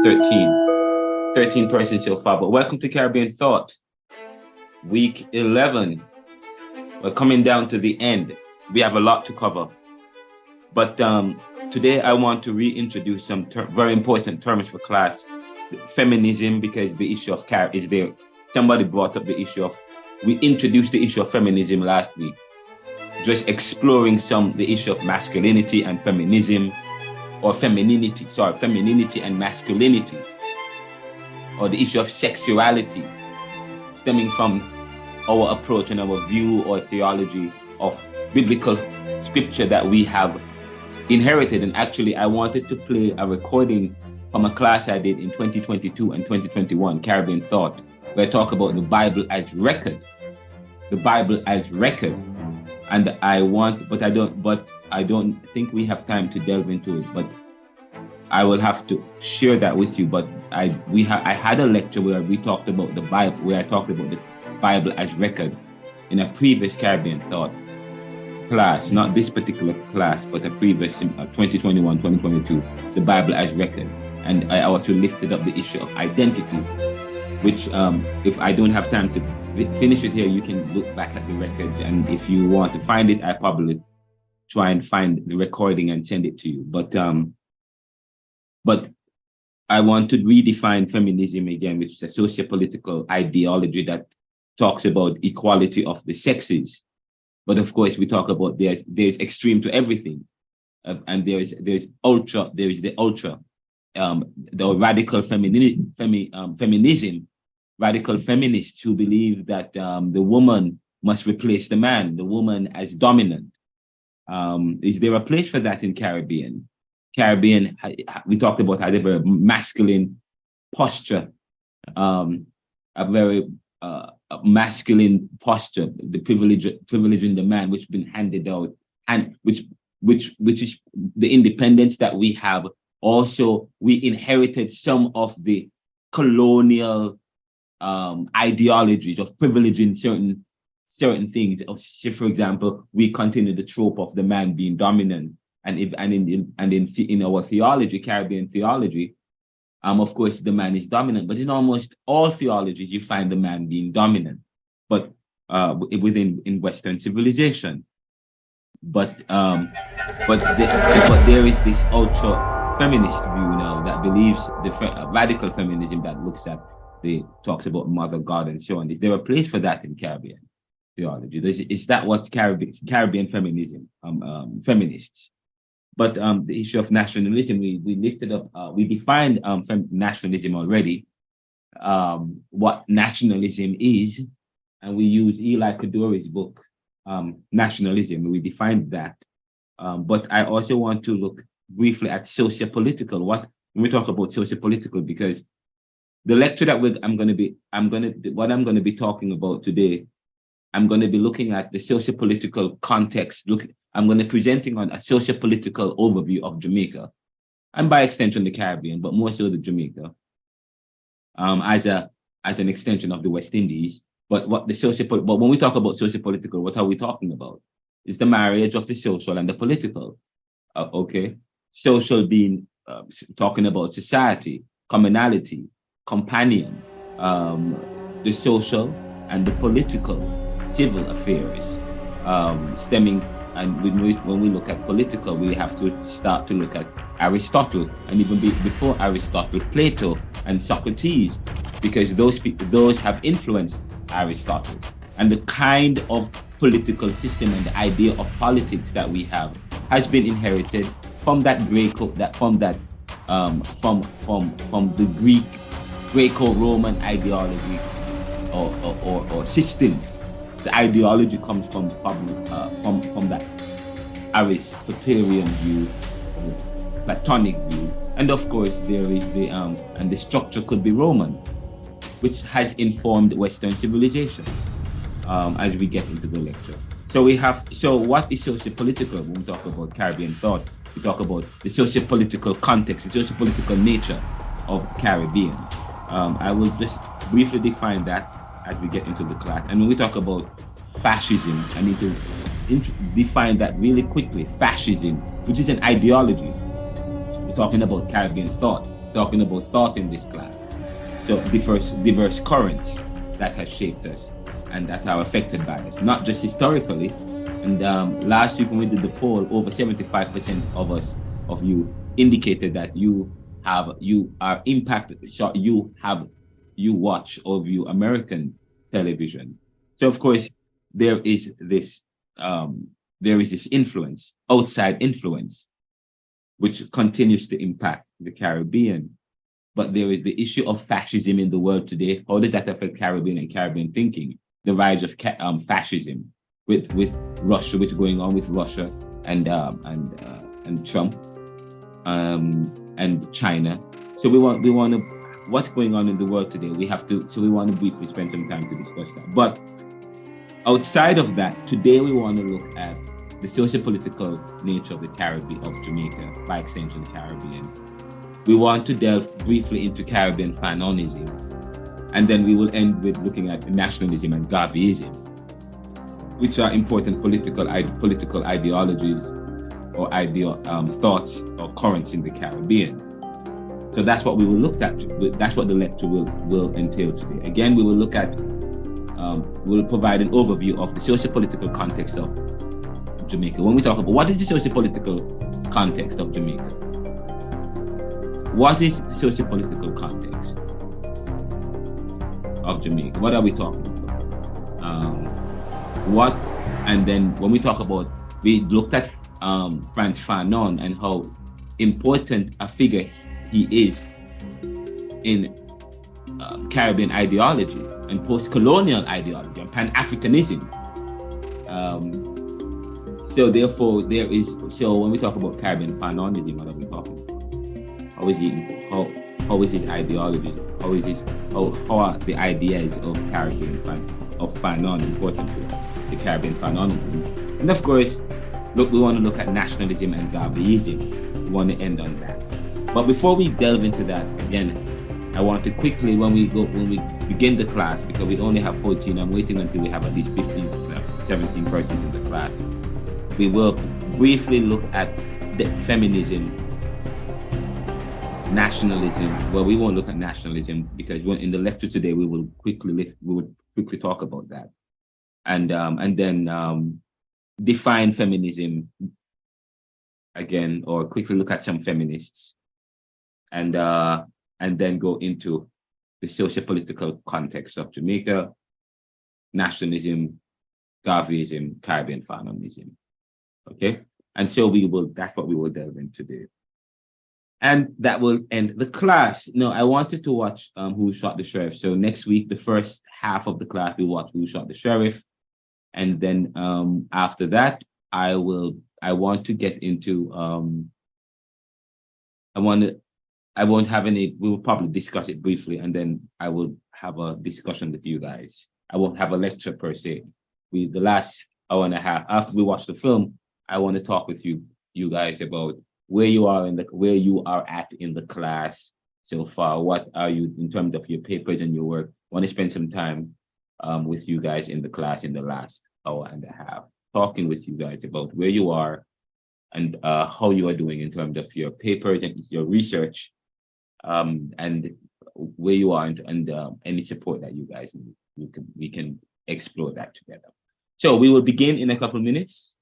13 persons so far. But welcome to Caribbean Thought, week 11. We're coming down to the end. We have a lot to cover. But today I want to reintroduce some very important terms for class. Feminism, because the issue of is there. Somebody brought up the issue of, we introduced the issue of feminism last week. Just exploring the issue of masculinity and feminism, or femininity and masculinity, or the issue of sexuality, stemming from our approach and our view or theology of biblical scripture that we have inherited. And actually, I wanted to play a recording from a class I did in 2022 and 2021, Caribbean Thought, where I talk about the Bible as record. The Bible as record. And I don't think we have time to delve into it, but I will have to share that with you. But I had a lecture where we talked about the Bible, where I talked about the Bible as record in a previous Caribbean Thought class, not this particular class, but a previous 2021, 2022, the Bible as record. And I also lifted up the issue of identity, which if I don't have time to finish it here, you can look back at the records. And if you want to find it, I probably try and find the recording and send it to you. But I want to redefine feminism again, which is a socio-political ideology that talks about equality of the sexes. But of course, we talk about there's extreme to everything, and there's the radical feminism, radical feminists who believe that the woman must replace the man, the woman as dominant. Is there a place for that in Caribbean? We talked about how they have a masculine posture, a very masculine posture, the privilege in the man, which has been handed out, and which is the independence that we have. Also, we inherited some of the colonial ideologies of privileging certain things. So, for example, we continue the trope of the man being dominant, and in our theology, Caribbean theology, of course, the man is dominant. But in almost all theologies, you find the man being dominant. But in Western civilization, but there is this ultra feminist view now that believes the radical feminism that talks about mother, God, and so on. Is there a place for that in Caribbean theology? Is that what Caribbean feminism, feminists? But the issue of nationalism, we lifted up, we defined nationalism already, what nationalism is, and we use Eli Kaduri's book, Nationalism, we defined that. But I also want to look briefly at socio-political. When we talk about socio-political, because the lecture that I'm going to be talking about today, I'm going to be looking at the socio-political context. I'm going to be presenting on a socio-political overview of Jamaica, and by extension the Caribbean, but more so the Jamaica, as an extension of the West Indies. But when we talk about socio-political, what are we talking about? It's the marriage of the social and the political. Okay, social being talking about society, commonality, companion, the social and the political, civil affairs, stemming. And when we look at political, we have to start to look at Aristotle, and even before Aristotle, Plato and Socrates, because those have influenced Aristotle. And the kind of political system and the idea of politics that we have has been inherited from that from the Greek Greco-Roman ideology or system. The ideology comes from that Aristotelian view, Platonic view, and of course there is and the structure could be Roman, which has informed Western civilization. As we get into the lecture, so what is socio-political? When we talk about Caribbean thought, we talk about the socio-political context, the socio-political nature of Caribbean. I will just briefly define that as we get into the class. And when we talk about fascism, I need to define that really quickly. Fascism, which is an ideology. We're talking about Caribbean thought. talking about thought in this class. So diverse currents that has shaped us and that are affected by us, not just historically. And last week when we did the poll, over 75% of you indicated that you are impacted. So you watch or view American television. So of course there is this influence, outside influence, which continues to impact the Caribbean. But there is the issue of fascism in the world today. How does that affect Caribbean and Caribbean thinking? The rise of fascism with Russia, which is going on with Russia and Trump and China. So we want to, what's going on in the world today? We want to briefly spend some time to discuss that. But outside of that, today we want to look at the socio-political nature of the Caribbean, of Jamaica, by extension the Caribbean. We want to delve briefly into Caribbean Fanonism, and then we will end with looking at nationalism and Garveyism, which are important political ideologies or thoughts or currents in the Caribbean. So that's what we will look at. That's what the lecture will entail today. Again, we will look at, we'll provide an overview of the socio-political context of Jamaica. When we talk about what is the socio-political context of Jamaica, what is the socio-political context of Jamaica? What are we talking about? And then when we talk about, we looked at Frantz Fanon and how important a figure he is in Caribbean ideology and post-colonial ideology and Pan-Africanism. So therefore, when we talk about Caribbean Fanonism, what are we talking about? How is his ideology? How are the ideas of Fanon important to the Caribbean Fanonism? And of course, we want to look at nationalism and Garveyism. We want to end on that. But before we delve into that, again, I want to quickly, when we begin the class, because we only have 14, I'm waiting until we have at least 15, 17 persons in the class. We will briefly look at the feminism, nationalism. Well, we won't look at nationalism because in the lecture today we will quickly talk about that, and then define feminism again, or quickly look at some feminists, and then go into the socio-political context of Jamaica, nationalism, Garveyism, Caribbean Fanonism. Okay, and so that's what we will delve into today. And that will end the class. No, I wanted to watch Who Shot the Sheriff. So next week, the first half of the class, we watch Who Shot the Sheriff. And then after that, I want to get into, we will probably discuss it briefly, and then I will have a discussion with you guys. I won't have a lecture per se. The last hour and a half, after we watch the film, I want to talk with you guys about where you are at in the class so far. What are you in terms of your papers and your work? I want to spend some time with you guys in the class in the last hour and a half, talking with you guys about where you are and how you are doing in terms of your papers and your research, and where you are, and any support that you guys need. We can explore that together. So we will begin in a couple of minutes.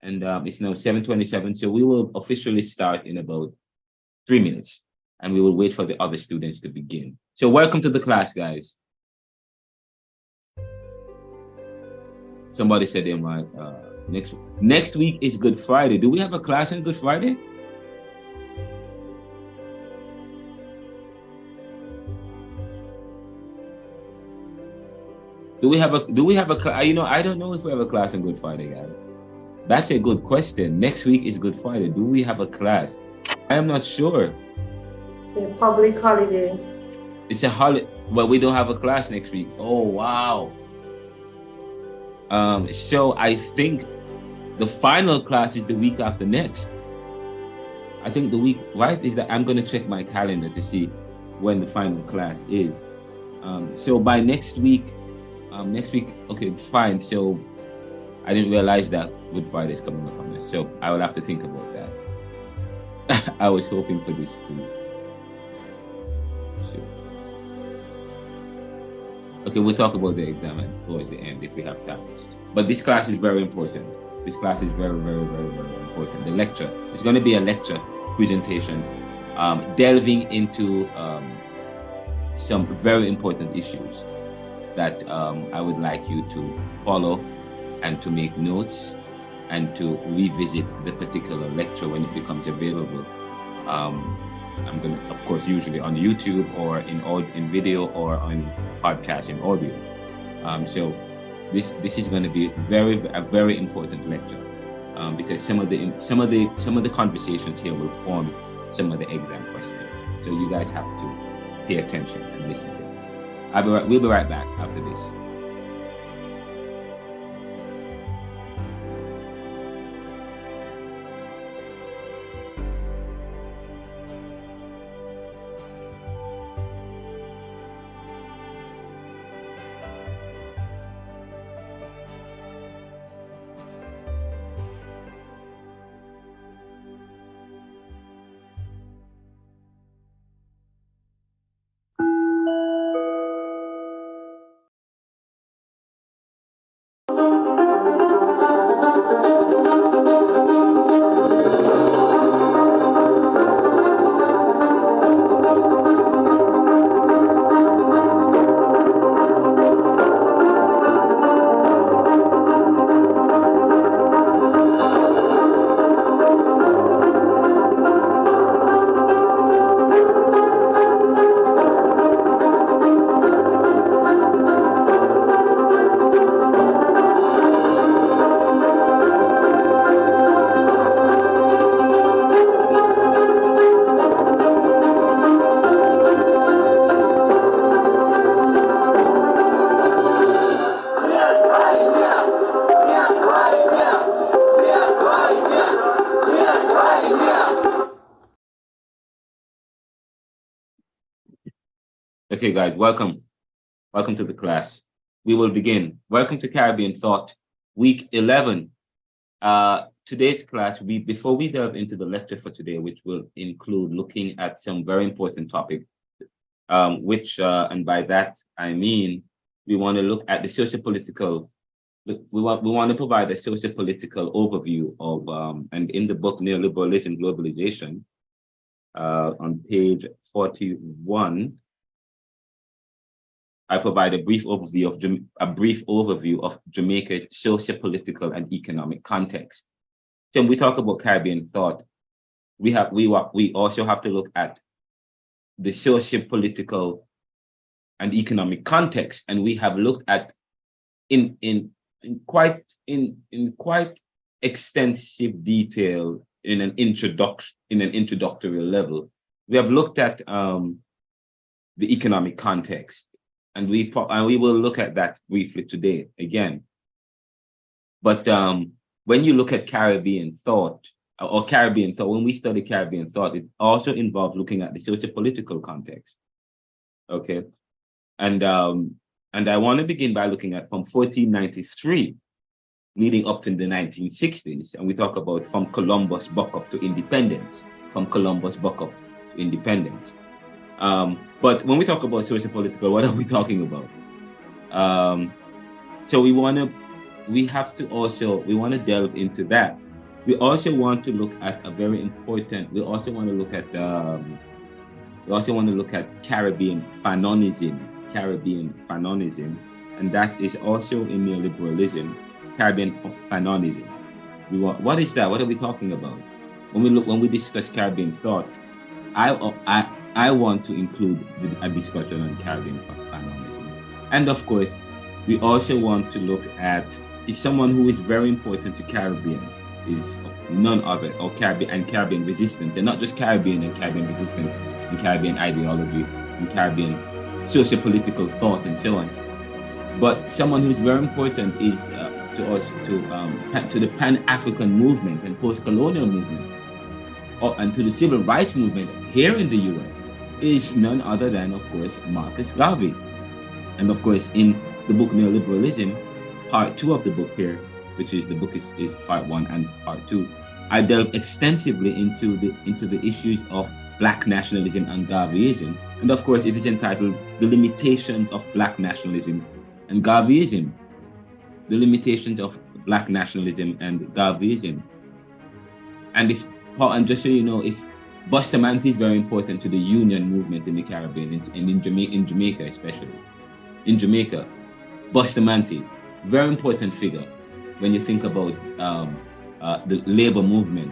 And it's now 7:27, so we will officially start in about 3 minutes, and we will wait for the other students to begin. So welcome to the class, guys. Somebody said they might, next week is Good Friday. Do we have a class on Good Friday? Do we have a I don't know if we have a class on Good Friday, guys. That's a good question. Next week is Good Friday. Do we have a class? I am not sure. It's a public holiday. It's a holiday, but we don't have a class next week. Oh, wow. So I think the final class is the week after next. I think the week, right? Is that I'm going to check my calendar to see when the final class is. So by next week, okay, fine. So I didn't realize that Good Friday is coming up on us, so I will have to think about that. I was hoping for this too. issue. Okay, we'll talk about the exam towards the end if we have time. But this class is very important. This class is very, very, very, very important. The lecture, it's going to be a lecture presentation delving into some very important issues that I would like you to follow and to make notes and to revisit the particular lecture when it becomes available. I'm going to, of course, usually on YouTube or in video or on podcast in audio. So this is going to be a very important lecture because some of the conversations here will form some of the exam questions. So you guys have to pay attention and listen to it. We'll be right back after this. Okay, guys, welcome to the class. We will begin. Welcome to Caribbean Thought, week 11. Today's class, before we delve into the lecture for today, which will include looking at some very important topic, and by that I mean we want to look at the socio-political. We want to provide a socio-political overview of, and in the book Neoliberalism, Globalization, on page 41. I provide a brief overview of Jamaica's socio-political and economic context. So when we talk about Caribbean thought, we also have to look at the socio-political and economic context, and we have looked at in quite extensive detail in an introductory level. We have looked at the economic context. And we will look at that briefly today again. But when you look at Caribbean thought, when we study Caribbean thought, it also involves looking at the socio-political context. Okay, and I want to begin by looking at from 1493, leading up to the 1960s, and we talk about from Columbus buck up to independence. But when we talk about socio-political, what are we talking about? So we want to delve into that. We also want to look at Caribbean Fanonism, and that is also in neoliberalism, Caribbean Fanonism. What is that? What are we talking about? When we discuss Caribbean thought, I want to include a discussion on Caribbean Fanonism. And of course, we also want to look at if someone who is very important to Caribbean is none other, or Caribbean resistance, and not just Caribbean and Caribbean resistance and Caribbean ideology and Caribbean socio-political thought and so on. But someone who's very important is to the Pan-African movement and post-colonial movement, and to the civil rights movement here in the U.S. is none other than, of course, Marcus Garvey. And of course, in the book Neoliberalism, part 2 of the book here, which is the book is part 1 and part 2, I delve extensively into the issues of Black nationalism and Garveyism, And of course, it is entitled The Limitations of Black Nationalism and Garveyism. The Limitations of Black Nationalism and Garveyism. And just so you know, if Bustamante is very important to the union movement in the Caribbean, and in Jamaica especially. In Jamaica, Bustamante, very important figure when you think about the labor movement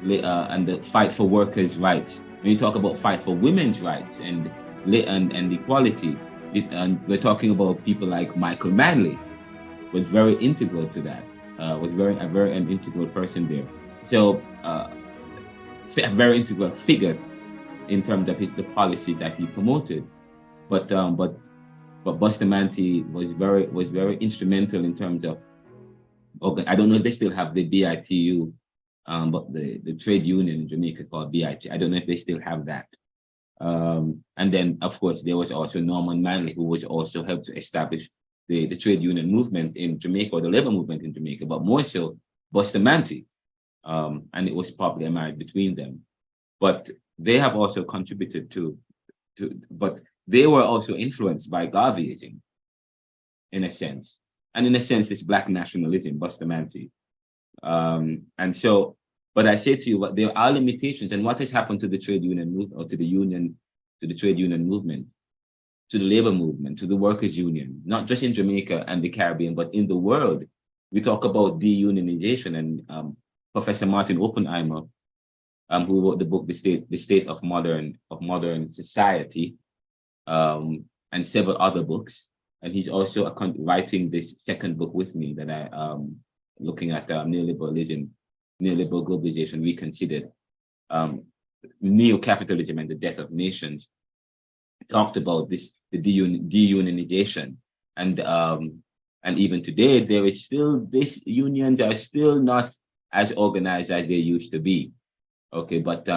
and the fight for workers' rights. When you talk about fight for women's rights and equality, and we're talking about people like Michael Manley, was very integral to that. Was a very integral person there. So a very integral figure in terms of the policy that he promoted. But Bustamante was very instrumental in terms of. I don't know if they still have the BITU, but the trade union in Jamaica called BIT. I don't know if they still have that. And then, of course, there was also Norman Manley, who was also helped to establish the trade union movement in Jamaica, or the labor movement in Jamaica, but more so Bustamante. And it was probably a marriage between them. But they have also contributed but they were also influenced by Garveyism, in a sense. And in a sense, it's Black nationalism, Bustamante. And so, but I say to you, there are limitations, and what has happened to the trade union movement, or to the trade union movement, to the labor movement, to the workers' union, not just in Jamaica and the Caribbean, but in the world. We talk about deunionization, and Professor Martin Oppenheimer, who wrote the book The State of Modern Society, and several other books. And he's also writing this second book with me that I looking at neoliberalism, neoliberal globalization reconsidered, neo-capitalism and the death of nations. Talked about the deunionization, and even today there is still unions are still not as organized as they used to be. Okay, but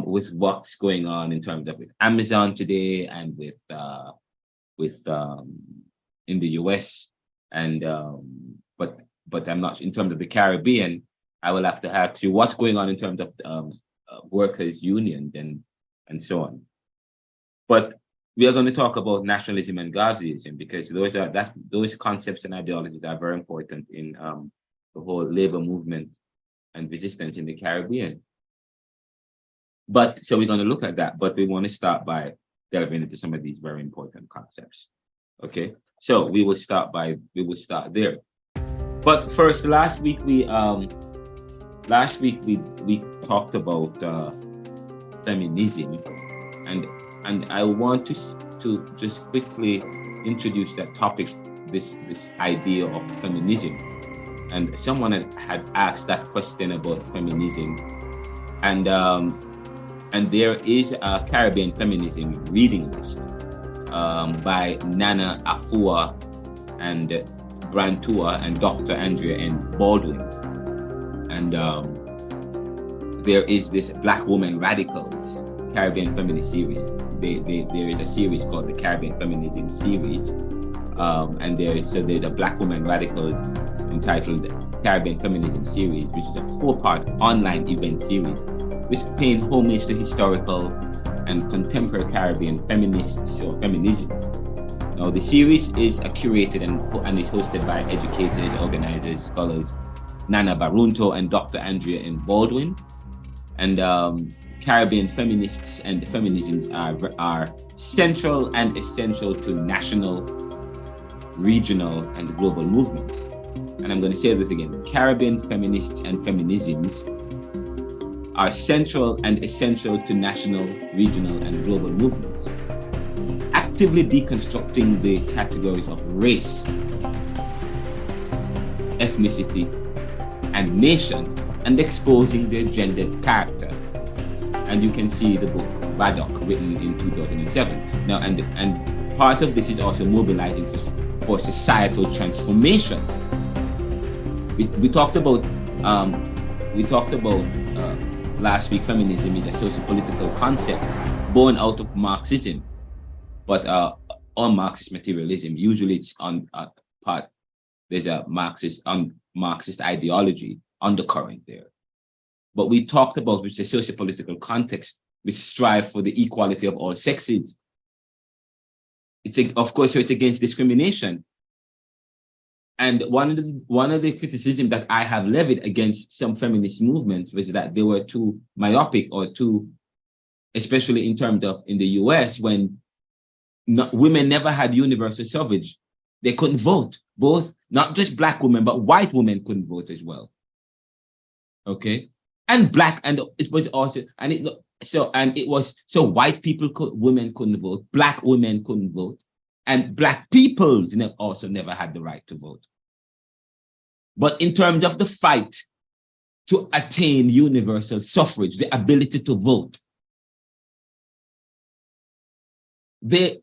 with what's going on in terms of with Amazon today, and with in the US, and but I'm not in terms of the Caribbean. I will have to ask you what's going on in terms of workers' unions and so on. But we are going to talk about nationalism and Garveyism, because those concepts and ideologies are very important in the whole labor movement and resistance in the Caribbean. But so we're going to look at that, but we want to start by delving into some of these very important concepts. Okay, so we will start there. But first, last week we talked about feminism, and I want to just quickly introduce that topic, this idea of feminism. And someone had asked that question about feminism, and there is a Caribbean feminism reading list by Nana Afua and Brantua and Dr. Andrea N. Baldwin. And there is this Black Woman Radicals Caribbean Feminist series. There is a series called the Caribbean Feminism series. And there's a Black Woman Radicals entitled Caribbean Feminism series, which is a 4-part online event series, which paying homage to historical and contemporary Caribbean feminists or feminism. Now, the series is curated and is hosted by educators, organizers, scholars, Nana Barunto and Dr. Andrea N. Baldwin. And Caribbean feminists and feminism are central and essential to national, regional, and global movements. And I'm going to say this again: Caribbean feminists and feminisms are central and essential to national, regional, and global movements, actively deconstructing the categories of race, ethnicity, and nation, and exposing their gendered character. And you can see the book Radok, written in 2007. Now, and part of this is also mobilizing for societal transformation. We talked about last week, feminism is a socio-political concept born out of Marxism, but on Marxist materialism. Usually it's on part, there's a Marxist ideology undercurrent there. But we talked about which the socio-political context which strive for the equality of all sexes. Of course, so it's against discrimination. And one of the criticisms that I have levied against some feminist movements was that they were too myopic, or too, especially in terms of in the US, when women never had universal suffrage. They couldn't vote. Both, not just black women, but white women couldn't vote as well. Okay, and black, and it was also, and it was so white women couldn't vote, black women couldn't vote, and black peoples also never had the right to vote. But in terms of the fight to attain universal suffrage, the ability to vote, their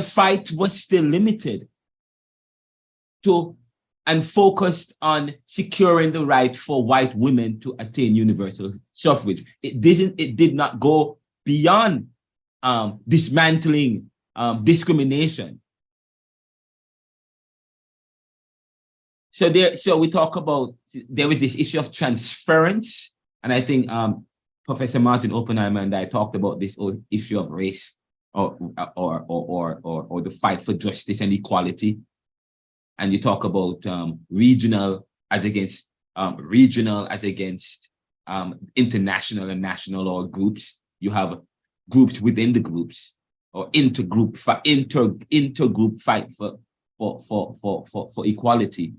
fight was still limited to and focused on securing the right for white women to attain universal suffrage. It did not go beyond dismantling discrimination. So we talk about, there was this issue of transference, and I think Professor Martin Oppenheimer and I talked about this whole issue of race, or the fight for justice and equality. And you talk about regional as against international and national, or groups. You have groups within the groups, or intergroup fight for equality.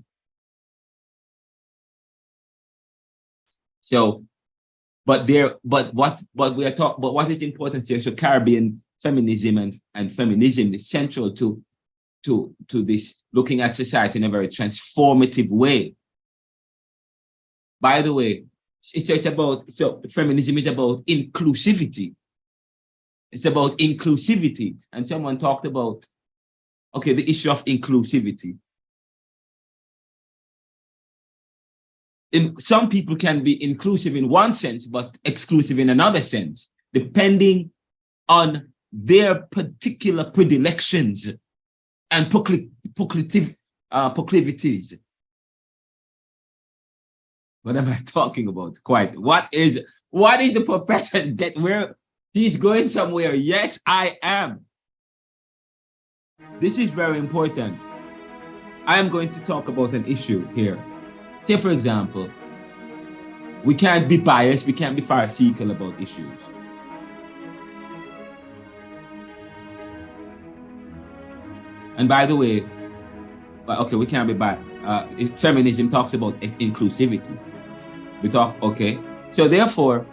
So, what is important here? So Caribbean feminism and feminism is central to this, looking at society in a very transformative way. By the way, feminism is about inclusivity. It's about inclusivity. And someone talked about, okay, the issue of inclusivity. Some people can be inclusive in one sense, but exclusive in another sense, depending on their particular predilections and proclivities. What am I talking about? Quite. What is the professor get where he's going somewhere? Yes, I am. This is very important. I am going to talk about an issue here. Say, for example, we can't be biased, we can't be pharisaical about issues. And by the way, okay, we can't be biased. Feminism talks about inclusivity. We talk, okay. So therefore,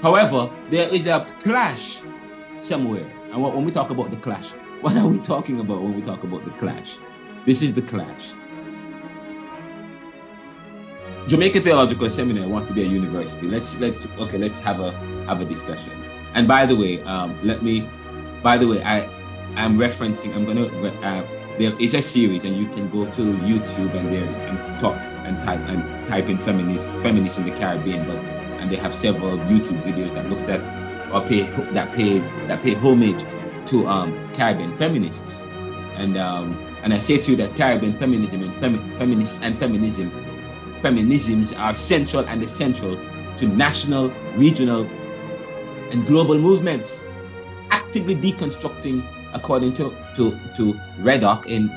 however, there is a clash somewhere. And when we talk about the clash, what are we talking about when we talk about the clash? This is the clash. Jamaica Theological Seminary wants to be a university. Let's have a discussion. And by the way, I'm there is a series, and you can go to YouTube and type in feminists in the Caribbean, and they have several YouTube videos that looks at or pay homage to Caribbean feminists. And I say to you that Caribbean feminism and feminisms are central and essential to national, regional, and global movements, actively deconstructing, according to Reddock in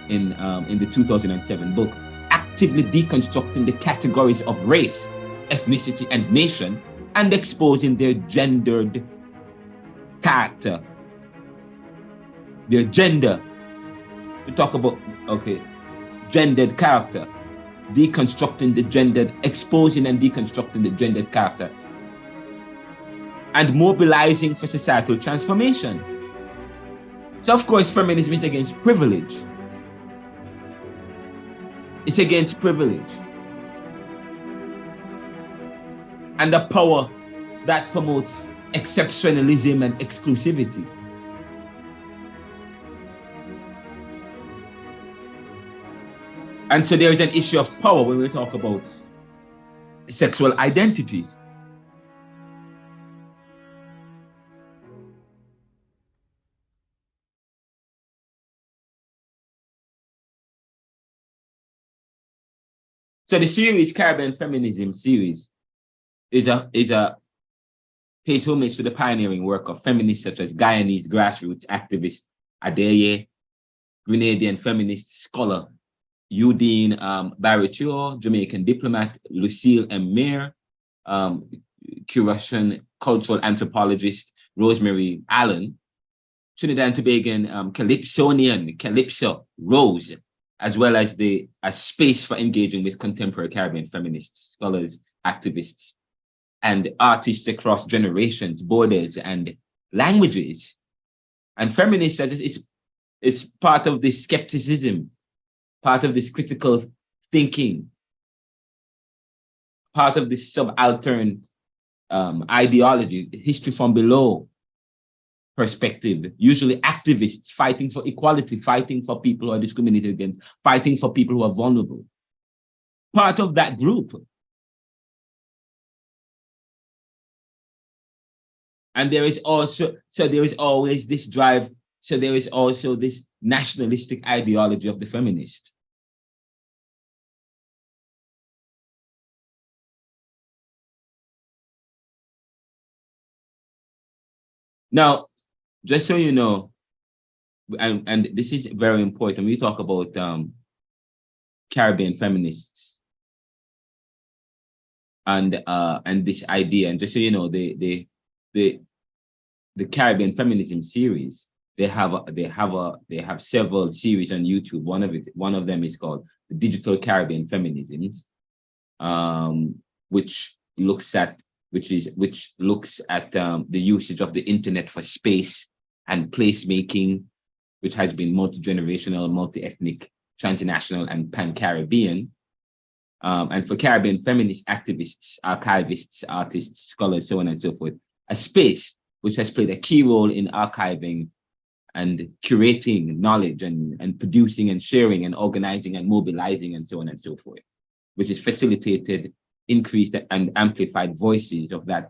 the 2007 book, actively deconstructing the categories of race, ethnicity, and nation, and exposing their gendered character, their gender. We talk about, okay, gendered character, deconstructing the gendered, exposing and deconstructing the gendered character, and mobilizing for societal transformation. So of course, feminism is against privilege. It's against privilege and the power that promotes exceptionalism and exclusivity. And so there is an issue of power when we talk about sexual identity. So the series, Caribbean Feminism series, is a pays homage to the pioneering work of feminists such as Guyanese grassroots activist Adeye, Grenadian feminist scholar Udine Barretier, Jamaican diplomat Lucille M. Mayer, Cuban cultural anthropologist Rosemary Allen, Trinidad and Tobagan Calypsonian Calypso Rose, as well as a space for engaging with contemporary Caribbean feminists, scholars, activists, and artists across generations, borders, and languages. And feminists, it's part of this skepticism, part of this critical thinking, part of this subaltern ideology, history from below perspective, usually activists fighting for equality, fighting for people who are discriminated against, fighting for people who are vulnerable. Part of that group. And there is also, so there is always this drive, so there is also this nationalistic ideology of the feminist. Now, just so you know, and this is very important, we talk about Caribbean feminists and this idea, and just so you know, the Caribbean feminism series, they have several series on YouTube. One of them is called the Digital Caribbean Feminisms, which looks at the usage of the internet for space and placemaking, which has been multi-generational, multi-ethnic, transnational, and pan-Caribbean. And for Caribbean feminist activists, archivists, artists, scholars, so on and so forth, a space which has played a key role in archiving and curating knowledge and producing and sharing and organizing and mobilizing and so on and so forth, which has facilitated increased and amplified voices of the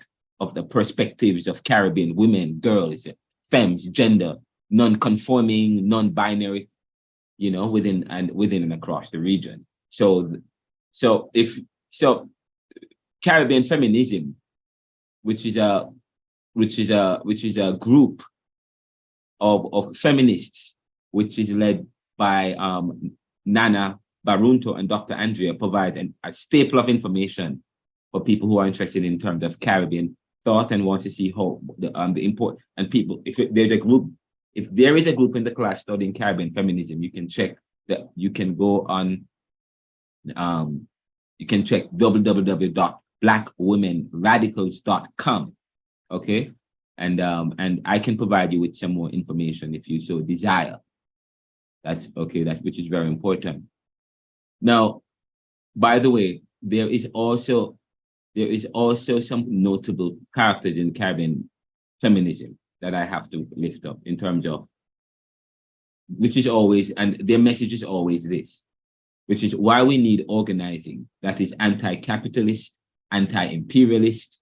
perspectives of Caribbean women, girls, femmes, gender, non-conforming, non-binary, within and across the region. So Caribbean feminism, which is a group of feminists, which is led by Nana Barunto and Dr. Andrea, provide a staple of information for people who are interested in terms of Caribbean thought and want to see how the import and people. If there is a group in the class studying Caribbean feminism, you can check that. You can go on. You can check www.blackwomenradicals.com. Okay, and I can provide you with some more information if you so desire. That's okay. Which is very important. Now, by the way, there is also some notable characters in Caribbean feminism that I have to lift up in terms of, which is always, and their message is always this, which is why we need organizing that is anti-capitalist, anti-imperialist.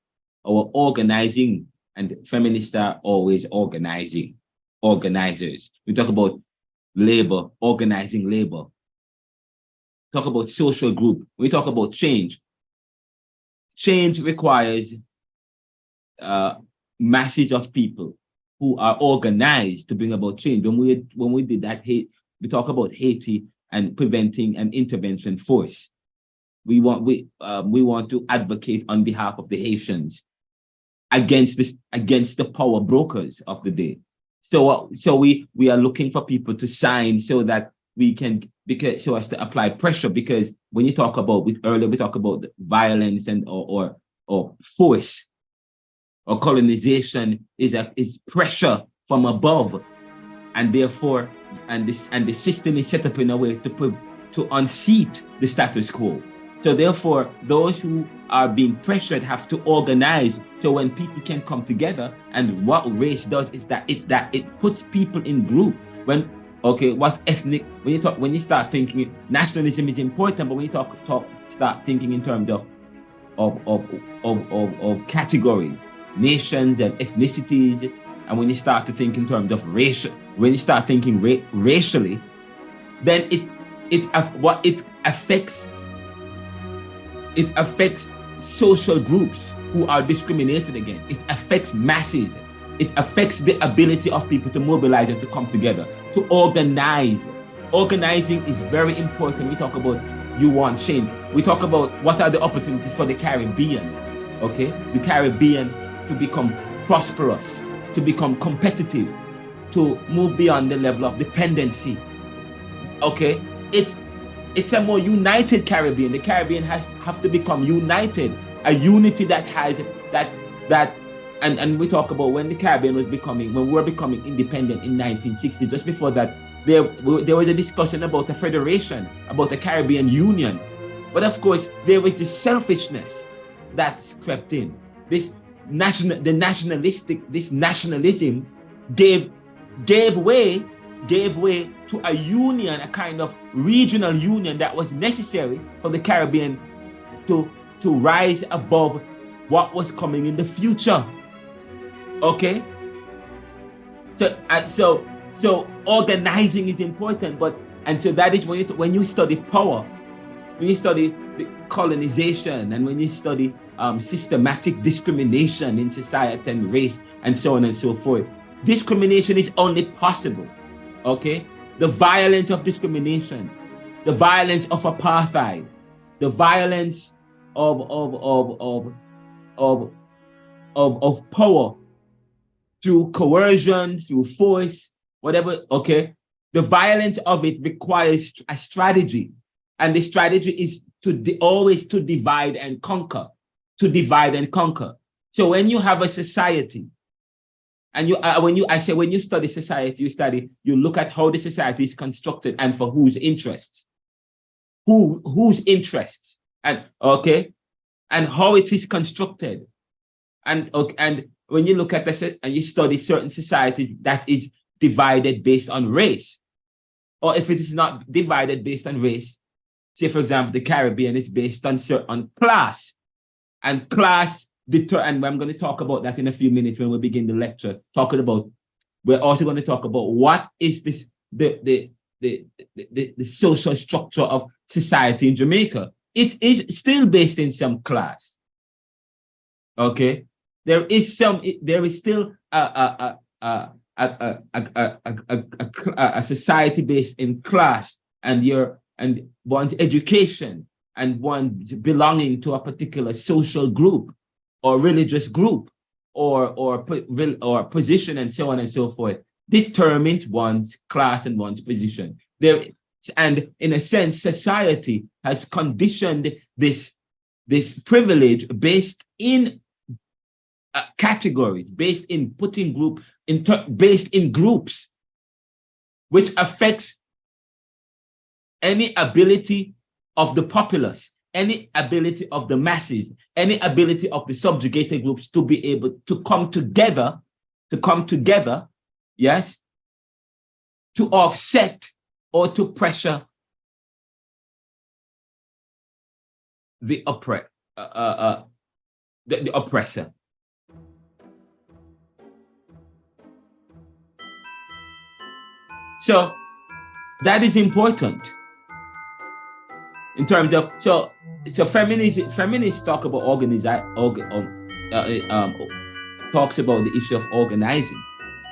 Our organizing, and feminists are always organizing, organizers. We talk about labor, organizing labor. Talk about social group. We talk about change. Change requires masses of people who are organized to bring about change. When we did that, we talk about Haiti and preventing an intervention force. We want to advocate on behalf of the Haitians against the power brokers of the day. So we are looking for people to sign so that we can, so as to apply pressure, because when you talk about, earlier we talk about violence and or force or colonization is pressure from above, and therefore the system is set up in a way to unseat the status quo. So therefore, those who are being pressured have to organize. So when people can come together, and what race does is that it puts people in group. What ethnic? When you start thinking, nationalism is important, but when you start thinking in terms of categories, nations and ethnicities, and when you start to think in terms of racial, when you start thinking racially, then it affects social groups who are discriminated against. It affects masses. It affects the ability of people to mobilize and to come together, to organize. Organizing is very important. We talk about you want change. We talk about what are the opportunities for the Caribbean, okay? The Caribbean to become prosperous, to become competitive, to move beyond the level of dependency, okay? It's a more united Caribbean. The Caribbean has to become united, a unity that has and we talk about when the Caribbean was becoming, when we were becoming independent in 1960, just before that, there was a discussion about a federation, about a Caribbean union. But of course, there was this selfishness that crept in. This nationalism gave way to a union, a kind of regional union that was necessary for the Caribbean to rise above what was coming in the future. Okay? So organizing is important, and so that is when you study power, when you study the colonization, and when you study systematic discrimination in society and race and so on and so forth. Discrimination is only possible, okay? The violence of discrimination, the violence of apartheid, the violence of power through coercion, through force, whatever, okay? The violence of it requires a strategy. And the strategy is always to divide and conquer, to divide and conquer. So when you have a society, and when you study society, you look at how the society is constructed and for whose interests, whose interests, and okay, and how it is constructed, and when you look at this and you study certain society that is divided based on race, or if it is not divided based on race, say for example the Caribbean is based on class, and class and I'm going to talk about that in a few minutes when we begin the lecture. We're also going to talk about what is this the social structure of society in Jamaica. It is still based in some class. Okay, there is still a society based in class, and one's education and one belonging to a particular social group or religious group or position and so on and so forth determines one's class and one's position. And in a sense, society has conditioned this privilege based in categories, based in based in groups, which affects any ability of the populace, any ability of the masses, any ability of the subjugated groups to be able to come together, yes, to offset or to pressure the oppressor. So that is important in terms of so feminists talk about talks about the issue of organizing.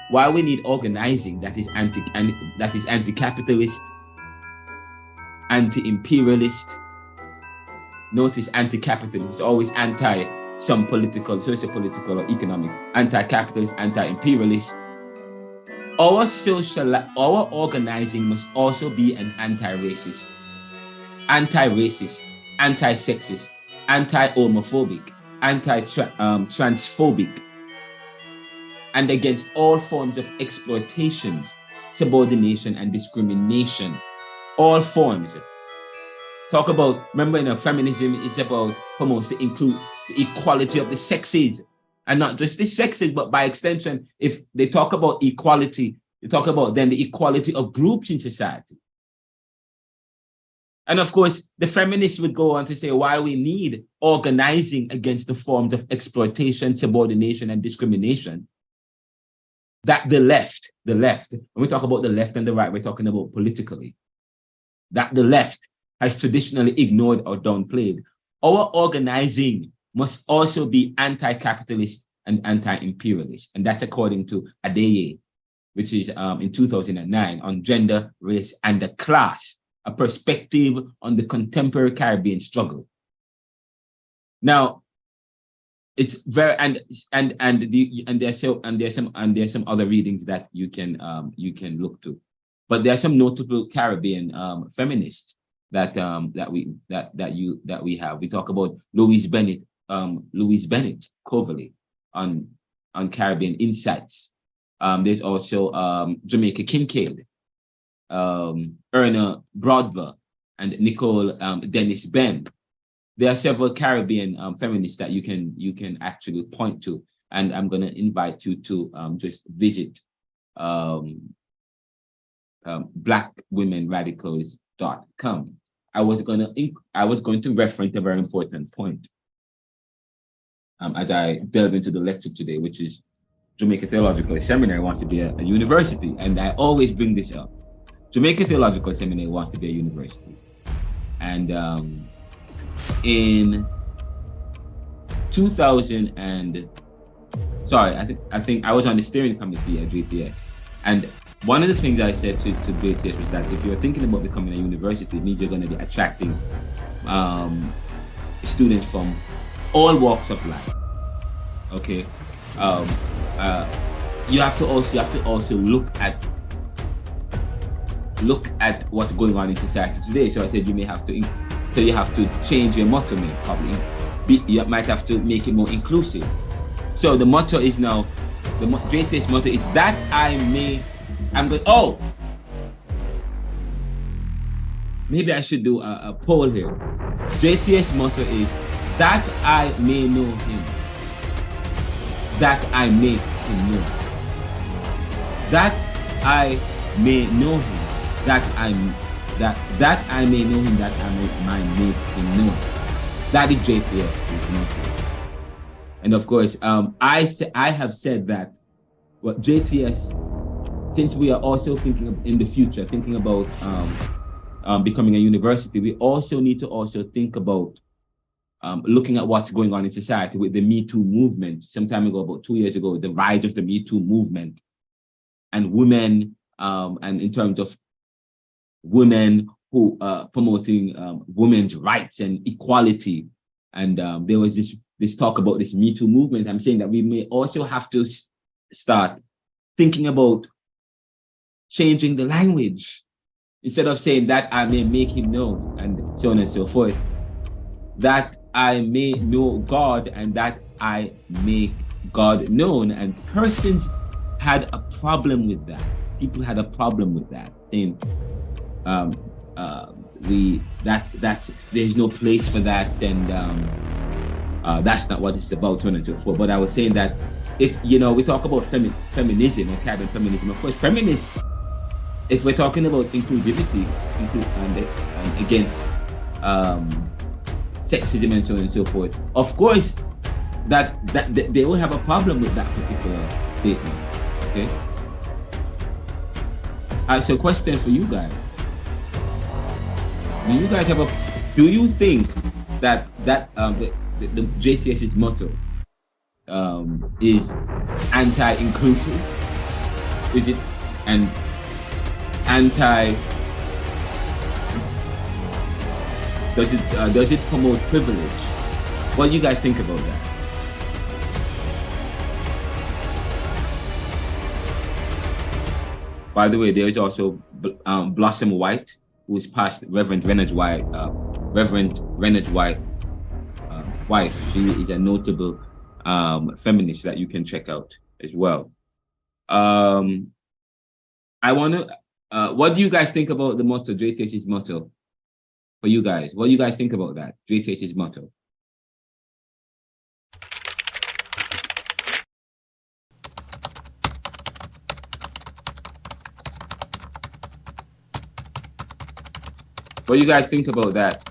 Why we need organizing that is anti-capitalist, anti-imperialist. Notice anti-capitalist is always anti some political, socio-political, or economic. Anti-capitalist, anti-imperialist. Our organizing must also be an anti-racist, anti-sexist, anti-homophobic, anti-transphobic, and against all forms of exploitations, subordination, and discrimination. All forms. Talk about, remember, feminism is about promotes to include the equality of the sexes, and not just the sexes, but by extension, if they talk about equality, they talk about then the equality of groups in society. And of course, the feminists would go on to say why we need organizing against the forms of exploitation, subordination, and discrimination. That the left, when we talk about the left and the right, we're talking about politically, that the left has traditionally ignored or downplayed. Our organizing must also be anti-capitalist and anti-imperialist. And that's according to Adeye, which is in 2009 on gender, race, and the class, a perspective on the contemporary Caribbean struggle. Now, it's very there's some other readings that you can look to, but there are some notable Caribbean feminists that we have. We talk about Louise Bennett Coverley on Caribbean Insights. There's also Jamaica Kincaid, Erna Broadber, and Nicole Dennis Ben. There are several Caribbean feminists that you can actually point to, and I'm going to invite you to just visit blackwomenradicals.com. I was going to reference a very important point as I delve into the lecture today, which is Jamaica Theological Seminary wants to be a university, and I always bring this up. Jamaica Theological Seminary wants to be a university, and in 2000 and I think I was on the steering committee at JTS, and one of the things I said to JTS was that if you're thinking about becoming a university, it means you're going to be attracting students from all walks of life. Okay, you have to also look at what's going on in society today. So I said you have to change your motto, you might have to make it more inclusive. So the motto is now, the JTS motto is that maybe I should do a poll here. JTS motto is that I may know him, that I make him known. That I may know him, that I may know him, that I might make him known. That is JTS. And of course, I have said that what JTS, since we are also thinking in the future, thinking about becoming a university, we also need to also think about looking at what's going on in society with the Me Too movement. Some time ago, about 2 years ago, the rise of the Me Too movement and women, and in terms of women who promoting women's rights and equality. And there was this talk about this Me Too movement. I'm saying that we may also have to start thinking about changing the language. Instead of saying that I may make him known and so on and so forth, that I may know God and that I make God known. And persons had a problem with that. People had a problem with that, saying there's no place for that, and that's not what it's about, so on and so forth. But I was saying that if we talk about feminism or Caribbean feminism, of course, feminists, if we're talking about inclusivity and against sexism and so on and so forth, of course that they will have a problem with that particular statement. Okay. So question for you guys. Do you think that the JTS's motto is anti-inclusive? Is it and does it promote privilege? What do you guys think about that? By the way, there is also Blossom White, who is past Reverend Renard White. Wife. She is a notable feminist that you can check out as well. I want to. What do you guys think about the motto, JTS's motto? For you guys, what do you guys think about that, JTS's motto? What do you guys think about that?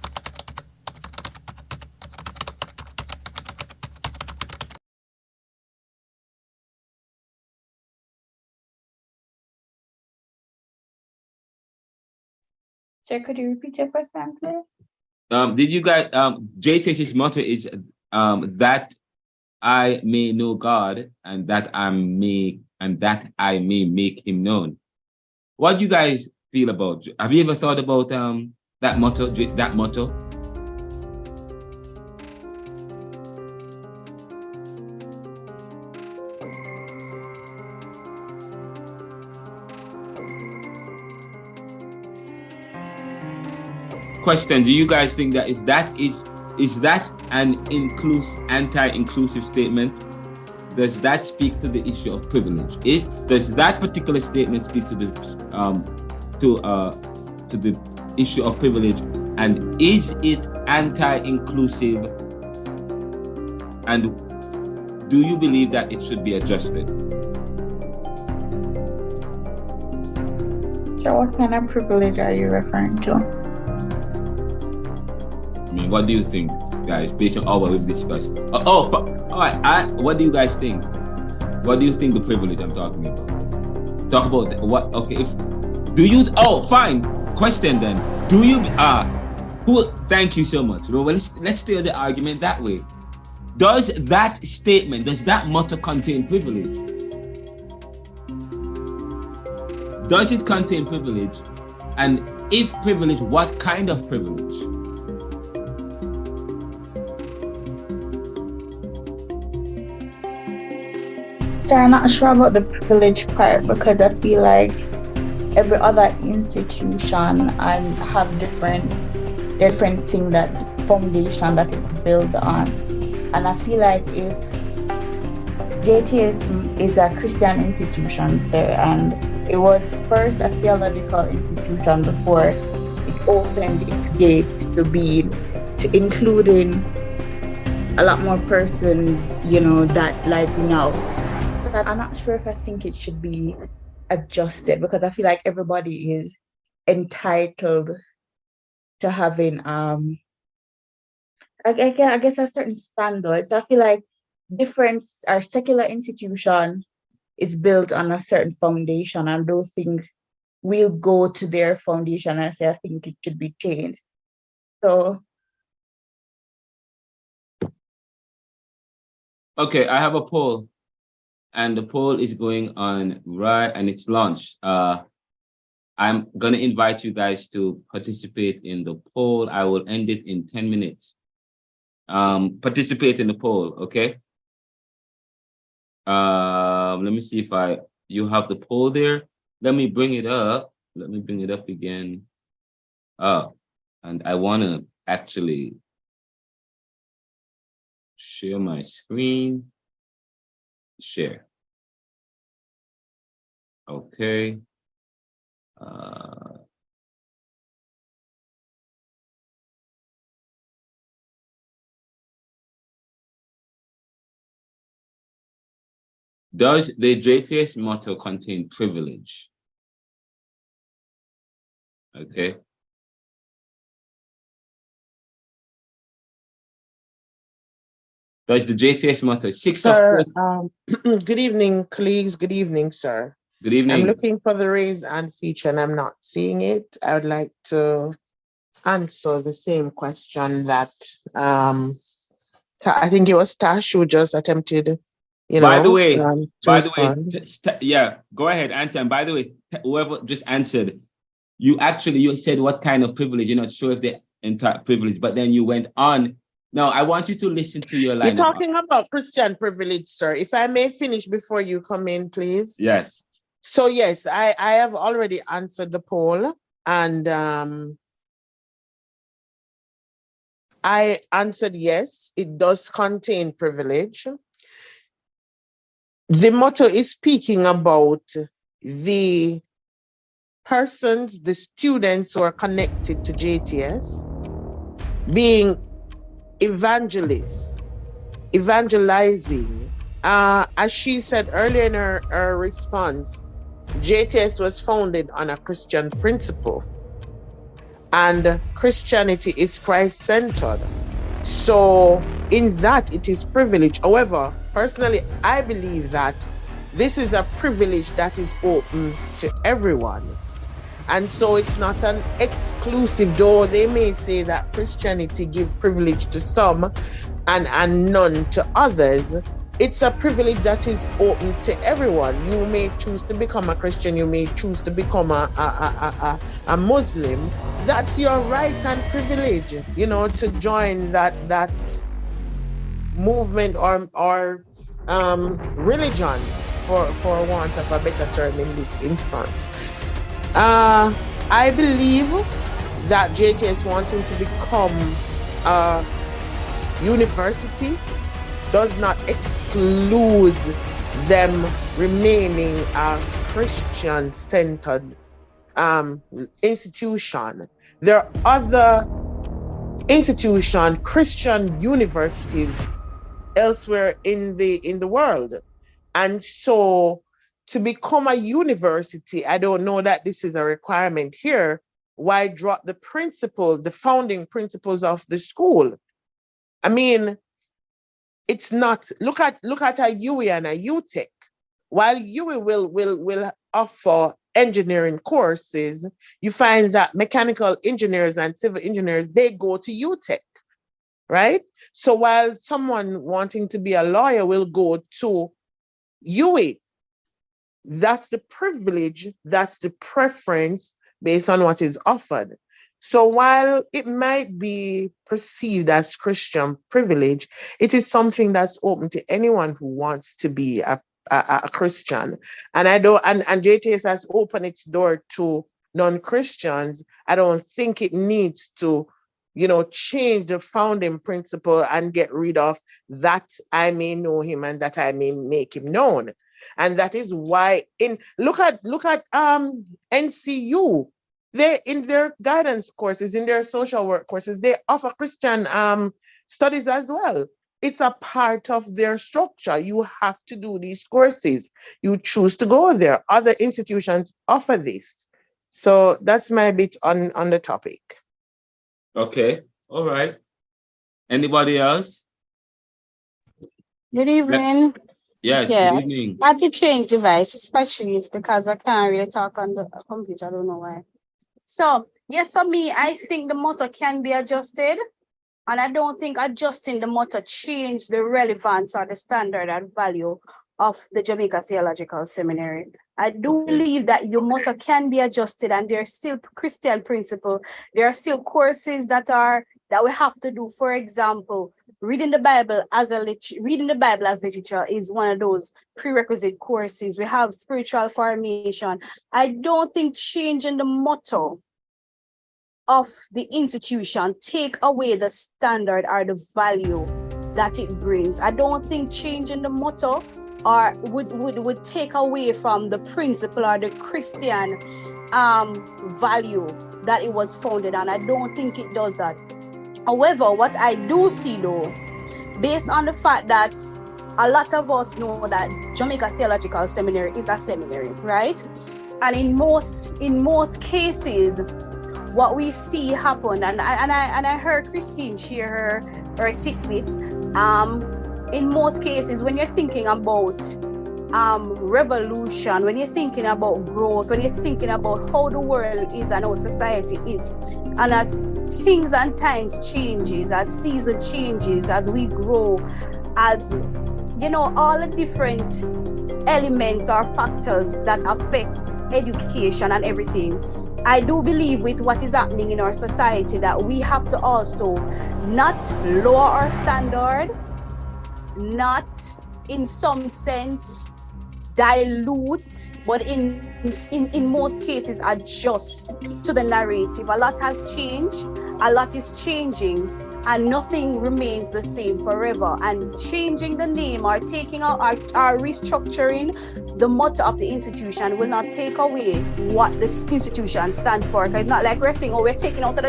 Sir, could you repeat your question, please? Did you guys, JTS's motto is that I may know God, and that I may make him known. What do you guys feel about? Have you ever thought about that motto? Question: do you guys think that is that an anti-inclusive statement? Does that speak to the issue of privilege? Does that particular statement speak to the issue of privilege? And is it anti-inclusive? And do you believe that it should be adjusted? So what kind of privilege are you referring to? I mean, what do you think, guys, based on all what we've discussed? All right. What do you guys think? What do you think the privilege I'm talking about? Talk about what? Okay. Fine. Question then. Do you? Thank you so much. Well, let's steer the argument that way. Does that motto contain privilege? Does it contain privilege? And if privilege, what kind of privilege? So I'm not sure about the privilege part, because I feel like every other institution and have different thing, that foundation that it's built on. And I feel like if JTS is a Christian institution, and it was first a theological institution before it opened its gate to including a lot more persons, that like now. I'm not sure if I think it should be adjusted, because I feel like everybody is entitled to having I guess a certain standards. I feel like our secular institution is built on a certain foundation, and those things will go to their foundation and say I think it should be changed. So okay, I have a poll. And the poll is going on right, and it's launched. I'm gonna invite you guys to participate in the poll. I will end it in 10 minutes. Participate in the poll, okay? Let me see if you have the poll there. Let me bring it up. Let me bring it up again. And I wanna actually share my screen. Share. Okay. Does the JTS motto contain privilege? Okay. Does the JTS motto Sir, good evening, colleagues. Good evening, sir. Good evening. I'm looking for the raise hand feature and I'm not seeing it. I would like to answer the same question that I think it was Tash who just attempted, By the way, yeah, go ahead, answer. And by the way, whoever just answered, you said what kind of privilege. You're not sure if the entire privilege, but then you went on. Now, I want you to listen to your line. You're talking about Christian privilege, sir. If I may finish before you come in, please. Yes. So, yes, I have already answered the poll, and I answered yes, it does contain privilege. The motto is speaking about the persons, the students who are connected to JTS being evangelists, evangelizing. As she said earlier in her response, JTS was founded on a Christian principle, and Christianity is Christ-centered. So in that, it is privilege. However, personally, I believe that this is a privilege that is open to everyone. And so it's not an exclusive, though they may say that Christianity gives privilege to some and none to others. It's a privilege that is open to everyone. You may choose to become a Christian, you may choose to become a Muslim. That's your right and privilege, you know, to join that movement or religion, for want of a better term in this instance. I believe that JTS wanting to become a university does not exclude them remaining a Christian-centered institution. There are other institutions, Christian universities elsewhere in the world. And so to become a university, I don't know that this is a requirement here. Why drop the founding principles of the school? I mean, it's not, look at a UE and a UTech. While UE will offer engineering courses, you find that mechanical engineers and civil engineers, they go to UTech, right? So while someone wanting to be a lawyer will go to UE, that's the privilege, that's the preference based on what is offered. So while it might be perceived as Christian privilege, it is something that's open to anyone who wants to be a Christian. And JTS has opened its door to non-Christians. I don't think it needs to, you know, change the founding principle and get rid of that I may know him and that I may make him known. And that is why look at NCU. They, in their guidance courses, in their social work courses, they offer Christian studies as well. It's a part of their structure. You have to do these courses. You choose to go there. Other institutions offer this. So that's my bit on the topic. Okay, all right. Anybody else? Good evening. Yes, Yeah. good evening. I had to change device, especially it's because I can't really talk on the computer. I don't know why. So, yes, for me, I think the motto can be adjusted. And I don't think adjusting the motto changed the relevance or the standard and value of the Jamaica Theological Seminary. I do believe that your motto can be adjusted and there's still Christian principle. There are still courses that we have to do. For example, reading the Bible as literature is one of those prerequisite courses. We have spiritual formation. I don't think changing the motto of the institution take away the standard or the value that it brings. I don't think changing the motto or would take away from the principle or the Christian value that it was founded on. I don't think it does that. However, what I do see though, based on the fact that a lot of us know that Jamaica Theological Seminary is a seminary, right? And in most cases, what we see happen, and I heard Christine share her tidbit. In most cases, when you're thinking about revolution, when you're thinking about growth, when you're thinking about how the world is and how society is, and as things and times changes, as season changes, as we grow, as you know, all the different elements or factors that affects education and everything, I do believe with what is happening in our society that we have to also not lower our standard, not in some sense dilute, but in most cases adjust to the narrative. A lot has changed, a lot is changing, and nothing remains the same forever. And changing the name or taking out or restructuring the motto of the institution will not take away what this institution stands for. Because it's not like we're saying, oh, we're taking out the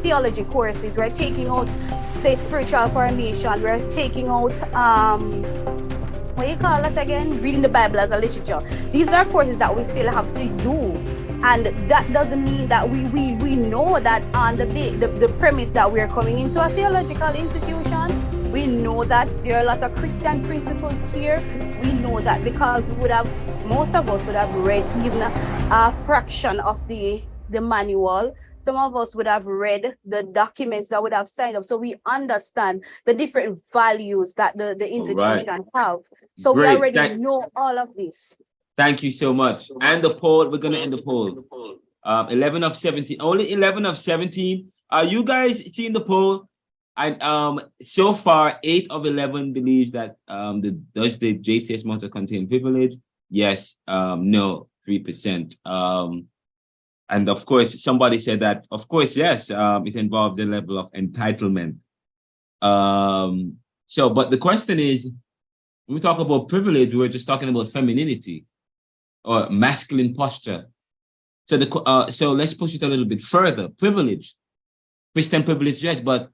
theology courses, we're taking out, say, spiritual formation, we're taking out what do you call that again? Reading the Bible as a literature. These are courses that we still have to do. And that doesn't mean that we know that on the premise that we're coming into a theological institution. We know that there are a lot of Christian principles here. we know that because most of us would have read even a fraction of the manual. Some of us would have read the documents that would have signed up. So we understand the different values that the institution have. So Great. we already know all of this. Thank you so much. And the poll, we're going to end the poll. 11 of 17, only 11 of 17. Are you guys seeing the poll? So far, 8 of 11 believe that does the JTS motto contain privilege? Yes, no, 3%. And of course, somebody said that, of course, yes, it involved the level of entitlement. But the question is, when we talk about privilege, we're just talking about femininity or masculine posture. So let's push it a little bit further. Privilege, Christian privilege, yes, but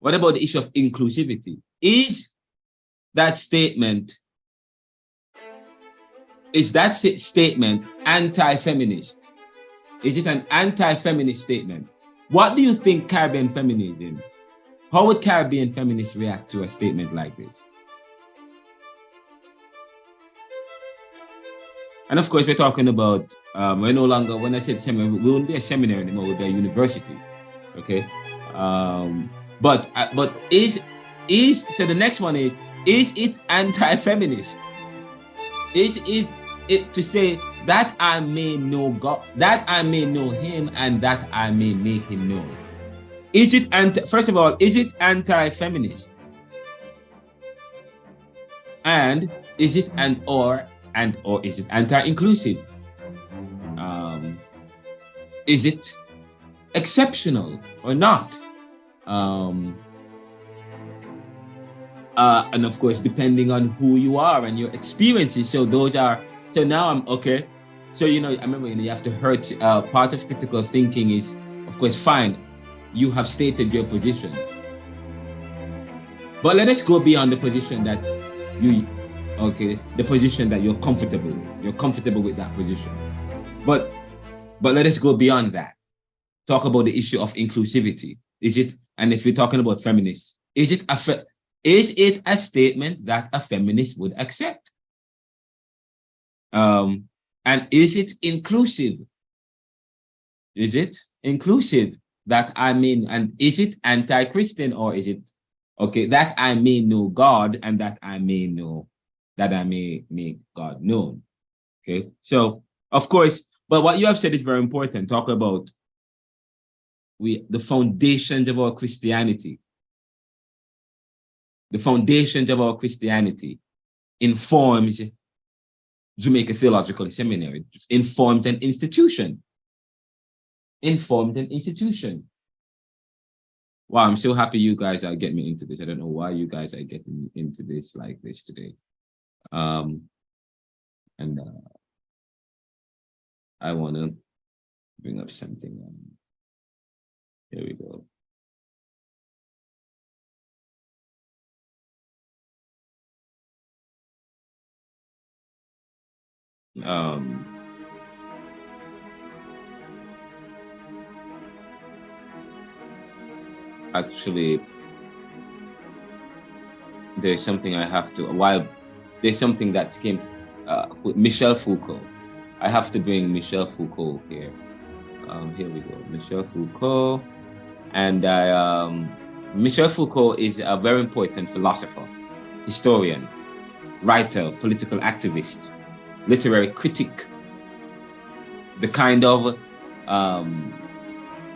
what about the issue of inclusivity? Is that statement anti-feminist? Is it an anti-feminist statement? What do you think Caribbean feminism? How would Caribbean feminists react to a statement like this? And of course, we're talking about, we're no longer, when I said seminary, we won't be a seminary anymore, we'll be a university, okay? But so the next one is it anti-feminist? Is it to say that I may know God, that I may know him, and that I may make him known? Is it first of all, is it anti-feminist? And is it or is it anti-inclusive? Is it exceptional or not? And of course, depending on who you are and your experiences. So now I'm okay. So, I remember, you have to hurt. Part of critical thinking is, of course, fine, you have stated your position. But let us go beyond the position that the position that you're comfortable with that position. But let us go beyond that. Talk about the issue of inclusivity. And if you're talking about feminists, is it a statement that a feminist would accept? And is it inclusive? Is it inclusive and is it anti-Christian, or is it that I may know God and that I may make God known? Okay, so of course, but what you have said is very important. Talk about the foundations of our Christianity. The foundations of our Christianity informs Jamaica Theological Seminary, informs an institution. Wow, I'm so happy you guys are getting me into this. I don't know why you guys are getting into this like this today. I want to bring up something. Here we go. Actually, there's something I have to, there's something that came with Michel Foucault. I have to bring Michel Foucault here. Here we go, Michel Foucault. And Michel Foucault is a very important philosopher, historian, writer, political activist, literary critic. The kind of,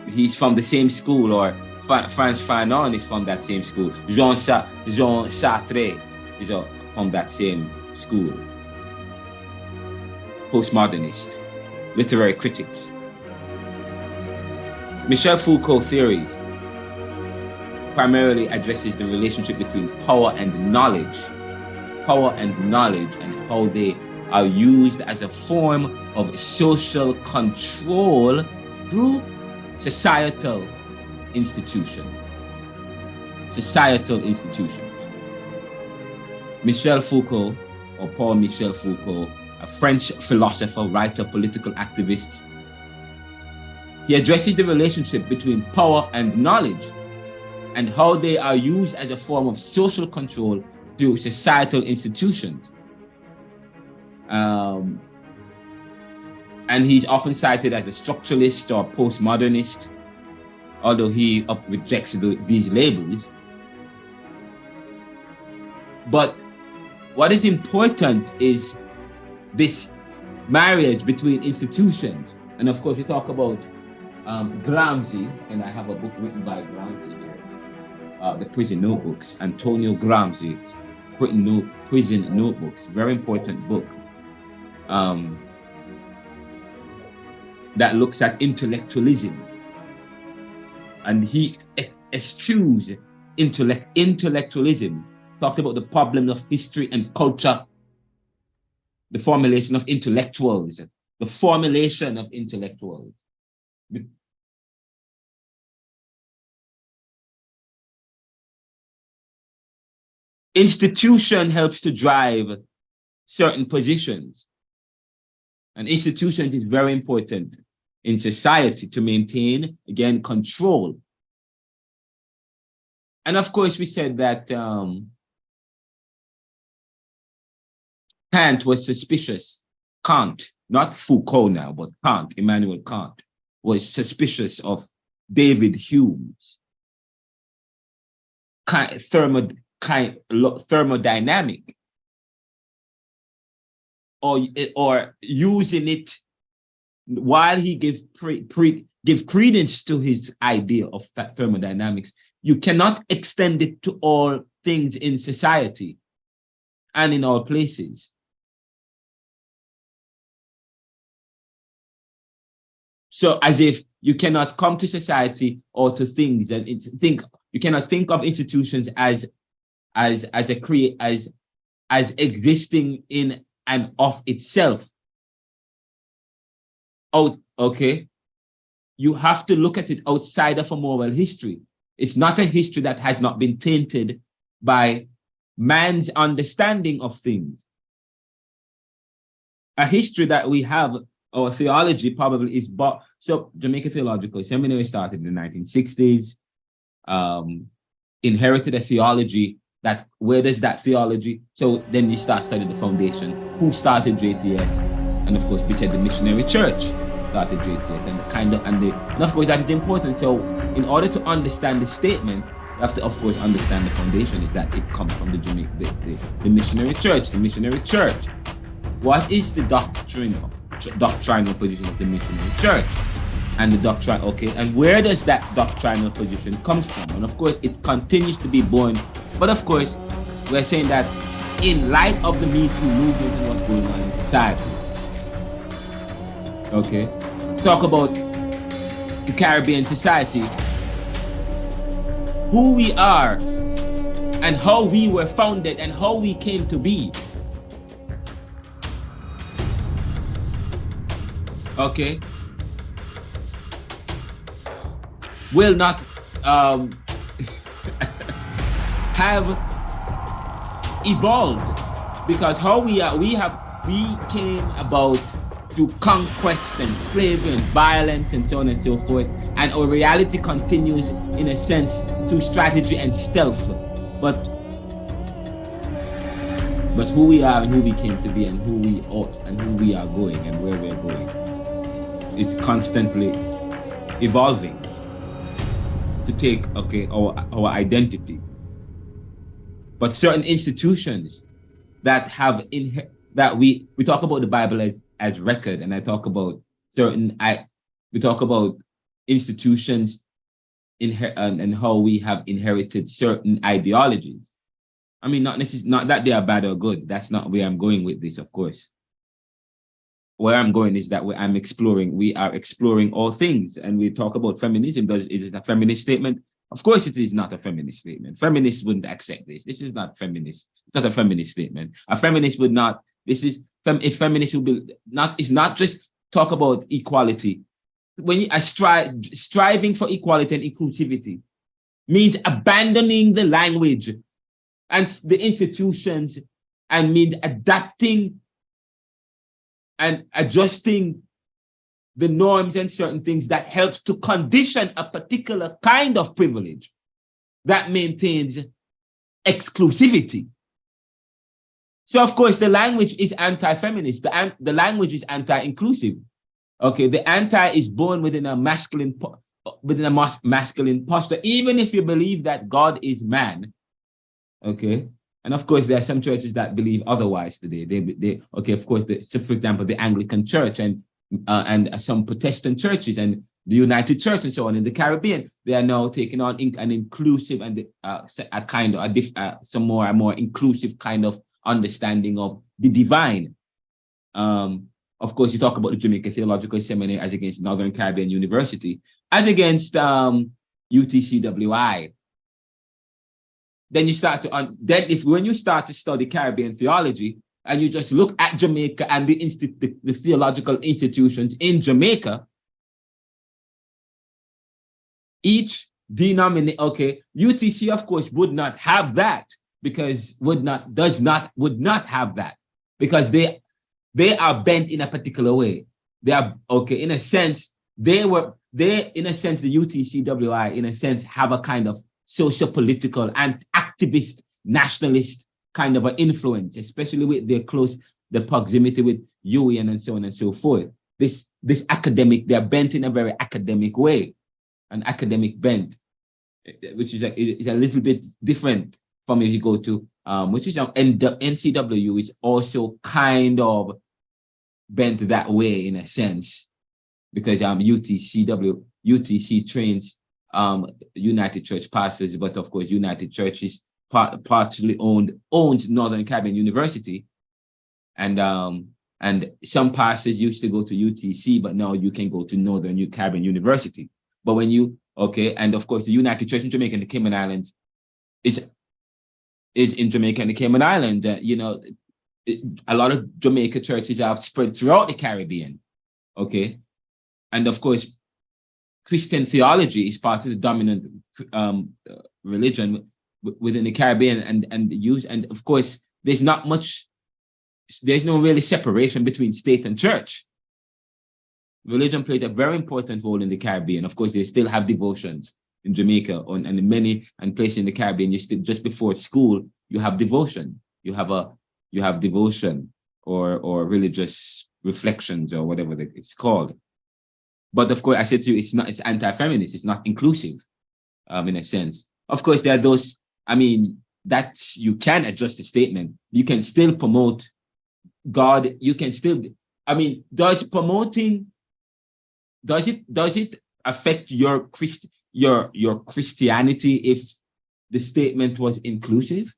he's from the same school, or Frantz Fanon is from that same school. Jean Sartre is from that same school. Postmodernist, literary critics. Michel Foucault theories primarily addresses the relationship between power and knowledge, and how they are used as a form of social control through societal institutions. Michel Foucault, or Paul Michel Foucault, a French philosopher, writer, political activist, he addresses the relationship between power and knowledge and how they are used as a form of social control through societal institutions. And he's often cited as a structuralist or postmodernist, although he rejects these labels. But what is important is this marriage between institutions. And of course, we talk about Gramsci, and I have a book written by Gramsci here, The Prison Notebooks, Antonio Gramsci, Prison Notebooks, very important book that looks at intellectualism. And he eschews intellectualism, talked about the problem of history and culture, the formulation of intellectuals, the formulation of intellectuals. Institution helps to drive certain positions. And institutions is very important in society to maintain, again, control. And of course, we said that Kant was suspicious. Kant, not Foucault now, but Kant, Immanuel Kant, was suspicious of David Hume's thermodynamic, or using it while he give credence to his idea of thermodynamics. You cannot extend it to all things in society and in all places. So as if you cannot come to society or to things and you cannot think of institutions as existing in and of itself. Okay. You have to look at it outside of a moral history. It's not a history that has not been tainted by man's understanding of things. A history that we have, our theology probably is, so Jamaica Theological Seminary started in the 1960s, inherited a theology that, where does that theology? So then you start studying the foundation. Who started JTS? And of course, we said the missionary church started JTS, and of course that is important. So in order to understand the statement, you have to of course understand the foundation is that it comes from the missionary church. The missionary church. What is the doctrinal position of the missionary church? And the doctrine, okay, and where does that doctrinal position come from? And of course, it continues to be born. But of course, we're saying that in light of the Me Too movement and what's going on in society, okay, talk about the Caribbean society, who we are, and how we were founded and how we came to be. Okay, will not have evolved, because how we came about through conquest and slavery and violence and so on and so forth, and our reality continues in a sense through strategy and stealth. But who we are and who we came to be and who we ought and who we are going and where we're going, it's constantly evolving to take, okay, our identity. But certain institutions that have we talk about the Bible as record, and I talk about we talk about institutions and how we have inherited certain ideologies. I mean, not that they are bad or good. That's not where I'm going with this, of course. Where I'm going is that we are exploring all things, and we talk about feminism. Is it a feminist statement? Of course, it is not a feminist statement. Feminists wouldn't accept this. This is not feminist. It's not a feminist statement. A feminist would not. If feminists would be not. It's not just talk about equality. When you are striving for equality and inclusivity, means abandoning the language and the institutions, and means adapting and adjusting the norms and certain things that helps to condition a particular kind of privilege that maintains exclusivity. So of course the language is anti-feminist. The language is anti-inclusive. Okay, the anti is born within a masculine posture, even if you believe that God is man. Okay, and of course there are some churches that believe otherwise today. They okay, of course, so for example, the Anglican Church and some Protestant churches and the United Church and so on in the Caribbean, they are now taking on an inclusive and a kind of some more inclusive kind of understanding of the divine. Of course, you talk about the Jamaica Theological Seminary as against Northern Caribbean University, as against UTCWI. Then you start to when you start to study Caribbean theology and you just look at Jamaica and the theological institutions in Jamaica, each denomination, okay, UTC of course would not have that because would not have that because they are bent in a particular way. They are okay in a sense. The UTCWI in a sense have a kind of socio-political and activist nationalist kind of an influence, especially with the proximity with UN and so on and so forth. This academic, they're bent in a very academic way, an academic bent, which is a little bit different from if you go to which is and the NCW is also kind of bent that way in a sense, because UTC trains United Church pastors, but of course United Church is partially owns Northern Caribbean University, and some pastors used to go to UTC, but now you can go to Northern Caribbean University. But when you and of course the United Church in Jamaica and the Cayman Islands is in Jamaica and the Cayman Islands. A lot of Jamaica churches are spread throughout the Caribbean. Okay, and of course Christian theology is part of the dominant religion within the Caribbean, and of course there's no really separation between state and church. Religion plays a very important role in the Caribbean. Of course, they still have devotions in Jamaica and in many places in the Caribbean. You still, just before school, you have devotion. You have devotion or religious reflections or whatever it's called. But of course, I said to you, it's anti-feminist. It's not inclusive, in a sense. Of course, there are those. I mean, you can adjust the statement. You can still promote God. You can still. I mean, does it affect your Christianity if the statement was inclusive?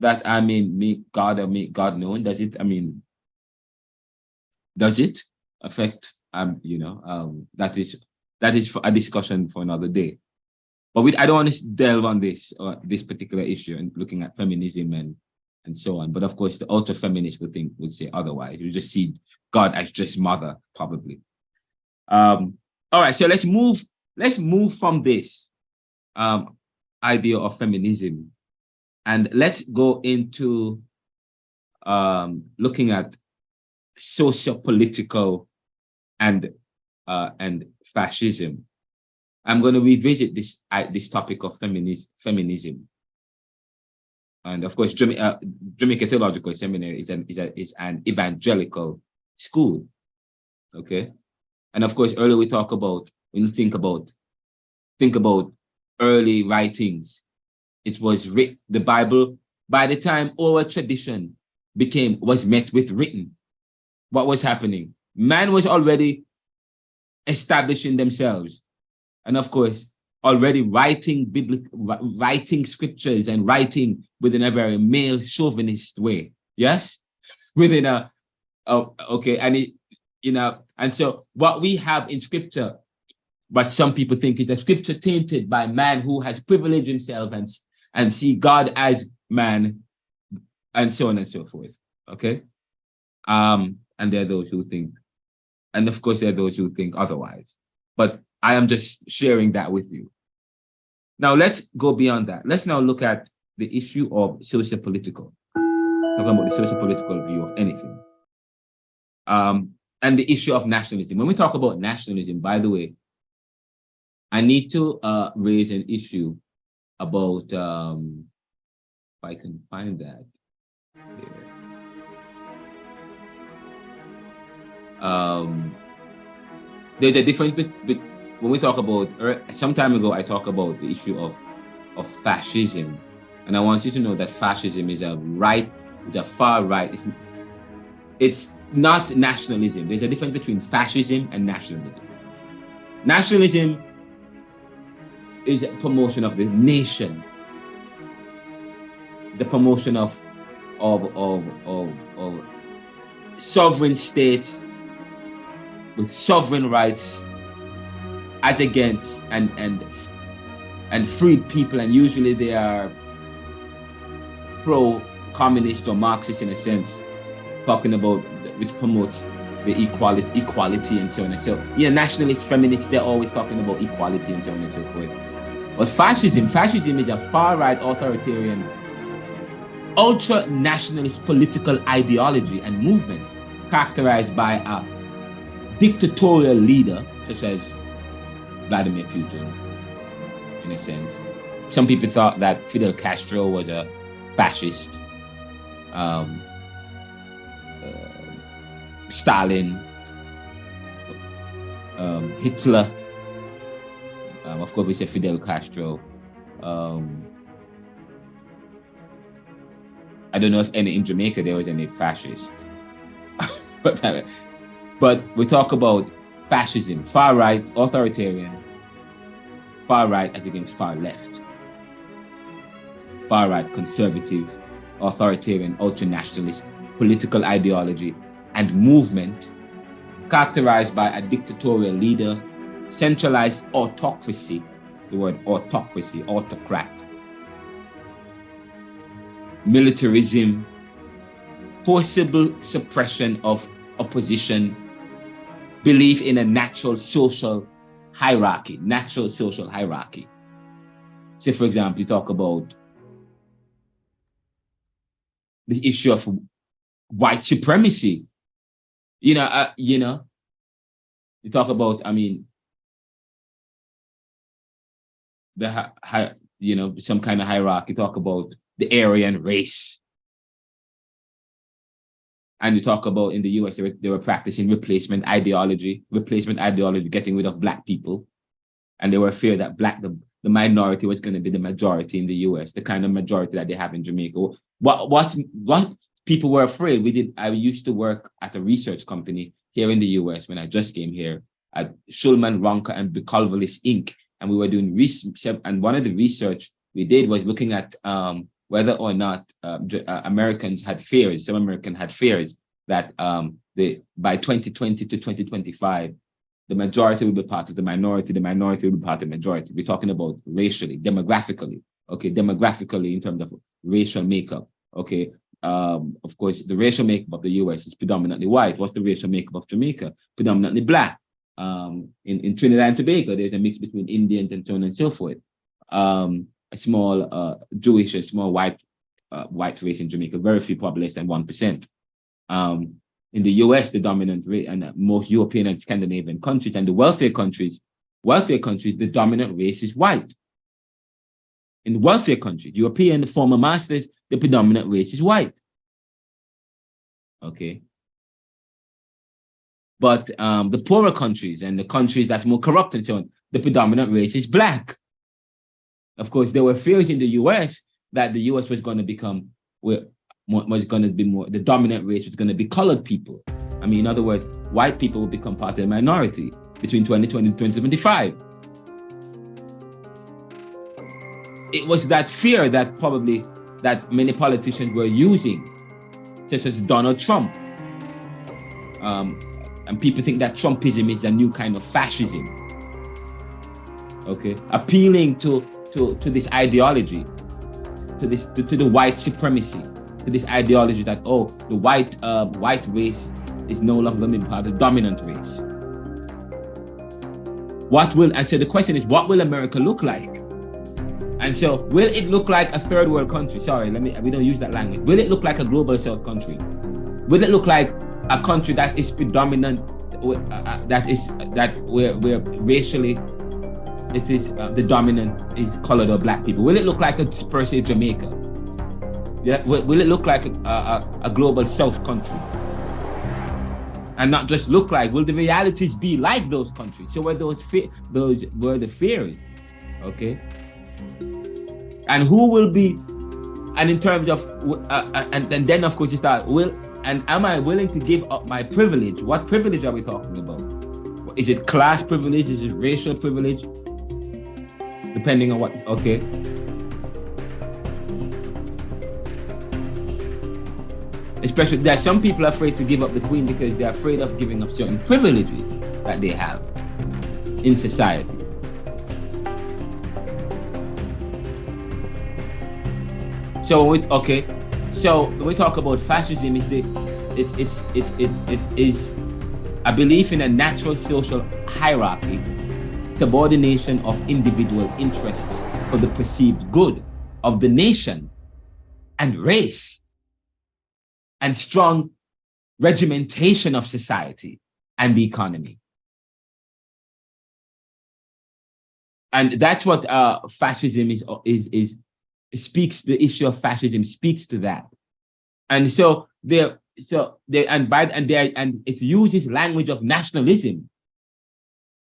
That I mean, make God or make God known. Does it? I mean, does it affect? That is for a discussion for another day. But I don't want to delve on this particular issue and looking at feminism and so on. But of course, the ultra feminist would say otherwise. You just see God as just mother, probably. All right, so let's move from this idea of feminism, and let's go into looking at socio-political and fascism. I'm going to revisit this topic of feminism, and of course, Jamaica Theological Seminary is an evangelical school. Okay. And of course, earlier we talk about, when you think about early writings, it was written, the Bible, by the time oral tradition was met with written, what was happening? Man was already establishing themselves. And of course, already writing scriptures and writing within a very male chauvinist way. Yes? Within and so what we have in scripture, but some people think it's a scripture tainted by man who has privileged himself and see God as man, and so on and so forth. Okay. And there are those who think, and of course there are those who think otherwise. But I am just sharing that with you. Now let's go beyond that. Let's now look at the issue of socio-political. Talking about the socio-political view of anything. And the issue of nationalism. When we talk about nationalism, by the way, I need to raise an issue about, if I can find that here. There's a difference when we talk about, some time ago, I talked about the issue of fascism. And I want you to know that fascism is a far right. It's not nationalism. There's a difference between fascism and nationalism. Nationalism is a promotion of the nation, the promotion of sovereign states with sovereign rights as against and freed people, and usually they are pro-communist or Marxist in a sense, talking about which promotes the equality and so on and so. Nationalists, feminists, they're always talking about equality and so on and so forth. But fascism is a far-right authoritarian, ultra-nationalist political ideology and movement characterized by a dictatorial leader such as Vladimir Putin, in a sense. Some people thought that Fidel Castro was a fascist. Stalin, Hitler, of course we say Fidel Castro. I don't know if in Jamaica there was any fascist. But we talk about fascism, far right, authoritarian, far right as against far left. Far right, conservative, authoritarian, ultra-nationalist political ideology and movement characterized by a dictatorial leader, centralized autocracy, the word autocracy, autocrat, militarism, forcible suppression of opposition, belief in a natural social hierarchy. Say, for example, you talk about the issue of white supremacy. You talk about, some kind of hierarchy. Talk about the Aryan race. And you talk about in the US, they were practicing replacement ideology, getting rid of black people. And they were afraid that the minority was going to be the majority in the US, the kind of majority that they have in Jamaica. What people were afraid. I used to work at a research company here in the US when I just came here at Schulman, Ronca, and Bucolvalis Inc. And we were doing research. And one of the research we did was looking at whether or not Americans had fears. Some Americans had fears that by 2020 to 2025, the majority will be part of the minority will be part of the majority. We're talking about racially, demographically, in terms of racial makeup, okay? Of course, the racial makeup of the US is predominantly white. What's the racial makeup of Jamaica? Predominantly black. In Trinidad and Tobago, there's a mix between Indians and so on and so forth. A small Jewish, a small white race in Jamaica, very few, probably less than 1%. In the US, the dominant race, and most European and Scandinavian countries, and the wealthier countries, the dominant race is white. In the wealthier countries, European, the former masters, the predominant race is white. Okay. But the poorer countries and the countries that's more corrupt and so on, the predominant race is black. Of course, there were fears in the US that the US was going to become, the dominant race was going to be colored people. In other words, white people will become part of the minority between 2020 and 2025. It was that fear that many politicians were using, such as Donald Trump. And people think that Trumpism is a new kind of fascism. Okay, appealing to this ideology, to the white supremacy, to this ideology that the white race is no longer going to be part of the dominant race. So the question is, what will America look like? And so, will it look like a third world country? Sorry, we don't use that language. Will it look like a global south country? Will it look like a country that is predominant, where racially it is the dominant is colored or black people? Will it look like a per se Jamaica? Yeah, will it look like a global south country? and not just look like? Will the realities be like those countries? So were those were the fears, okay? And who will be? And in terms of and then of course you start am I willing to give up my privilege? What privilege are we talking about? Is it class privilege? Is it racial privilege? Depending on what, okay. Especially that some people are afraid to give up the queen because they're afraid of giving up certain privileges that they have in society. So when we talk about fascism, it is a belief in a natural social hierarchy, subordination of individual interests for the perceived good of the nation and race, and strong regimentation of society and the economy. And that's what fascism speaks. The issue of fascism speaks to that. And it uses language of nationalism,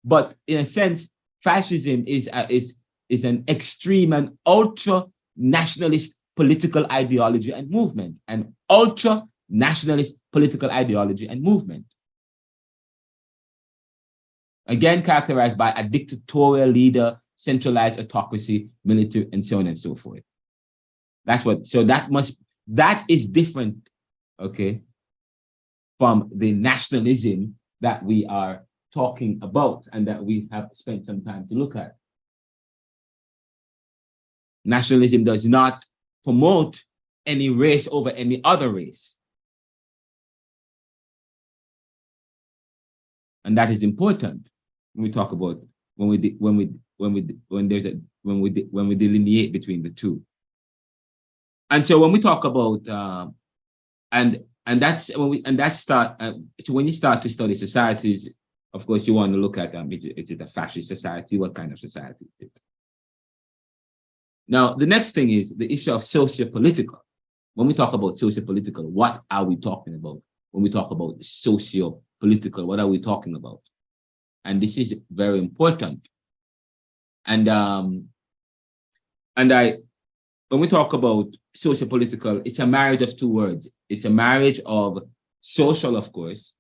but in a sense, fascism is an extreme and ultra nationalist political ideology and movement, an ultra nationalist political ideology and movement. Again, characterized by a dictatorial leader, centralized autocracy, military, and so on and so forth. That is different, okay, from the nationalism that we are talking about and that we have spent some time to look at. Nationalism does not promote any race over any other race. And that is important when we talk about when we delineate between the two. And so when we talk about when you start to study societies, of course you want to look at is it a fascist society? What kind of society is it? Now the next thing is the issue of socio-political. When we talk about socio-political, what are we talking about? When we talk about socio-political, what are we talking about? And this is very important. And when we talk about socio-political, it's a marriage of two words. It's a marriage of social, of course,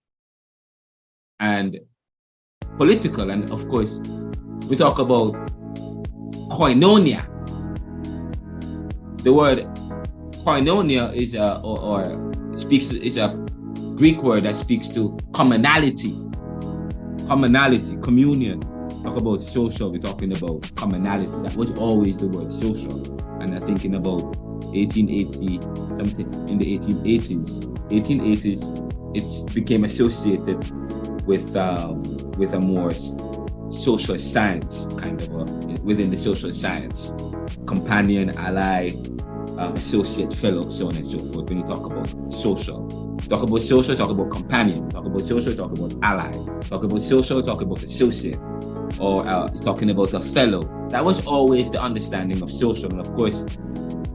and political. And of course, we talk about koinonia. The word koinonia is a Greek word that speaks to commonality, communion. Talk about social, we're talking about commonality. That was always the word social. And I think in about 1880, something in the 1880s, it became associated with a more social science kind of within the social science, companion, ally, associate, fellow, so on and so forth. When you talk about social, talk about companion, talk about social, talk about ally, talk about social, talk about associate, or talking about a fellow. That was always the understanding of social. And of course,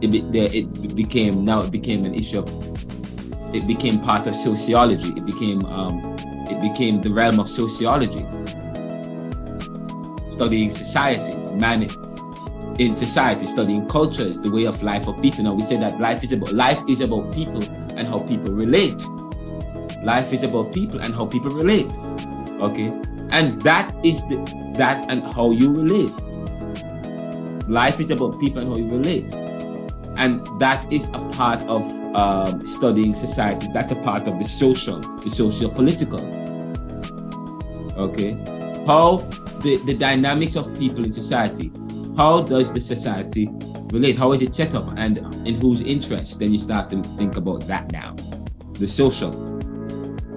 it became an issue of, it became part of sociology. It became the realm of sociology, studying societies, in society, studying cultures, the way of life of people. Now we say that life is about people and how people relate. Life is about people and how people relate. Okay, and that and how you relate. Life is about people and how you relate, and that is a part of studying society. That's a part of the socio-political. Okay, how the dynamics of people in society. How does the society relate? How is it set up, and in whose interest? Then you start to think about that now, the social.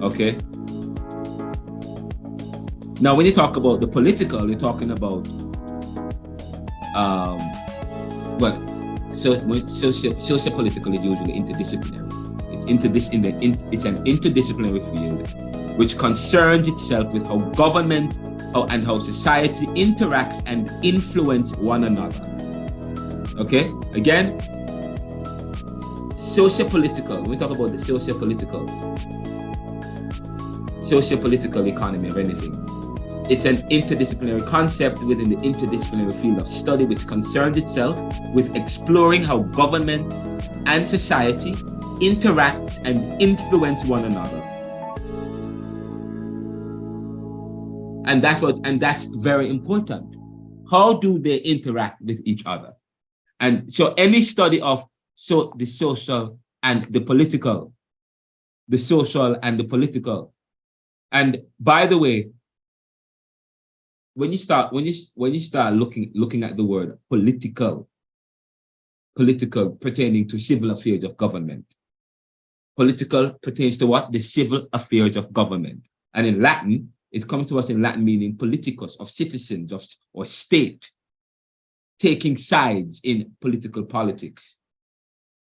Okay. Now, when you talk about the political, you're talking about socio-political is usually interdisciplinary. It's an interdisciplinary field which concerns itself with how government and how society interacts and influence one another. Okay, again, socio-political. When we talk about the socio-political, socio-political economy of anything. It's an interdisciplinary concept within the interdisciplinary field of study which concerns itself with exploring how government and society interact and influence one another. And that's very important. How do they interact with each other? And so any study of the social and the political, the social and the political. And by the way, when you start looking at the word political pertaining to civil affairs of government. Political pertains to what? The civil affairs of government. And in Latin, it comes to us in Latin meaning politicus, of citizens or state, taking sides in political politics.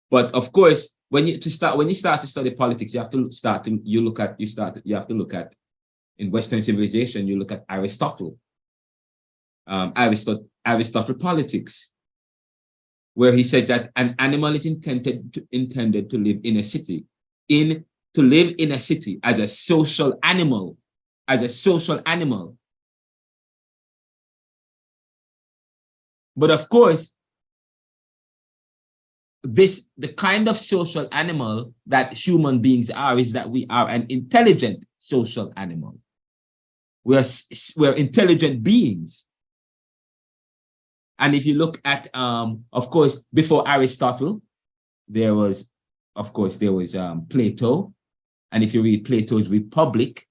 But of course, when you start to study politics, you have to look at in Western civilization, you look at Aristotle. Aristotle politics, where he said that an animal is intended to live in a city, to live in a city as a social animal, But of course, the kind of social animal that human beings are is that we are an intelligent social animal. We're intelligent beings. And if you look at, of course, before Aristotle, there was Plato. And if you read Plato's Republic,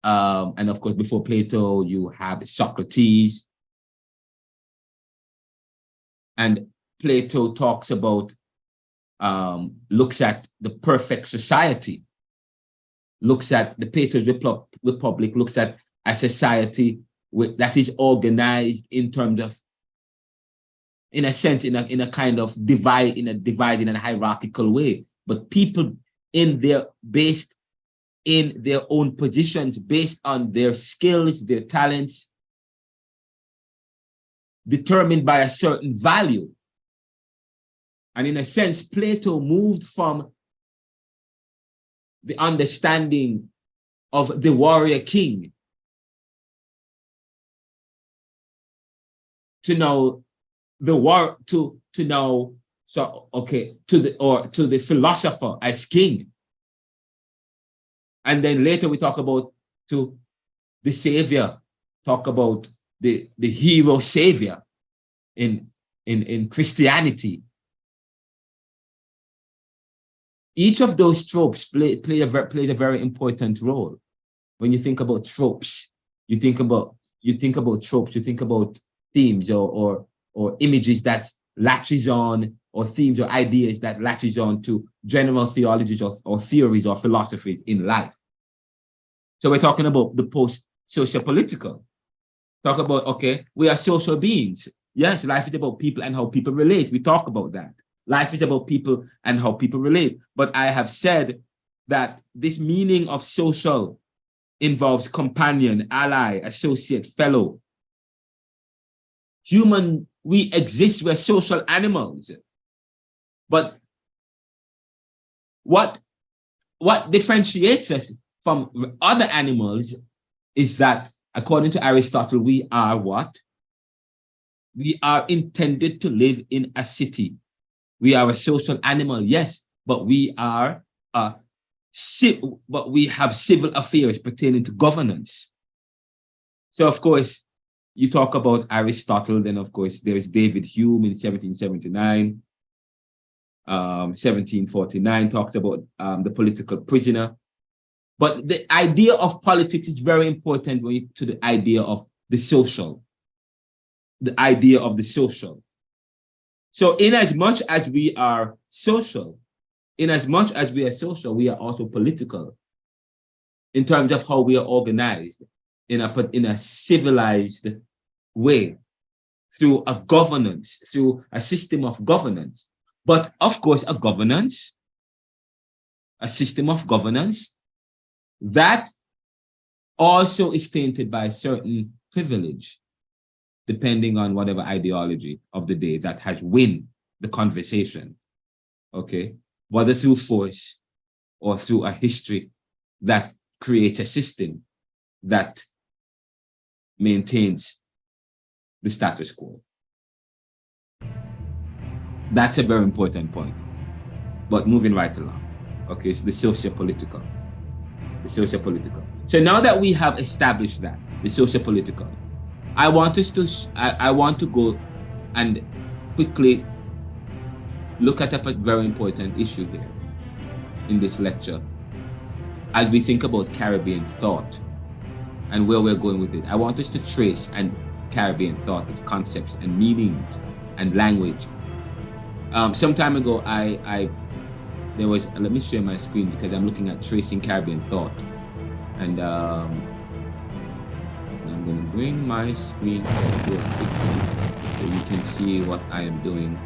and of course, before Plato, you have Socrates. And Plato talks about, looks at the perfect society, looks at the Plato's Republic, looks at a society that is organized in terms of, in a sense, in a kind of divided and hierarchical way, but people based in their own positions, based on their skills, their talents, determined by a certain value. And in a sense, Plato moved from the understanding of the warrior king to know the philosopher as king. And then later we talk about to the savior, talk about the hero savior in Christianity. Each of those tropes plays a very important role. When you think about tropes, you think about tropes, you think about themes or images that latches on, or themes or ideas that latches on to general theologies or theories or philosophies in life. So we're talking about the post-socio-political. Talk about, okay, we are social beings. Yes, life is about people and how people relate. We talk about that. Life is about people and how people relate. But I have said that this meaning of social involves companion, ally, associate, fellow. We exist, we're social animals. But what differentiates us from other animals is that, according to Aristotle, we are what? We are intended to live in a city. We are a social animal, yes, but we have civil affairs pertaining to governance. So, of course, you talk about Aristotle, then, of course, there's David Hume in 1779. 1749 talks about the political prisoner. But the idea of politics is very important to the idea of the social. The idea of the social. So in as much as we are social, we are also political in terms of how we are organized in a civilized way through a governance, through a system of governance. But of course, a system of governance that also is tainted by certain privilege, depending on whatever ideology of the day that has win the conversation, okay? Whether through force or through a history that creates a system that maintains the status quo. That's a very important point. But moving right along, okay, it's the socio-political. The socio-political. So now that we have established that, the socio-political, I want to go and quickly look at a very important issue here in this lecture as we think about Caribbean thought and where we're going with it. I want us to trace and Caribbean thought, its concepts and meanings and language. Some time ago, there was, let me share my screen because I'm looking at tracing Caribbean thought. And I'm going to bring my screen to a quickly so you can see what I am doing.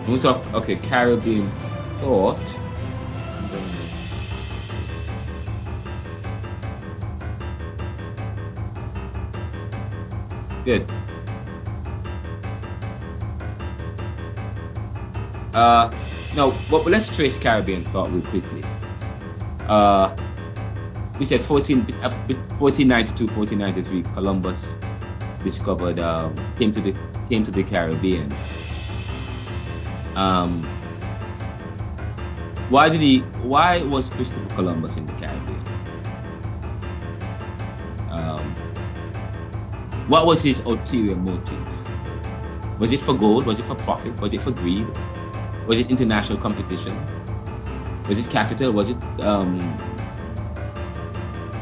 We'll talk, okay, Caribbean thought. Good. No, but let's trace Caribbean thought real quickly. We said 1492, 1493, Columbus discovered, came to the Caribbean. Why was Christopher Columbus in the Caribbean? What was his ulterior motive? Was it for gold? Was it for profit? Was it for greed? Was it international competition? Was it capital? Was it,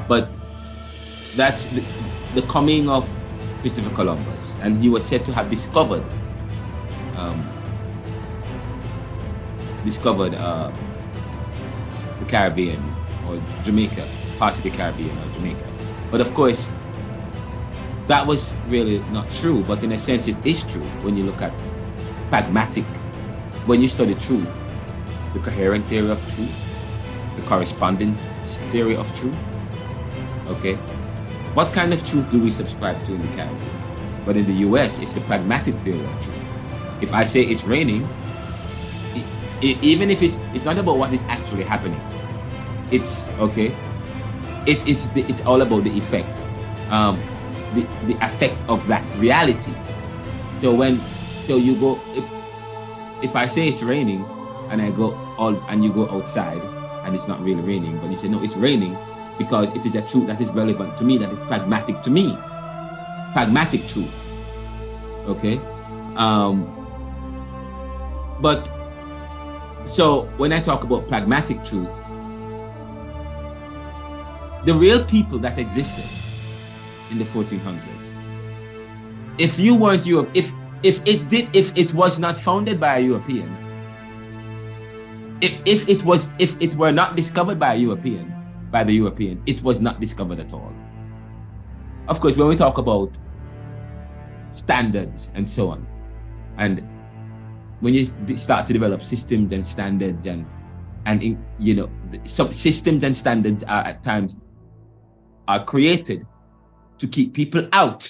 but that's the coming of Christopher Columbus, and he was said to have discovered the Caribbean or Jamaica, parts of the Caribbean or Jamaica. But of course, that was really not true, but in a sense it is true when you look at pragmatic, when you study truth, the coherent theory of truth, the correspondence theory of truth, okay? What kind of truth do we subscribe to in the Caribbean? But in the US, it's the pragmatic theory of truth. If I say it's raining, even if it's not about what is actually happening, it's okay. It's all about the effect, the effect of that reality. So you go, if I say it's raining, and you go outside, and it's not really raining, but you say no, it's raining because it is a truth that is relevant to me, that is pragmatic to me, pragmatic truth. Okay, but. So when I talk about pragmatic truth, the real people that existed in the 1400s, if you weren't Europe, if it was not founded by a European, if it were not discovered by the European, it was not discovered at all. Of course, when we talk about standards and so on, and when you start to develop systems and standards and some systems and standards are at times created to keep people out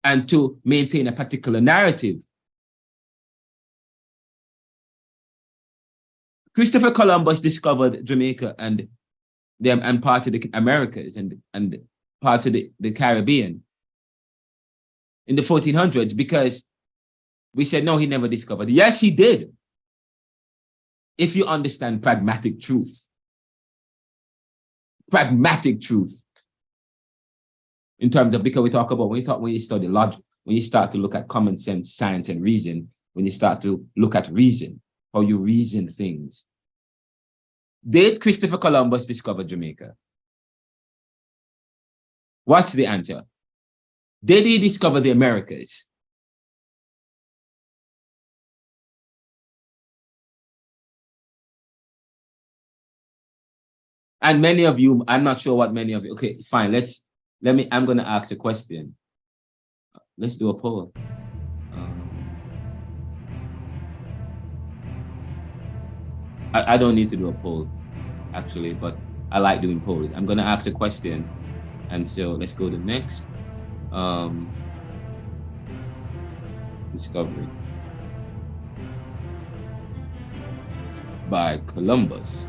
and to maintain a particular narrative. Christopher Columbus discovered Jamaica and parts of the Americas and parts of the Caribbean in the 1400s because we said, no, he never discovered. Yes, he did. If you understand pragmatic truth. Pragmatic truth. In terms of, because we talk about, when you study logic, when you start to look at common sense, science, and reason, when you start to look at reason, how you reason things. Did Christopher Columbus discover Jamaica? What's the answer? Did he discover the Americas? And many of you, I'm not sure what many of you, okay, fine, I'm going to ask a question. let's do a poll. I don't need to do a poll, actually, but I like doing polls. I'm gonna ask a question, and so let's go to the next. Discovery by Columbus.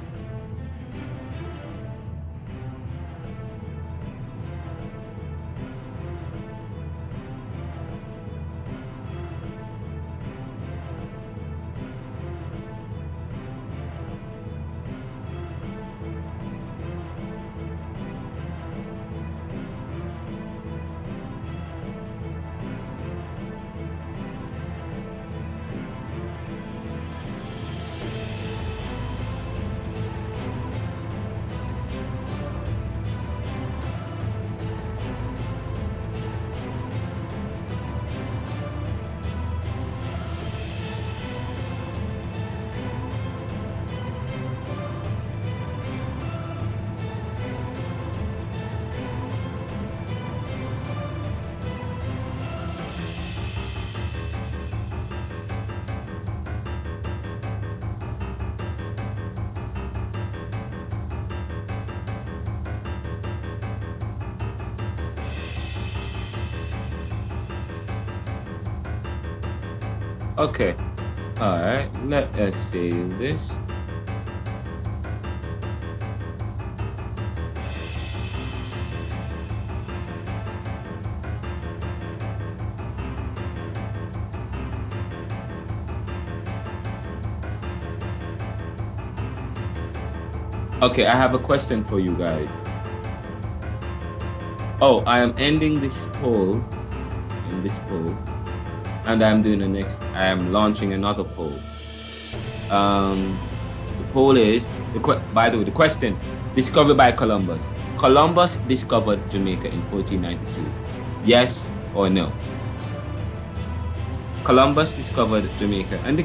Okay, all right, let us save this. Okay, I have a question for you guys. Oh, I am ending this poll, and I'm doing the next, I am launching another poll. The poll is, by the way, the question, discovered by Columbus. Columbus discovered Jamaica in 1492. Yes or no? Columbus discovered Jamaica and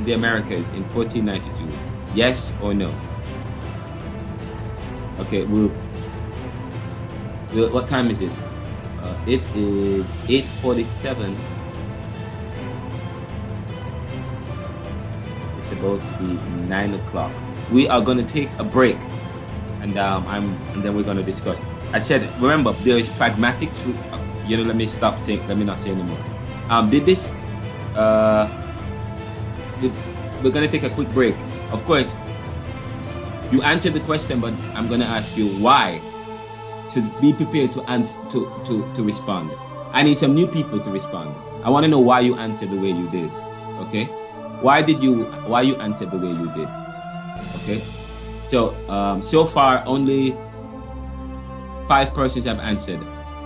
the Americas in 1492. Yes or no? Okay, what time is it? It is 8:47. It's about to be 9 o'clock. We are going to take a break, and then we're going to discuss. I said, remember, there is pragmatic truth. Let me not say anymore. We're going to take a quick break. Of course, you answered the question, but I'm going to ask you why. To be prepared to answer, to respond. I need some new people to respond. I want to know why you answered the way you did. Okay? Why you answered the way you did? Okay? So so far only 5 persons have answered.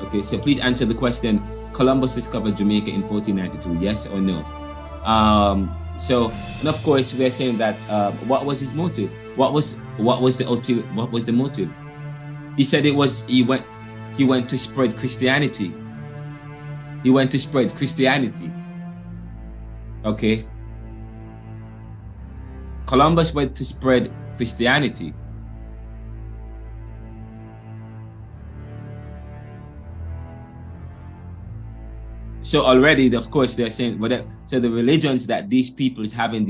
Okay, so please answer the question. Columbus discovered Jamaica in 1492, yes or no? So, and of course we're saying that what was his motive? What was the motive? He said he went to spread Christianity. He went to spread Christianity. Okay. Columbus went to spread Christianity. So already, of course, they're saying, so the religions that these people is having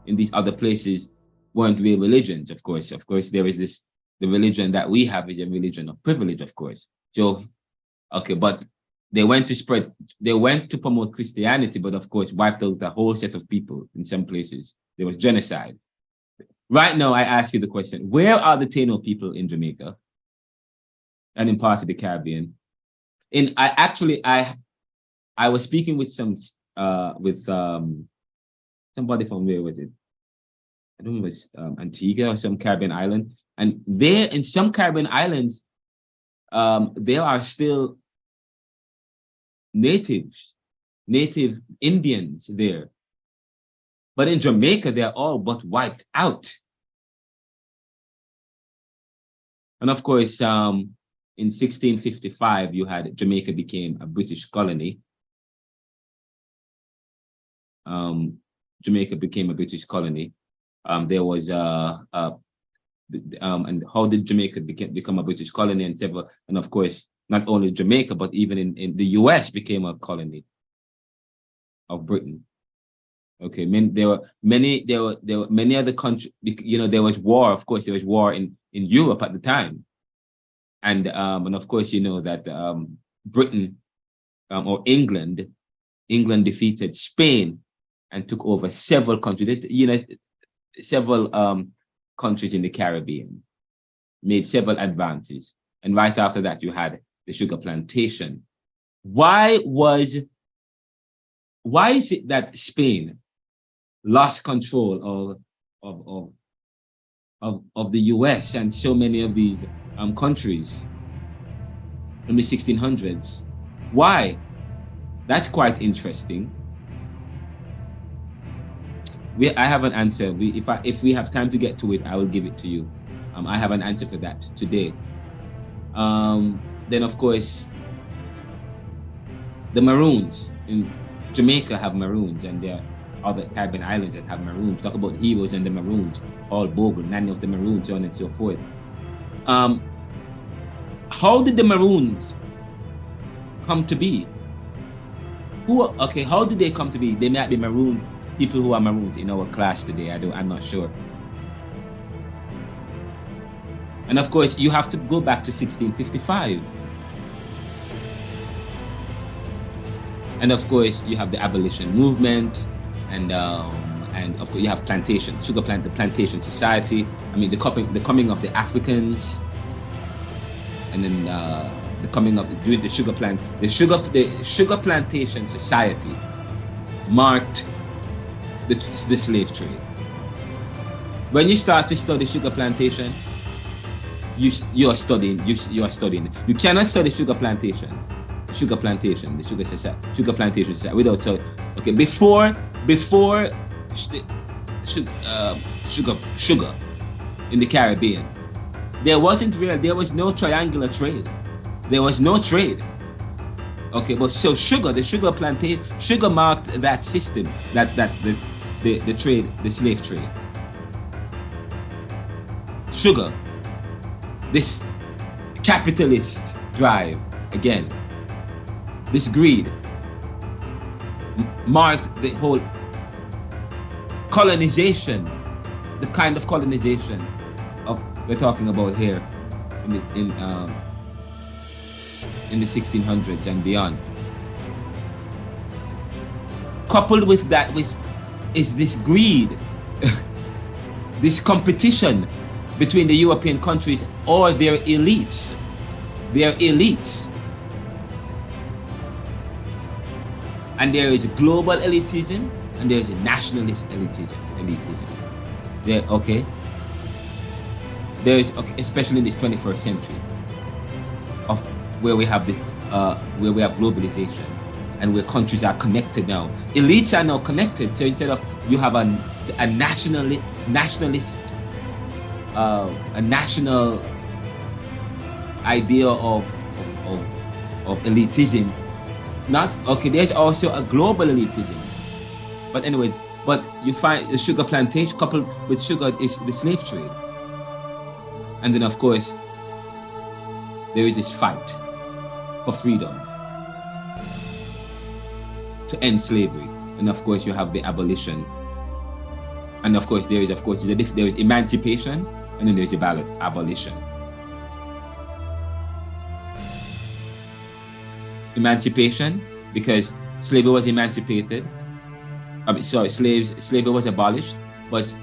in these other places weren't real religions. Of course, there is this. The religion that we have is a religion of privilege, of course. So, okay, but they went to promote Christianity, but of course wiped out a whole set of people in some places. There was genocide. Right now, I ask you the question: where are the Taino people in Jamaica and in parts of the Caribbean? I was speaking with somebody from, where was it? I don't know, it was Antigua or some Caribbean island. And there, in some Caribbean islands, there are still native Indians there. But in Jamaica, they're all but wiped out. And of course, in 1655, Jamaica became a British colony. Jamaica became a British colony. There was and how did Jamaica become a British colony, and of course not only Jamaica, but even in the US became a colony of Britain. Okay, there were many other countries, you know, there was war, of course, there was war in Europe at the time. And of course, you know that Britain or England defeated Spain and took over several countries, you know, several countries in the Caribbean, made several advances. And right after that, you had the sugar plantation. Why is it that Spain lost control of the US and so many of these countries in the 1600s? Why? That's quite interesting. I have an answer. If we have time to get to it, I will give it to you. I have an answer for that today. Then of course, the maroons in Jamaica have maroons, and there are other Caribbean islands that have maroons. Talk about heroes and the maroons, Paul Bogle, Nanny of the Maroons, so on and so forth. How did the maroons come to be? How did they come to be? They might be maroon people who are maroons in our class today. I'm not sure. And of course, you have to go back to 1655. And of course, you have the abolition movement, and of course you have plantation, the plantation society. I mean, the coming of the Africans, and then the coming of the sugar plantation society marked the slave trade. When you start to study sugar plantation, you are studying. You cannot study sugar plantation society without studying. Okay, before sugar in the Caribbean, there was no triangular trade. There was no trade. Okay, but so sugar marked that system, that the trade, the slave trade. Sugar, this capitalist drive, again, this greed marked the whole colonization, the kind of colonization we're talking about here in the 1600s and beyond. Coupled with that is this greed, this competition between the European countries or their elites. And there is global elitism and there is a nationalist elitism. There is, especially in this 21st century, of where we have globalization and where countries are connected now. Elites are now connected. So instead of you have a national idea of elitism. There's also a global elitism. But anyways, you find the sugar plantation coupled with sugar is the slave trade. And then of course, there is this fight for freedom to end slavery. And of course, you have the abolition. And of course, there is emancipation, and then there's abolition. Emancipation, because slavery was emancipated. Slavery was abolished, but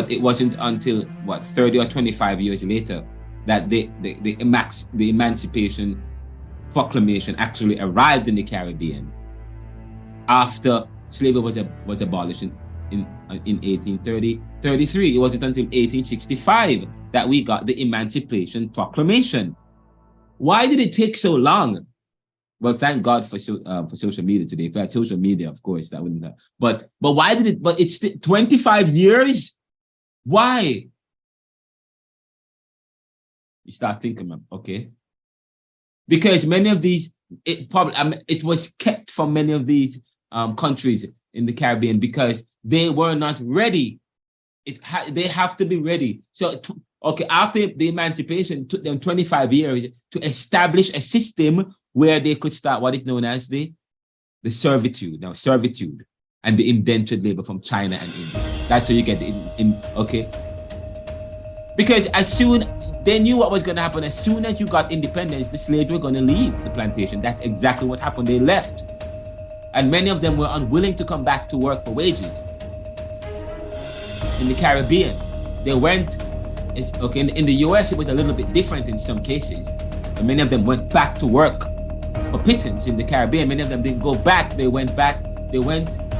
it wasn't until 30 or 25 years later that the Emancipation Proclamation actually arrived in the Caribbean. After slavery was abolished in 1833, it wasn't until 1865 that we got the Emancipation Proclamation. Why did it take so long? Well, thank God for social media today. If I had social media, of course, that wouldn't have. But why did it? But it's 25 years. Why? You start thinking, okay, because many of these, it was kept from many of these countries in the Caribbean because they were not ready. They have to be ready. So okay, after the emancipation, it took them 25 years to establish a system where they could start what is known as the servitude, and the indentured labor from China and India. That's how you get okay. Because they knew what was going to happen. As soon as you got independence, the slaves were going to leave the plantation. That's exactly what happened. They left. And many of them were unwilling to come back to work for wages. In the Caribbean, they went, okay, in the US, it was a little bit different in some cases. And many of them went back to work for pittance. In the Caribbean, many of them didn't go back. They went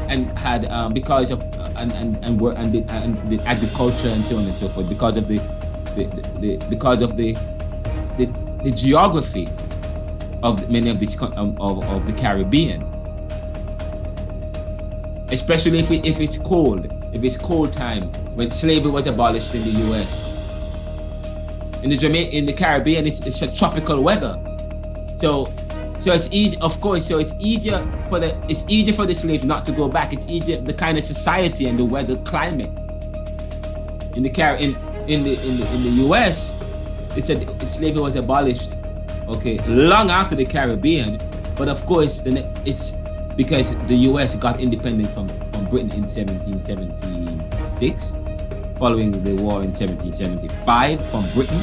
and had, because of, the agriculture and so on and so forth, because of the geography of many of these of the Caribbean, especially if it's cold time, when slavery was abolished in the U.S. In the Caribbean, it's a tropical weather, so it's easy. Of course, so it's easier for the slaves not to go back. It's easier, the kind of society and the weather climate in the U.S. Slavery was abolished, okay, long after the Caribbean, but of course it's because the U.S. got independent from Britain in 1776, following the war in 1775 from Britain,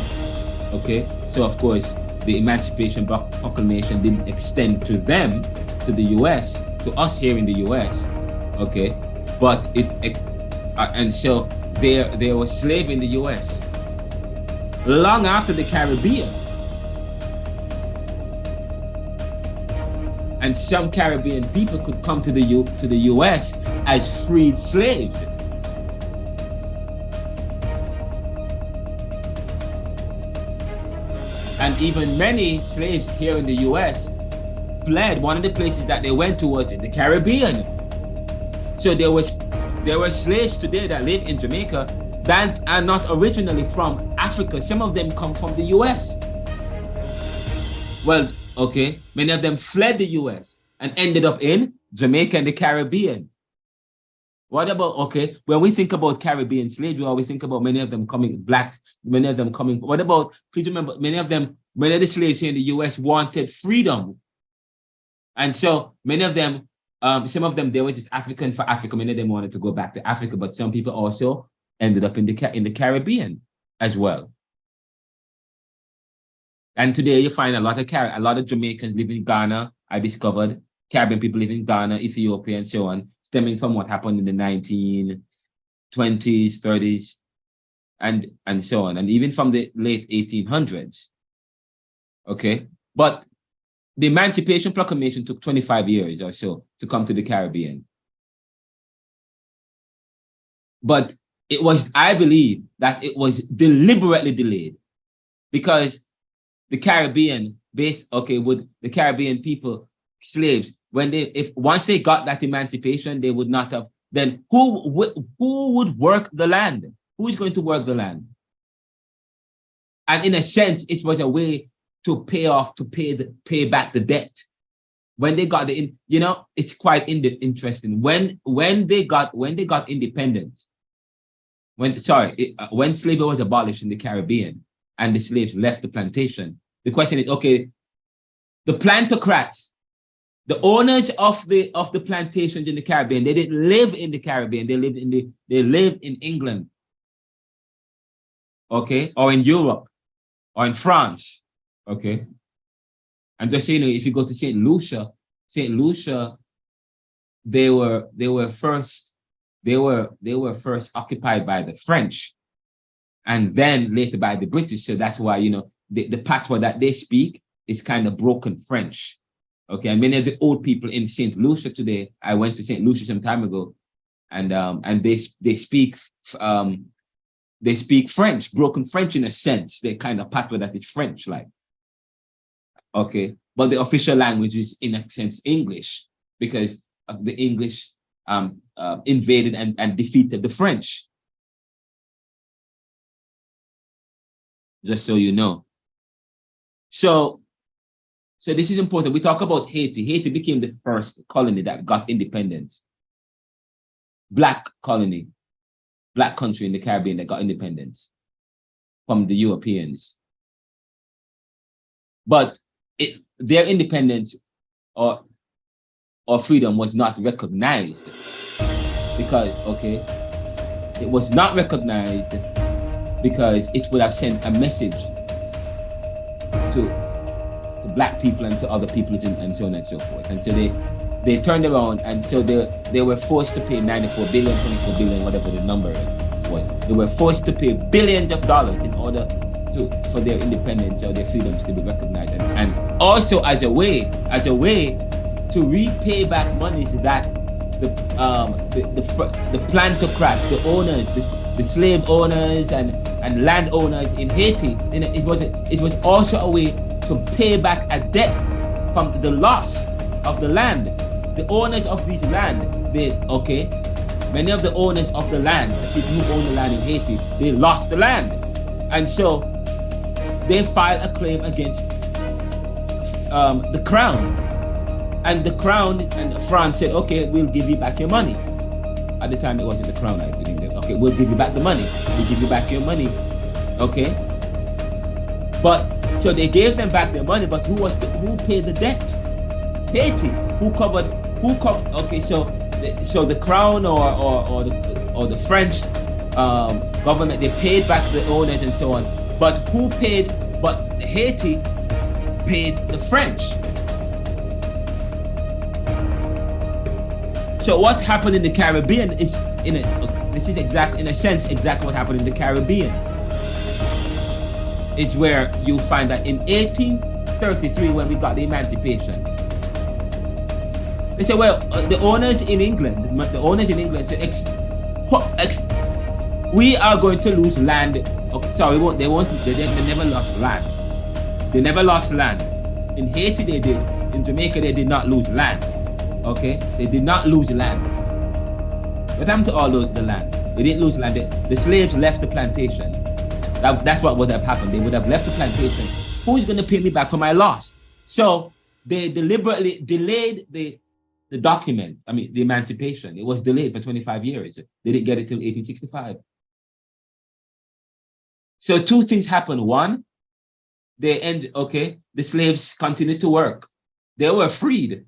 okay. So of course the Emancipation Proclamation didn't extend to them, to the U.S., to us here in the U.S., okay, but and so there was slavery in the U.S. long after the Caribbean. And some Caribbean people could come to the U.S. as freed slaves. And even many slaves here in the U.S. fled. One of the places that they went to was in the Caribbean. So there were slaves today that live in Jamaica that are not originally from Africa. Some of them come from the U.S. Well, okay, many of them fled the U.S. and ended up in Jamaica and the Caribbean. What about, okay, when we think about Caribbean slaves, we always think about many of them coming, blacks, many of them coming. What about, please remember, many of the slaves here in the U.S. wanted freedom. And so many of them, some of them, they were just African for Africa. Many of them wanted to go back to Africa, but some people also ended up in the Caribbean as well. And today you find a lot of Jamaicans live in Ghana. I discovered Caribbean people live in Ghana, Ethiopia, and so on, stemming from what happened in the 1920s, 30s, and so on, and even from the late 1800s. Okay, but the Emancipation Proclamation took 25 years or so to come to the Caribbean. But it was, I believe, that it was deliberately delayed, because the Caribbean the Caribbean people, slaves, once they got that emancipation, they would not have, then who would work the land? Who is going to work the land? And in a sense, it was a way to pay back the debt. When they got it's quite interesting. When they got independence, when slavery was abolished in the Caribbean and the slaves left the plantation, the question is, okay, the plantocrats, the owners of the plantations in the Caribbean, they didn't live in the Caribbean. They lived in England, okay, or in Europe, or in France, okay. And just saying, if you go to Saint Lucia, they were first occupied by the French, and then later by the British. So that's why the patois that they speak is kind of broken French. Okay, and many of the old people in St. Lucia today, I went to St. Lucia some time ago, and they speak French, broken French in a sense. They kind of patois that is French like. Okay, but the official language is in a sense English, because the English invaded and defeated the French. Just so you know. So this is important. We talk about Haiti. Haiti became the first colony that got independence. Black colony, black country in the Caribbean that got independence. from the Europeans. But their independence or freedom was not recognized because, it was not recognized because it would have sent a message to black people and to other peoples and so on and so forth. And so they turned around, and so they were forced to pay 94 billion, 24 billion, whatever the number was. They were forced to pay billions of dollars in order for their independence or their freedoms to be recognized, and also as a way to repay back monies that the plantocrats, the owners, the slave owners and landowners in Haiti, it was also a way to pay back a debt from the loss of the land. The owners of this land, many of the owners of the land, the people who own the land in Haiti, they lost the land. And so they filed a claim against the crown. And the crown and France said, okay, we'll give you back your money. At the time, it wasn't the crown, I think. Okay, we'll give you back the money. We'll give you back your money. Okay? But, so they gave them back their money, but who paid the debt? Haiti. Who covered, okay, so the crown or the French government, they paid back the owners and so on. But Haiti paid the French. So what happened in the Caribbean is, in a sense exactly what happened in the Caribbean. It's where you find that in 1833, when we got the Emancipation, they said, well, the owners in England said, we are going to lose land. Okay, sorry, they never lost land. They never lost land. In Haiti they did. In Jamaica they did not lose land. Okay, they did not lose land. What happened to all the land? They didn't lose land. The slaves left the plantation. That's what would have happened. They would have left the plantation. Who's going to pay me back for my loss? So they deliberately delayed the document. I mean, the emancipation. It was delayed for 25 years. They didn't get it till 1865. So two things happened. One, the slaves continued to work. They were freed,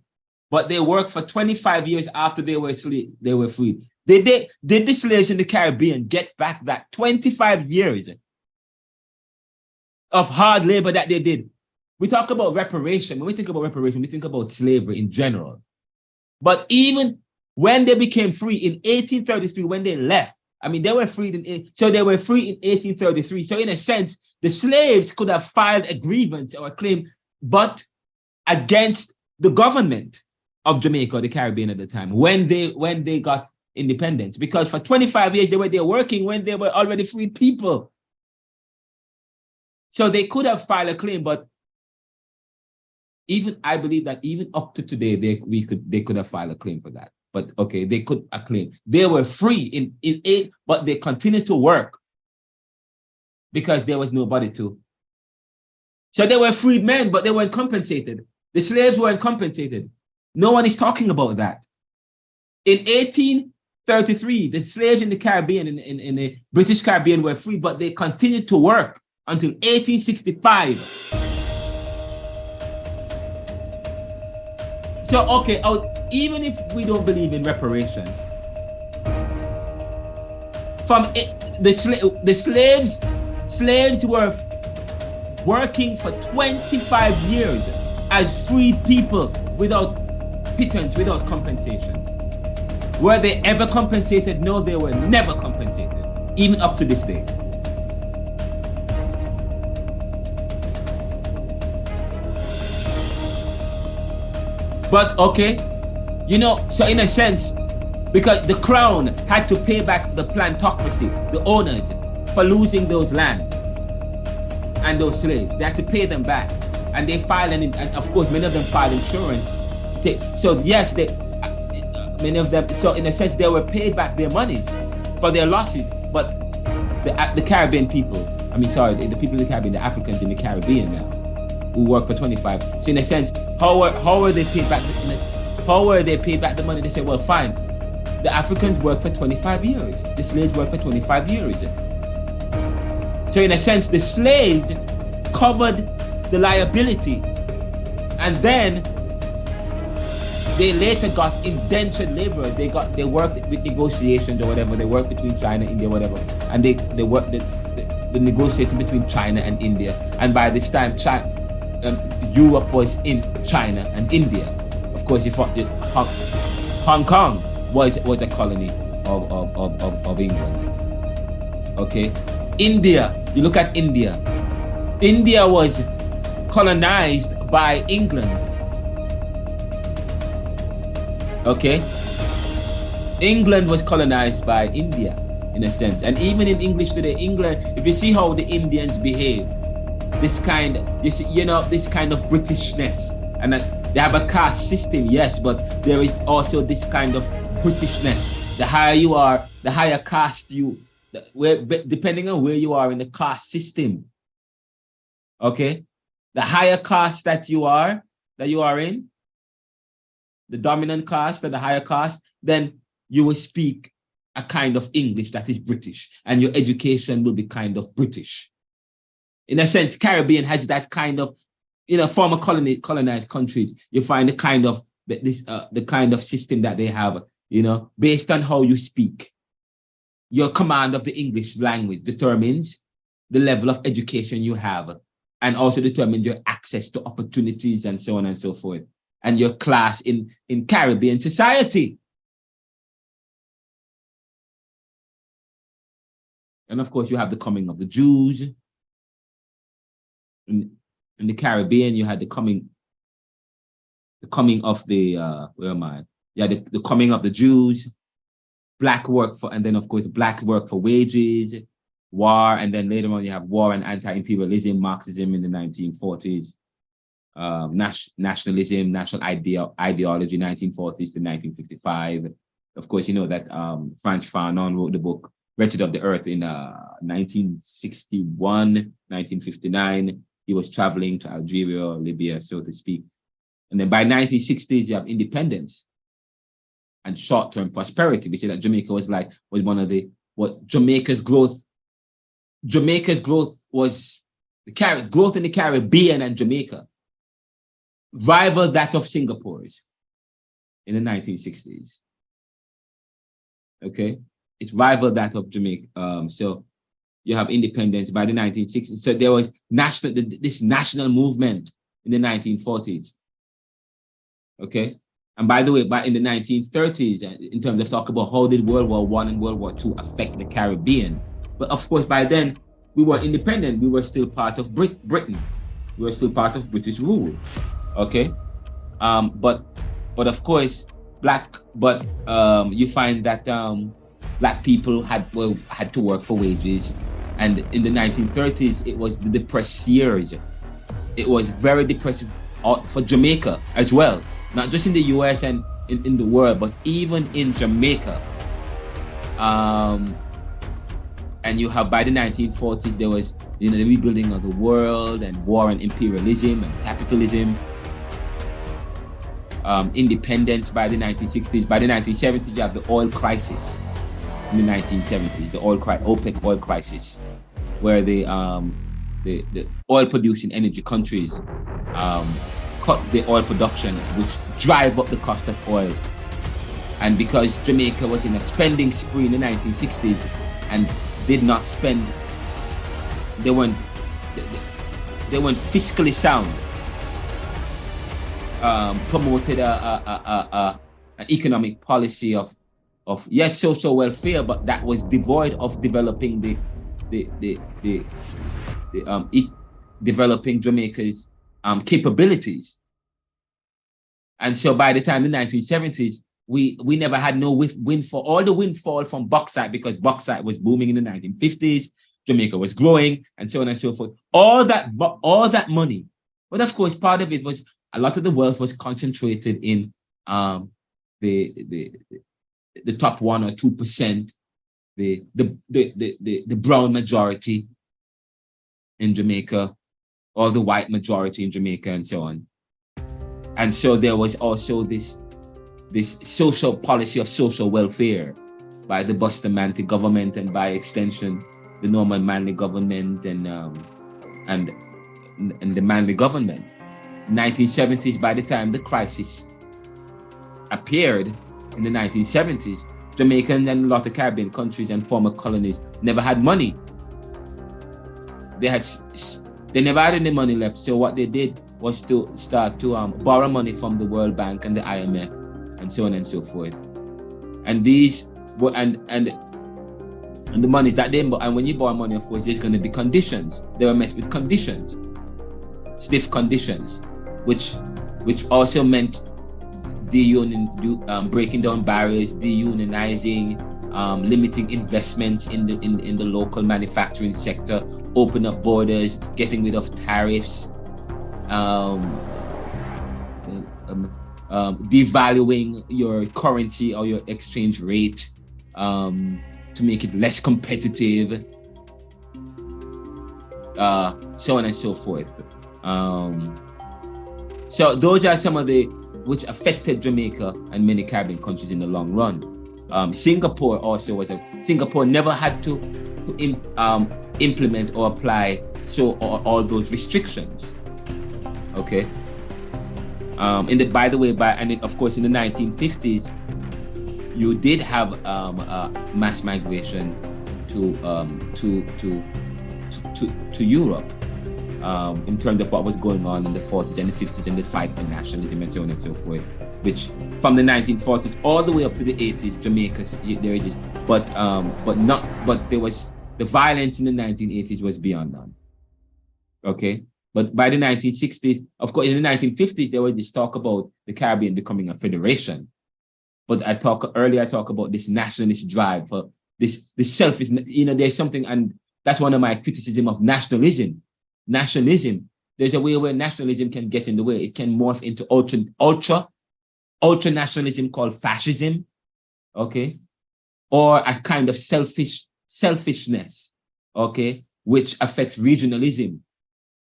but they worked for 25 years after they were freed. Did the slaves in the Caribbean get back that 25 years of hard labor that they did? We talk about reparation. When we think about reparation, we think about slavery in general. But even when they became free in 1833, when they left, I mean, they were freed they were free in 1833. So in a sense, the slaves could have filed a grievance or a claim, but against the government of Jamaica or the Caribbean at the time, when they got independence, because for 25 years they were there working when they were already freed people. So they could have filed a claim, but I believe that even up to today, they could have filed a claim for that. But okay, they could claim they were free in 8, but they continued to work because there was nobody to. So they were freed men, but they weren't compensated. The slaves weren't compensated. No one is talking about that. In 1833, the slaves in the Caribbean, in the British Caribbean, were free, but they continued to work until 1865. So, okay, even if we don't believe in reparation, the slaves were working for 25 years as free people without pittance, without compensation. Were they ever compensated? No, they were never compensated, even up to this day. But okay, so in a sense, because the crown had to pay back the plantocracy, the owners, for losing those land and those slaves. They had to pay them back. And they filed, and of course, many of them filed insurance. So yes, many of them, so in a sense, they were paid back their monies for their losses. But the Caribbean people, the people in the Caribbean, the Africans in the Caribbean now, who work for 25. So in a sense, how were they paid back? How were they paid back the money? They said, well, fine. The Africans worked for 25 years. The slaves worked for 25 years. So in a sense, the slaves covered the liability, and then they later got indentured laborers. They worked with negotiations or whatever. They worked between China, India, whatever, and they worked the negotiation between China and India. And by this time, Europe was in China and India. Of course, Hong Kong was a colony of England. Okay, India. You look at India. India was colonized by England. Okay, England was colonized by India in a sense, and even in English today, England. If you see how the Indians behave, this kind of Britishness, and they have a caste system, yes, but there is also this kind of Britishness. The higher you are, the higher caste depending on where you are in the caste system. Okay, the higher caste that you are in, the dominant caste or the higher caste, then you will speak a kind of English that is British, and your education will be kind of British. In a sense, Caribbean has that kind of, former colonized countries, you find the kind of the kind of system that they have, based on how you speak. Your command of the English language determines the level of education you have, and also determines your access to opportunities and so on and so forth, and your class in Caribbean society. And of course, you have the coming of the Jews. In the Caribbean, you had the coming of the the coming of the Jews, black work for, and then of course black work for wages, war, and then later on you have war and anti-imperialism, Marxism in the 1940s, nationalism, national ideology, 1940s to 1955. Of course, you know that Frantz Fanon wrote the book Wretched of the Earth in 1961, 1959. He was traveling to Algeria or Libya, so to speak. And then by 1960s, you have independence and short-term prosperity, which is that Jamaica was one of Jamaica's growth was growth in the Caribbean and Jamaica rivaled that of Singapore's in the 1960s. Okay, it rivaled that of Jamaica. So you have independence by the 1960s. So there was this national movement in the 1940s. Okay, and by the way, in the 1930s, in terms of talk about how did World War I and World War II affect the Caribbean, but of course by then we were independent. We were still part of Britain. We were still part of British rule. Okay, but of course you find that black people had to work for wages, and in the 1930s it was the depressed years. It was very depressive for Jamaica as well, not just in the US and in the world, but even in Jamaica. And you have by the 1940s there was the rebuilding of the world and war and imperialism and capitalism. Independence by the 1960s. By the 1970s, you have the oil crisis. In the 1970s, the OPEC oil crisis, where the oil-producing energy countries cut the oil production, which drive up the cost of oil. And because Jamaica was in a spending spree in the 1960s and did not spend, they weren't fiscally sound. Promoted an economic policy of yes, social welfare, but that was devoid of developing developing Jamaica's capabilities. And so by the time the 1970s, we never had no windfall. All the windfall from bauxite, because bauxite was booming in the 1950s, Jamaica was growing, and so on and so forth. All that money, but of course, part of it was a lot of the wealth was concentrated in the top 1 or 2%, the brown majority in Jamaica, or the white majority in Jamaica, and so on. And so there was also this social policy of social welfare by the Bustamante government, and by extension the Norman Manley government and the Manley government. 1970s, by the time the crisis appeared in the 1970s, Jamaican and a lot of Caribbean countries and former colonies never had money. They never had any money left. So what they did was to start to borrow money from the World Bank and the IMF and so on and so forth. And these were and the money that they, and when you borrow money, of course, there's going to be conditions. They were met with conditions, stiff conditions, which also meant breaking down barriers, deunionizing, limiting investments in the local manufacturing sector, open up borders, getting rid of tariffs, devaluing your currency or your exchange rate to make it less competitive, so on and so forth. So those are some of the which affected Jamaica and many Caribbean countries in the long run. Singapore also Singapore never had to implement or apply all those restrictions. Okay. Of course, in the 1950s, you did have mass migration to Europe in terms of what was going on in the 40s and the 50s and the fight for nationalism and so on and so forth. Which from the 1940s all the way up to the 80s, Jamaica there is, but there was the violence in the 1980s was beyond none. Okay. But by the 1960s, of course, in the 1950s, there was this talk about the Caribbean becoming a federation. But I talk about this nationalist drive for this selfish, there's something, and that's one of my criticism of nationalism. Nationalism, there's a way where nationalism can get in the way. It can morph into ultra nationalism called fascism, okay? Or a kind of selfishness, okay, which affects regionalism.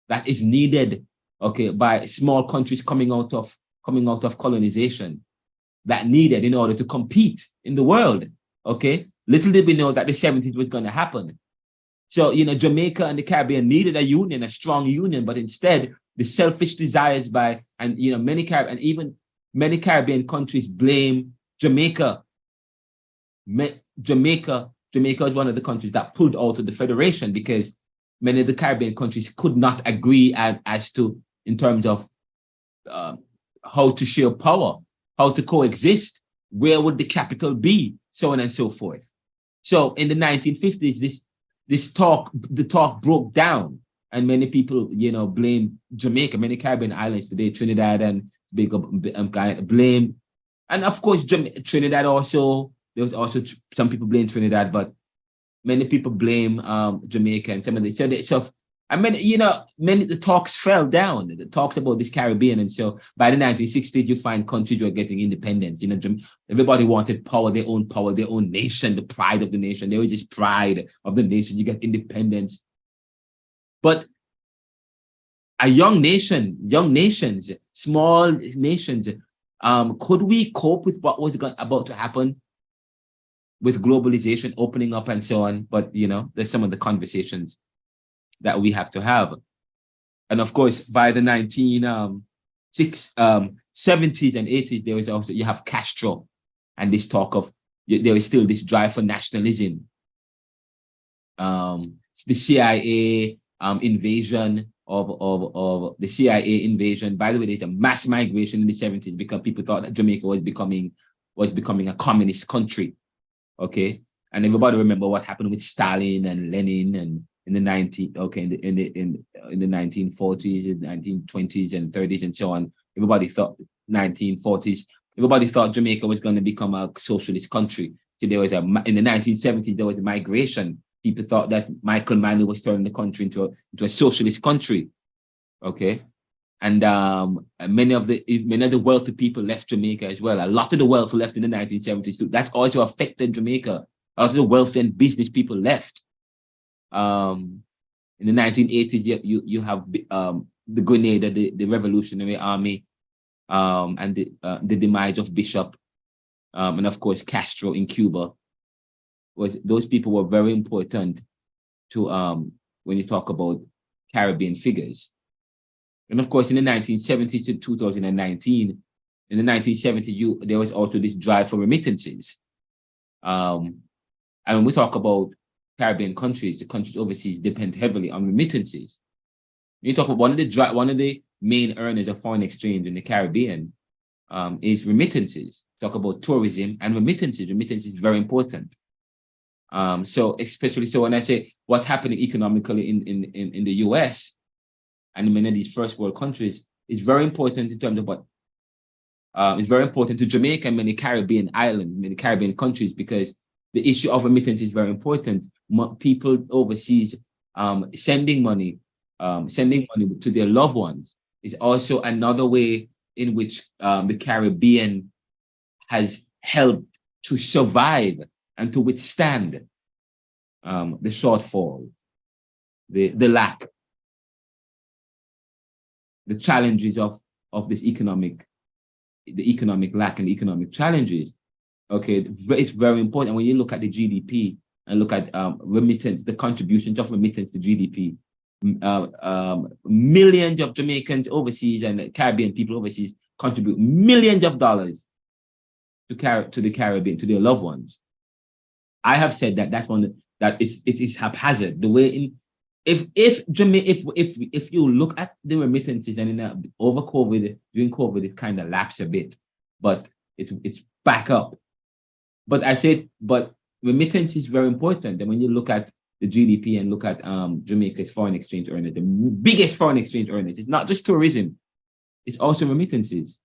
That is needed, okay, by small countries coming out of colonization, that needed in order to compete in the world, okay? Little did we know that the 70s was going to happen. So, Jamaica and the Caribbean needed a union, a strong union, but instead the selfish desires many Caribbean countries blame Jamaica. Jamaica is one of the countries that pulled out of the federation because many of the Caribbean countries could not agree as to, in terms of how to share power, how to coexist, where would the capital be, so on and so forth. So in the 1950s, the talk broke down, and many people, blame Jamaica, many Caribbean islands today, Trinidad and blame, and of course Trinidad also. There was also some people blame Trinidad, but many people blame Jamaica and some of the many the talks fell down. The talks about this Caribbean, and so by the 1960s, you find countries were getting independence. Everybody wanted power, their own nation, the pride of the nation. There was this pride of the nation. You get independence, but small nations, could we cope with what was about to happen with globalization opening up and so on? But there's some of the conversations that we have to have. And of course, by the 1970s and 80s, there was also, you have Castro and this talk of, there is still this drive for nationalism. The CIA invasion of the CIA invasion. By the way, there's a mass migration in the 70s because people thought that Jamaica was becoming a communist country. Okay, and everybody remember what happened with Stalin and Lenin and in the 1940s, and 1920s and 30s and so on. Everybody thought 1940s. Everybody thought Jamaica was going to become a socialist country. So there was in the 1970s there was a migration. People thought that Michael Manley was turning the country into a socialist country. Okay, and many of the wealthy people left Jamaica as well. A lot of the wealth left in the 1970s too. That also affected Jamaica. A lot of the wealthy and business people left. In the 1980s, you have the Grenada, the Revolutionary Army, and the demise of Bishop, and of course Castro in Cuba. Those people were very important when you talk about Caribbean figures. And of course, in the 1970s to 2019, in the 1970s, there was also this drive for remittances. And when we talk about Caribbean countries, the countries overseas depend heavily on remittances. When you talk about one of the main earners of foreign exchange in the Caribbean is remittances. Talk about tourism and remittances. Remittances is very important. So especially so when I say what's happening economically in the US and in many of these first world countries is very important in terms of what it's very important to Jamaica and many Caribbean islands, many Caribbean countries, because the issue of remittance is very important. People overseas sending money to their loved ones is also another way in which the Caribbean has helped to survive and to withstand the shortfall, the lack, the challenges of this economic lack and economic challenges. Okay, it's very important. When you look at the GDP and look at remittance, the contributions of remittance to GDP, millions of Jamaicans overseas and Caribbean people overseas contribute millions of dollars to the Caribbean, to their loved ones. I have said that it is haphazard. The way in if you look at the remittances and over COVID, during COVID, it kind of lapsed a bit, but it's back up. But I said, remittance is very important. And when you look at the GDP and look at Jamaica's foreign exchange earners, the biggest foreign exchange earners, it's not just tourism, it's also remittances.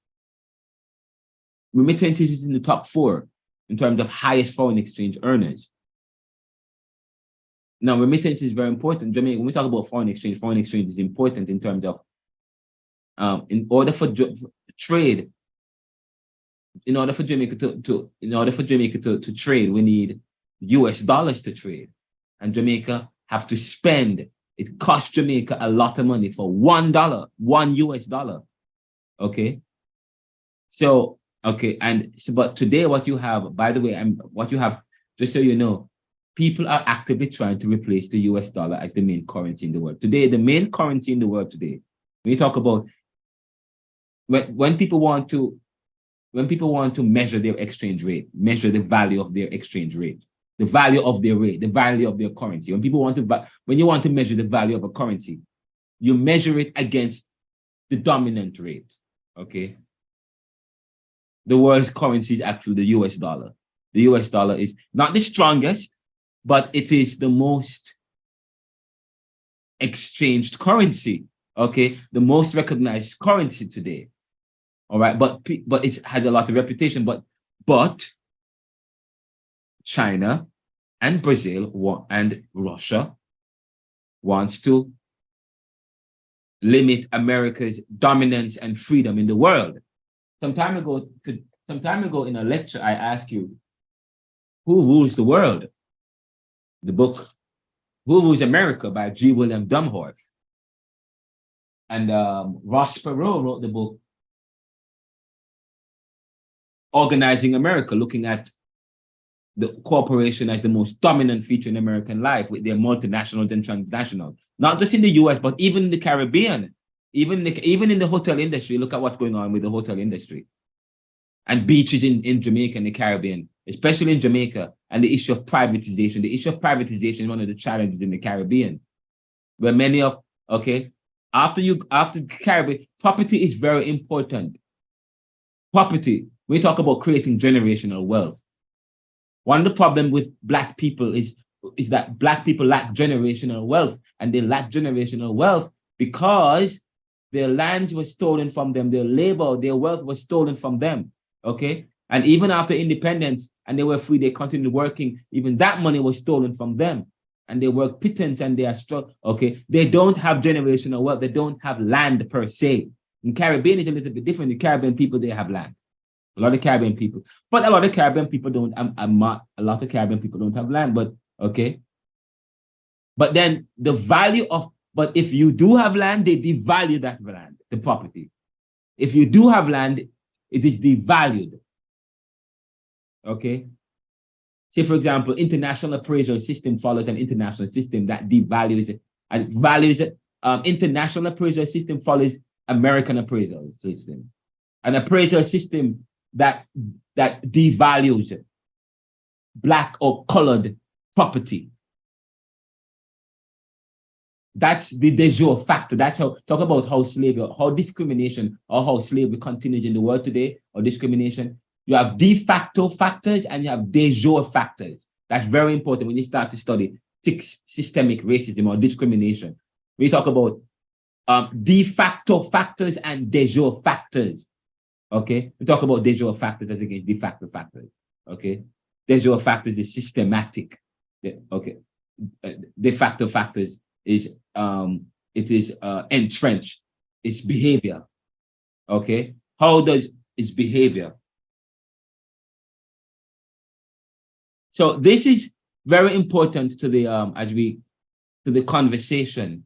Remittances is in the top 4 in terms of highest foreign exchange earners. Now, remittance is very important. Jamaica, when we talk about foreign exchange is important in terms of in order for trade. In order for Jamaica to trade, we need US dollars to trade. And Jamaica have to spend, it costs Jamaica a lot of money for $1 US dollar. Okay. So, okay, but today what you have, by the way, what you have, just so you know, people are actively trying to replace the US dollar as the main currency in the world. Today, the main currency in the world today, when you talk about when people want to measure their exchange rate, measure the value of their exchange rate, the value of their rate, the value of their currency. When you want to measure the value of a currency, you measure it against the dominant rate. Okay. The world's currency is actually the US dollar. The US dollar is not the strongest, but it is the most exchanged currency. Okay. The most recognized currency today. All right, but it has a lot of reputation. But China and Brazil and Russia wants to limit America's dominance and freedom in the world. Some time ago in a lecture, I asked you, who rules the world? The book Who Rules America by G. William Domhoff. And Ross Perot wrote the book Organizing America, looking at the corporation as the most dominant feature in American life with their multinational and transnational. Not just in the US, but even in the Caribbean, even in the hotel industry. Look at what's going on with the hotel industry. And beaches in Jamaica and the Caribbean, especially in Jamaica, and the issue of privatization. The issue of privatization is one of the challenges in the Caribbean, where many of, after Caribbean, property is very important. Property, we talk about creating generational wealth. One of the problems with Black people is that Black people lack generational wealth, and they lack generational wealth because their lands were stolen from them, their labor, their wealth was stolen from them, okay? And even after independence and they were free, they continued working, even that money was stolen from them. And they work pittance and they are struck, okay? They don't have generational wealth, they don't have land per se. In Caribbean, it's a little bit different. The Caribbean people, they have land. A lot of Caribbean people, but a lot of Caribbean people don't. A lot of Caribbean people don't have land, but okay. But then the value of, but if you do have land, they devalue that land, the property. If you do have land, it is devalued. Okay. Say, for example, international appraisal system follows an international system that devalues it and values it. International appraisal system follows American appraisal system. An appraisal system that devalues Black or colored property. That's the de jure factor. That's how, talk about how slavery, how discrimination, or how slavery continues in the world today, or discrimination. You have de facto factors and you have de jure factors. That's very important when you start to study systemic racism or discrimination. We talk about de facto factors and de jure factors. Okay, we talk about de jure factors as against de facto factors. Okay, de jure factors is systematic. Okay, de facto factors is entrenched. It's behavior. Okay, how does its behavior? So this is very important to the to the conversation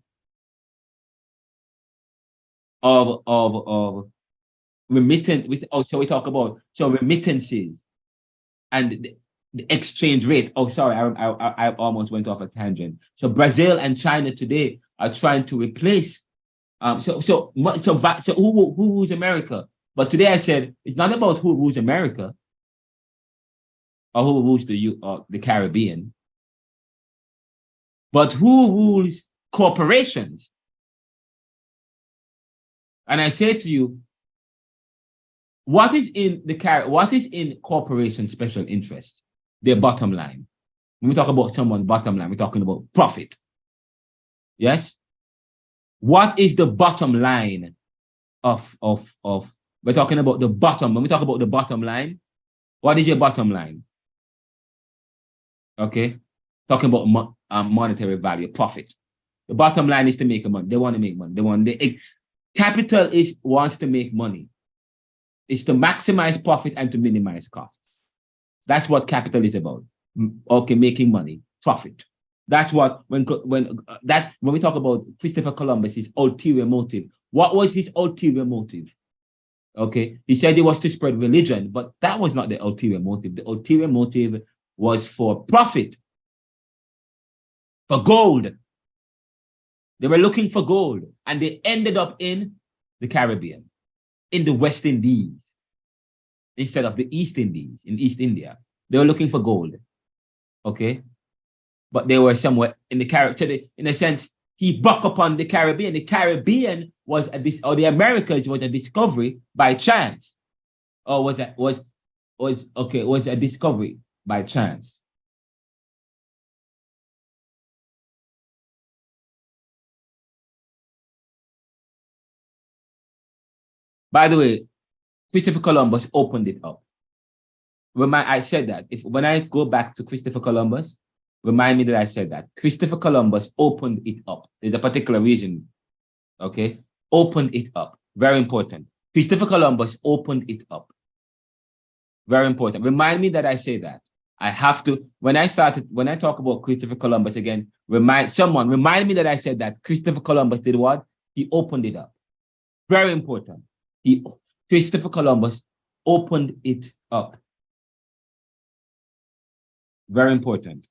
of remittance. So we talk about remittances and the exchange rate. Oh, sorry, I almost went off a tangent. So Brazil and China today are trying to replace. So who rules America? But today I said it's not about who rules America or who rules the Caribbean, but who rules corporations. And I say to you, what is in corporations' special interest? Their bottom line. When we talk about someone's bottom line, we're talking about profit. Yes? What is the bottom line of we're talking about the bottom. When we talk about the bottom line, what is your bottom line? Okay? Talking about monetary value, profit. The bottom line is to make money. They want to make money. Capital wants to make money. It's to maximize profit and to minimize costs. That's what capital is about. Okay, making money, profit. That's what when we talk about Christopher Columbus' ulterior motive. What was his ulterior motive? Okay, he said it was to spread religion, but that was not the ulterior motive. The ulterior motive was for profit, for gold. They were looking for gold, and they ended up in the Caribbean, in the West Indies, instead of the East Indies, in East India. They were looking for gold, okay? But they were somewhere in the Caribbean. In a sense, he buck upon the Caribbean. The Caribbean was the Americas was a discovery by chance, or was a discovery by chance. By the way, Christopher Columbus opened it up. I said that. When I go back to Christopher Columbus, remind me that I said that. Christopher Columbus opened it up. There's a particular reason, okay? Opened it up. Very important. Christopher Columbus opened it up. Very important. Remind me that I say that. I have to, when I talk about Christopher Columbus again, remind me that I said that Christopher Columbus did what? He opened it up. Very important. Christopher Columbus opened it up. Very important.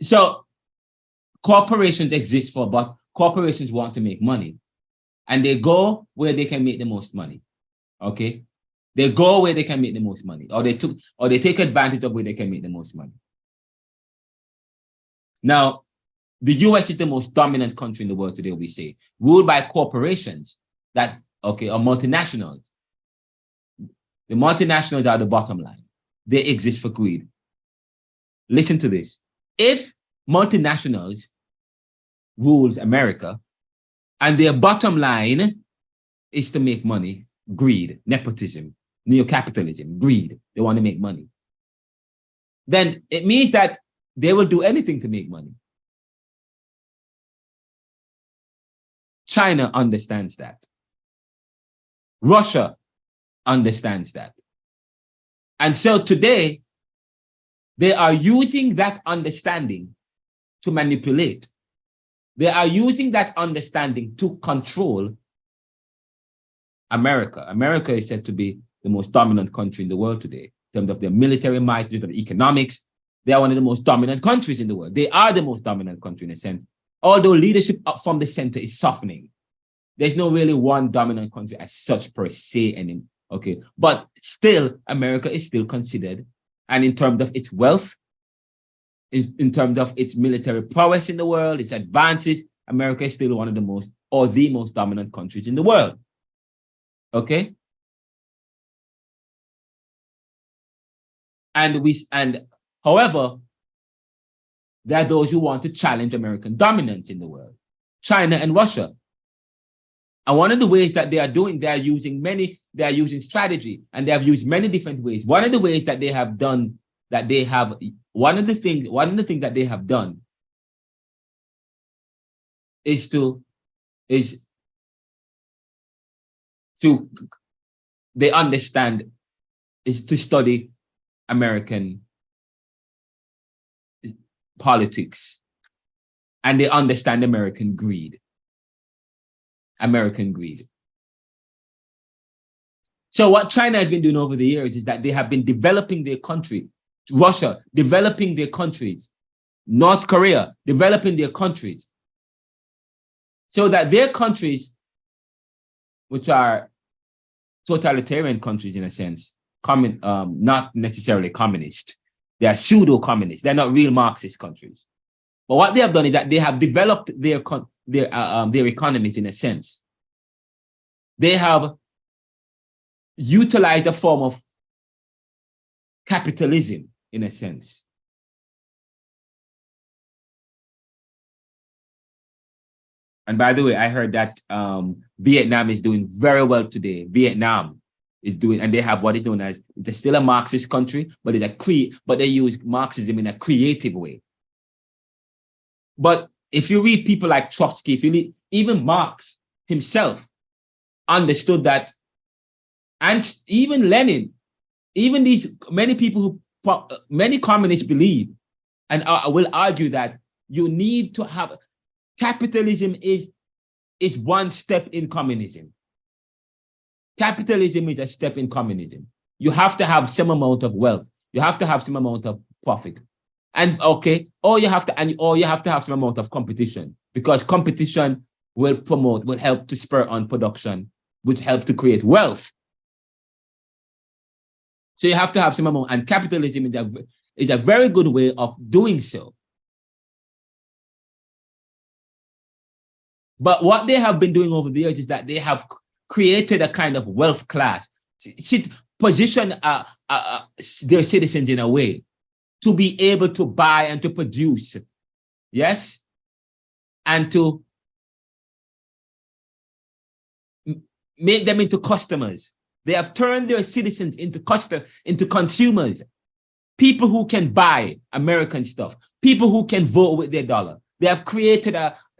So corporations exist but corporations want to make money. And they go where they can make the most money. Okay? They go where they can make the most money. Or they take advantage of where they can make the most money. Now, the US is the most dominant country in the world today, we say, ruled by corporations or multinationals. The multinationals are the bottom line. They exist for greed. Listen to this. If multinationals rules America and their bottom line is to make money, greed, nepotism, neo-capitalism, greed, they want to make money, then it means that they will do anything to make money. China understands that. Russia understands that. And so today, they are using that understanding to manipulate. They are using that understanding to control America. America is said to be the most dominant country in the world today. terms of their military might, in terms of economics. They are one of the most dominant countries in the world. They are the most dominant country in a sense. Although leadership up from the center is softening, there's no really one dominant country as such per se anymore. Okay, but still, America is still considered, and in terms of its wealth, in terms of its military prowess in the world, its advances, America is still one of the most, or the most dominant countries in the world. Okay, and however, there are those who want to challenge American dominance in the world, China and Russia. And one of the ways that they are doing, they are using strategy, and they have used many different ways. One of the ways that they have done, one of the things that they have done is to study American politics, and they understand American greed. So what China has been doing over the years is that they have been developing their country, Russia developing their countries, North Korea developing their countries, so that their countries, which are totalitarian countries in a sense, not necessarily communist, they are pseudo-communist, they're not real Marxist countries. But what they have done is that they have developed their economies in a sense. They have utilized a form of capitalism in a sense. And by the way, I heard that Vietnam is doing very well today. Vietnam is doing, and they have what is known as, it's still a Marxist country, but but they use Marxism in a creative way. But if you read people like Trotsky, even Marx himself understood that, and even Lenin, even these many people many communists believe and will argue that you need to have capitalism is one step in communism. Capitalism is a step in communism. You have to have some amount of wealth. You have to have some amount of profit. And okay, or you have to have some amount of competition, because competition will help to spur on production, which help to create wealth. So you have to have some amount, and capitalism is a very good way of doing so. But what they have been doing over the years is that they have created a kind of wealth class, position their citizens in a way to be able to buy and to produce, yes, and to make them into customers. They have turned their citizens into consumers, people who can buy American stuff, people who can vote with their dollar. They have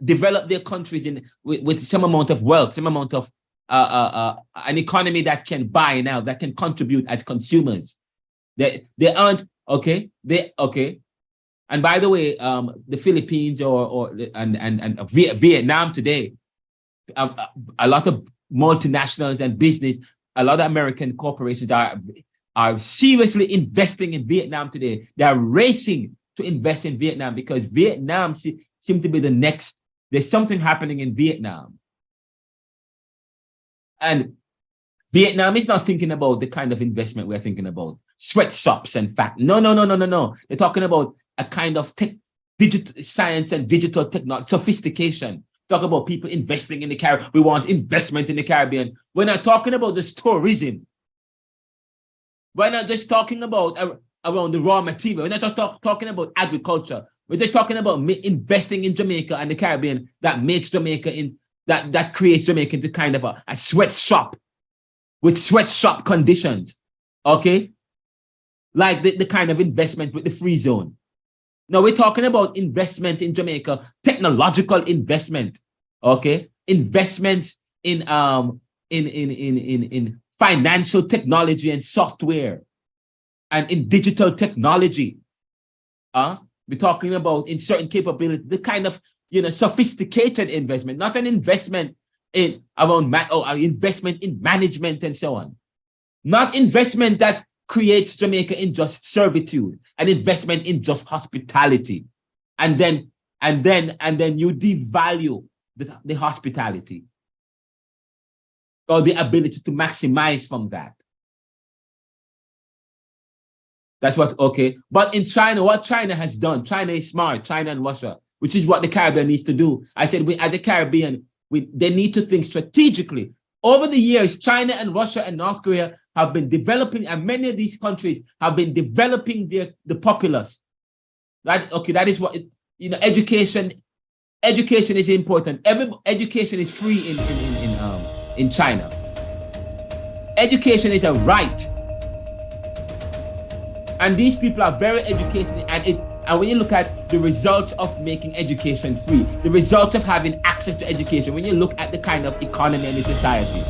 developed their countries with some amount of wealth, some amount of an economy that can buy now, that can contribute as consumers. They aren't okay. And by the way, the Philippines and Vietnam today, a lot of multinationals and business, a lot of American corporations are seriously investing in Vietnam today. They are racing to invest in Vietnam because Vietnam seems to be the next. There's something happening in Vietnam. And Vietnam is not thinking about the kind of investment we're thinking about, sweatshops and fact. No. They're talking about a kind of digital science and digital technology, sophistication. Talk about people investing in the Caribbean. We want investment in the Caribbean. We're not talking about this tourism. We're not just talking about around the raw material. We're not just talking about agriculture. We're just talking about investing in Jamaica and the Caribbean that makes Jamaica that creates Jamaica into kind of a sweatshop with sweatshop conditions. Okay? Like the kind of investment with the free zone. Now we're talking about investment in Jamaica, technological investment, okay? Investments in financial technology and software, and in digital technology. We're talking about in certain capability, the kind of sophisticated investment, not an investment in investment in management and so on. Not investment that creates Jamaica in just servitude, an investment in just hospitality, and then you devalue the hospitality or the ability to maximize from that. That's what, okay. But in China, what China has done, China is smart, China and Russia, which is what the Caribbean needs to do. I said, as a Caribbean, they need to think strategically. Over the years, China and Russia and North Korea have been developing, and many of these countries have been developing the populace. That is what, education is important. Education is free in China. Education is a right. And these people are very educated, and when you look at the results of making education free, the result of having access to education, when you look at the kind of economy and the society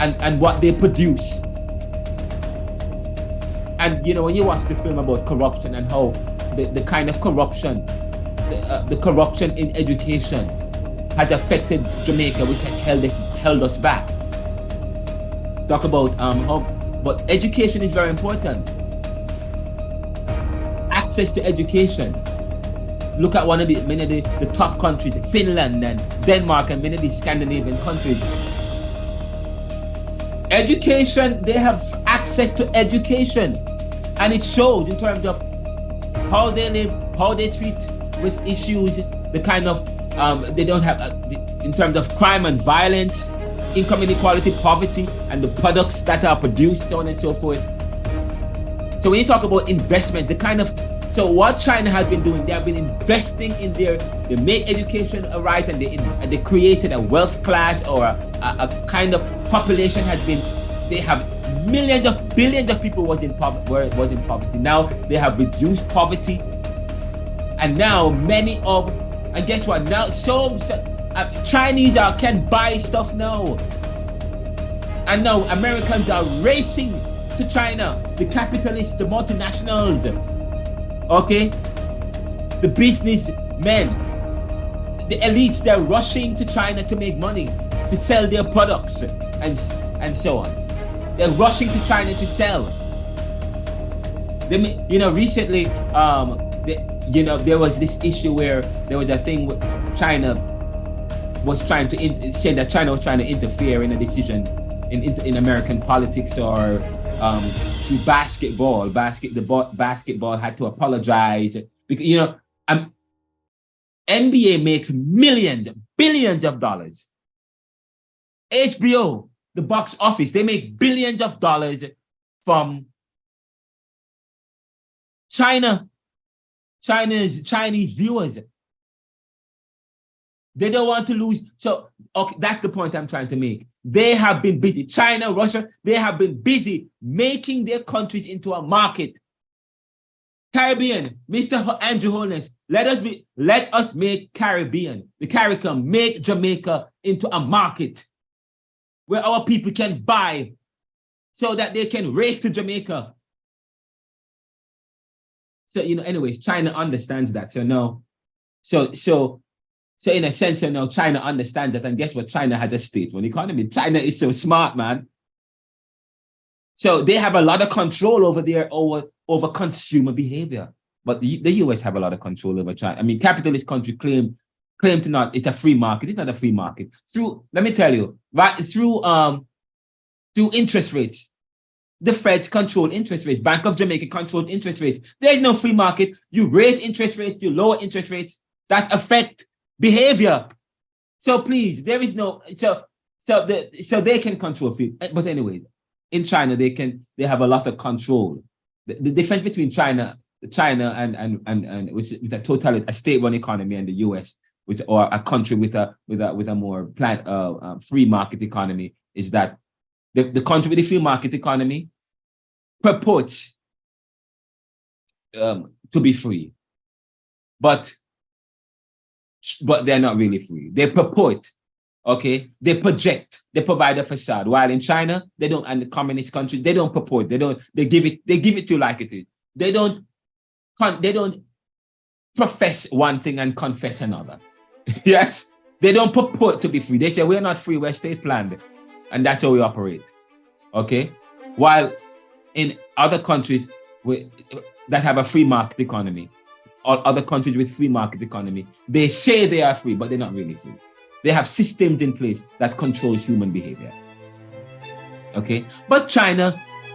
and what they produce. And when you watch the film about corruption and how the kind of corruption, the corruption in education has affected Jamaica, which has held us back. Talk about but education is very important. Access to education. Look at many of the top countries, Finland and Denmark and many of these Scandinavian countries. Education, they have access to education. And it shows in terms of how they live, how they treat with issues, the kind of, they don't have, in terms of crime and violence, income inequality, poverty, and the products that are produced, so on and so forth. So when you talk about investment, so what China has been doing, they have been investing in they make education a right, and they created a wealth class, or a kind of population they have billions of people was in poverty. Now they have reduced poverty, and now and guess what? Now Chinese can buy stuff now, and now Americans are racing to China. The capitalists, the multinationals, the businessmen, the elites, they're rushing to China to make money, to sell their products, and so on. They're rushing to China to sell. Recently, there was this issue where there was a thing with China was trying to say that China was trying to interfere in a decision in American politics, or through basketball. Basketball had to apologize because NBA makes billions of dollars. HBO, the box office, they make billions of dollars from Chinese viewers. They don't want to lose. So that's the point I'm trying to make. They have been busy. China, Russia, they have been busy making their countries into a market. Caribbean, Mr. Andrew Holness, let us make the Caribbean, make Jamaica into a market where our people can buy, so that they can race to Jamaica. So, anyways, China understands that. So in a sense, China understands that, and guess what? China has a state-run economy. China is so smart, man. So they have a lot of control over consumer behavior. But the US have a lot of control over China. I mean, capitalist country claim to not, it's a free market. It's not a free market. Let me tell you, through interest rates. The Feds control interest rates. Bank of Jamaica controls interest rates. There is no free market. You raise interest rates, you lower interest rates, that affect behavior. So please, there is no, so they can control free. But anyway, in China, they have a lot of control. The difference between China and with a state-run economy, and the US, or a country with a more free market economy, is that the country with the free market economy purports to be free, but they're not really free. They purport, they project, they provide a facade. While in China, they don't, and the communist countries, they don't purport. They give it to you like it is. They don't profess one thing and confess another. Yes, they don't purport to be free. They say we're not free, we're state planned. And that's how we operate. Okay, while in other countries that have a free market economy, or other countries with free market economy, they say they are free, but they're not really free. They have systems in place that controls human behavior. Okay, but China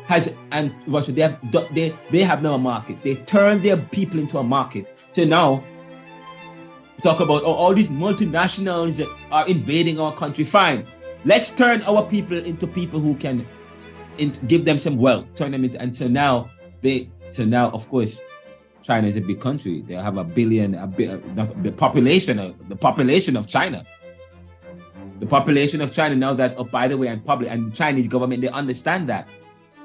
has, and Russia, they have no market. They turn their people into a market. So now talk about all these multinationals are invading our country. Fine, let's turn our people into people who can give them some wealth, turn them into, and so now of course China is a big country. They have the population of China. The population of China now that, oh, by the way, and Chinese government, they understand that.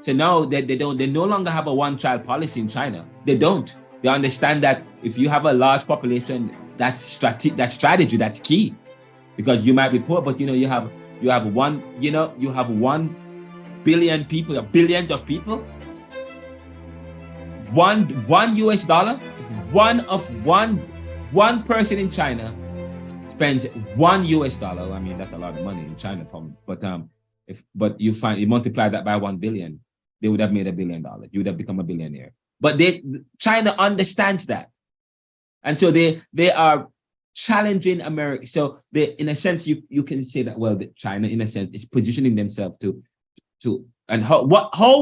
So now they no longer have a one-child policy in China. They don't. They understand that if you have a large population, that's strategy, that's key. Because you might be poor, but you have 1 billion people, a billion of people. One US dollar, one person in China spends $1 US. I mean, that's a lot of money in China, but you multiply that by 1 billion, they would have made $1 billion. You would have become a billionaire. But China understands that, and so they are challenging America. So in a sense, you can say that, well, that China, in a sense, is positioning themselves to and how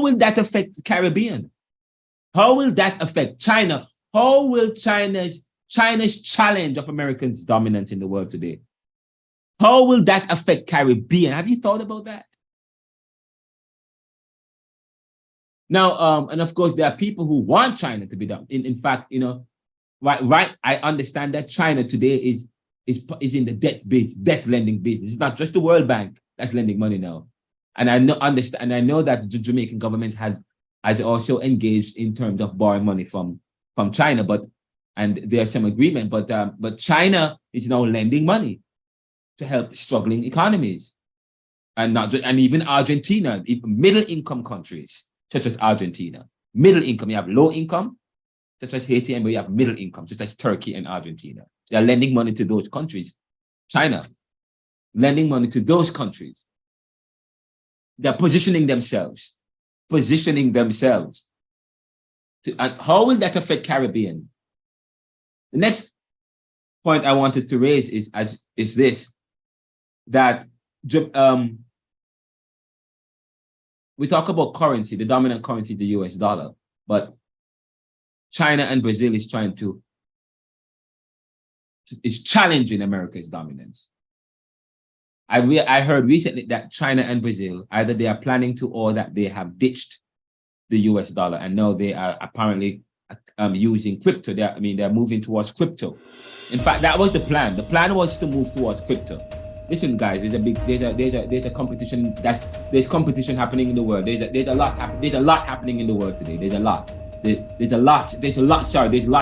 will that affect the Caribbean? How will that affect China? How will China's challenge of Americans' dominance in the world today? How will that affect Caribbean? Have you thought about that? Now, and of course, there are people who want China to be done. In fact, right. I understand that China today is in the debt lending business. It's not just the World Bank that's lending money now. And I know that the Jamaican government has also engaged in terms of borrowing money from China, and there's some agreement, but China is now lending money to help struggling economies, and even Argentina, even middle income countries such as Argentina. Middle income, you have low income such as Haiti, and you have middle income such as Turkey and Argentina. They are lending money to those countries. China lending money to those countries. They're positioning themselves. And how will that affect Caribbean? The next point I wanted to raise is this, that we talk about currency, the dominant currency, the US dollar, but China and Brazil is challenging America's dominance. I heard recently that China and Brazil, either they are planning to or that they have ditched the US dollar, and now they are apparently using crypto. They're moving towards crypto. In fact, that was the plan. The plan was to move towards crypto. Listen, guys, there's a competition. There's competition happening in the world. There's a lot happening in the world today. There's a lot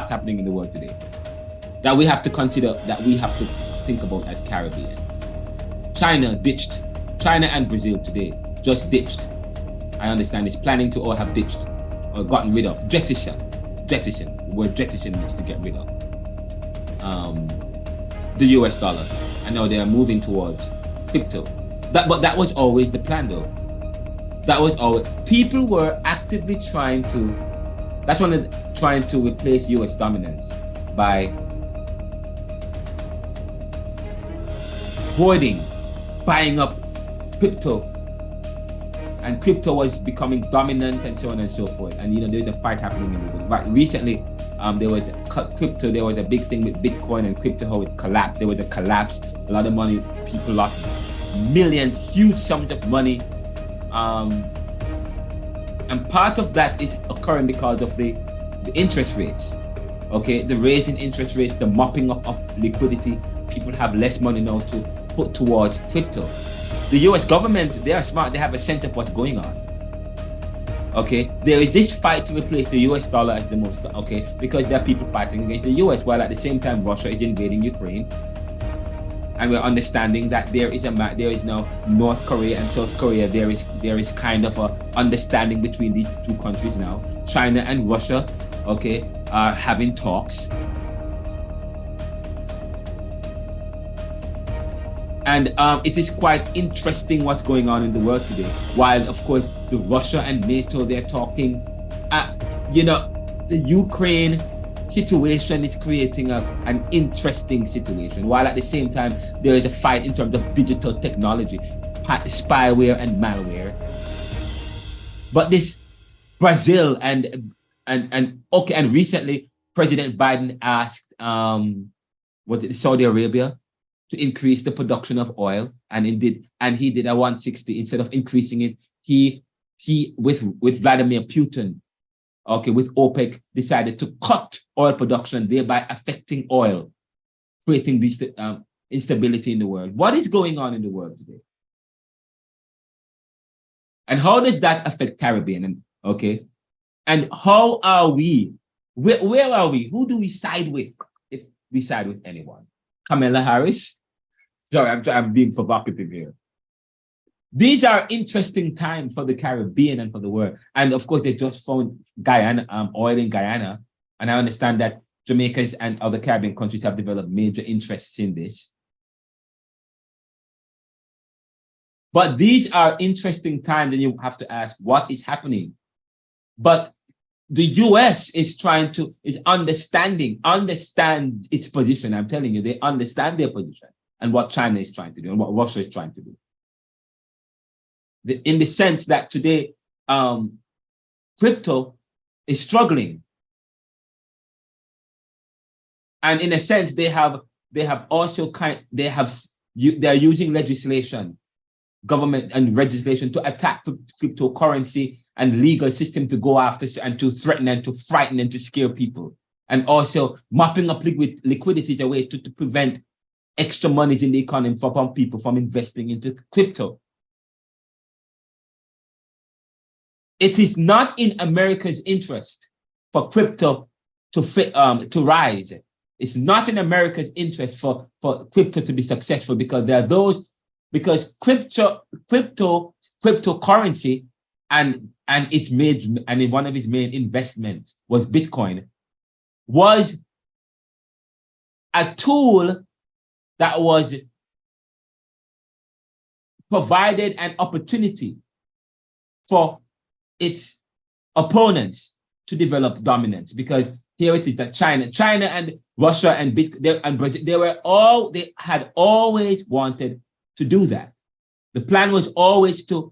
happening in the world today that we have to consider, that we have to think about as Caribbean. China and Brazil today just ditched. I understand it's planning to all have ditched or gotten rid of, jettison. The word jettison means to get rid of the US dollar. And now they are moving towards crypto. But that was always the plan, though. That was always, people were actively trying to replace US dominance by hoarding, buying up crypto, and crypto was becoming dominant, and so on and so forth. And there's a fight happening in the world. Right, recently, there was crypto. There was a big thing with Bitcoin and crypto, how it collapsed. There was a collapse. A lot of money. People lost millions, huge sums of money. And part of that is occurring because of the interest rates. Okay, the raising interest rates, the mopping up of liquidity. People have less money now to put towards crypto. The US government, they are smart. They have a sense of what's going on. Okay, there is this fight to replace the US dollar as the most, okay, because there are people fighting against the US, while at the same time Russia is invading Ukraine. And we're understanding that there is now North Korea and South Korea. There is kind of a understanding between these two countries now. China and Russia, okay, are having talks. And it is quite interesting what's going on in the world today. While, of course, the Russia and NATO, they're talking, the Ukraine situation is creating an interesting situation. While at the same time, there is a fight in terms of digital technology, spyware and malware. But this Brazil and recently President Biden asked, Saudi Arabia to increase the production of oil, and he did a 160 instead of increasing it. He with Vladimir Putin, with OPEC, decided to cut oil production, thereby affecting oil, creating this instability in the world. What is going on in the world today? And how does that affect Caribbean? And how are we? Where are we? Who do we side with if we side with anyone? Kamala Harris? Sorry, I'm being provocative here. These are interesting times for the Caribbean and for the world. And of course, they just found Guyana, oil in Guyana. And I understand that Jamaica and other Caribbean countries have developed major interests in this. But these are interesting times, and you have to ask, what is happening? But the US is understand its position. I'm telling you, they understand their position and what China is trying to do and what Russia is trying to do. In the sense that today, crypto is struggling. And in a sense, they're using legislation, government and legislation to attack cryptocurrency and legal system to go after and to threaten and to frighten and to scare people. And also mopping up liquidity is a way to prevent extra monies in the economy from people from investing into crypto. It is not in America's interest for crypto to rise. It's not in America's interest for crypto to be successful, because cryptocurrency and one of its main investments was Bitcoin, was a tool that was provided an opportunity for its opponents to develop dominance. Because here it is that China and Russia and Brazil, they had always wanted to do that. The plan was always to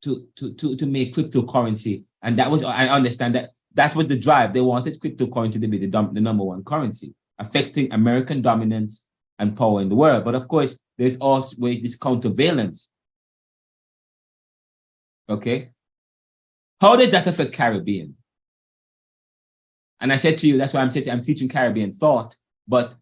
make cryptocurrency, and that was, I understand that's what the drive. They wanted cryptocurrency to be the number one currency, affecting American dominance and power in the world. But of course, there's always this countervalence. Okay, how did that affect Caribbean? And I said to you, that's why I'm teaching Caribbean thought, but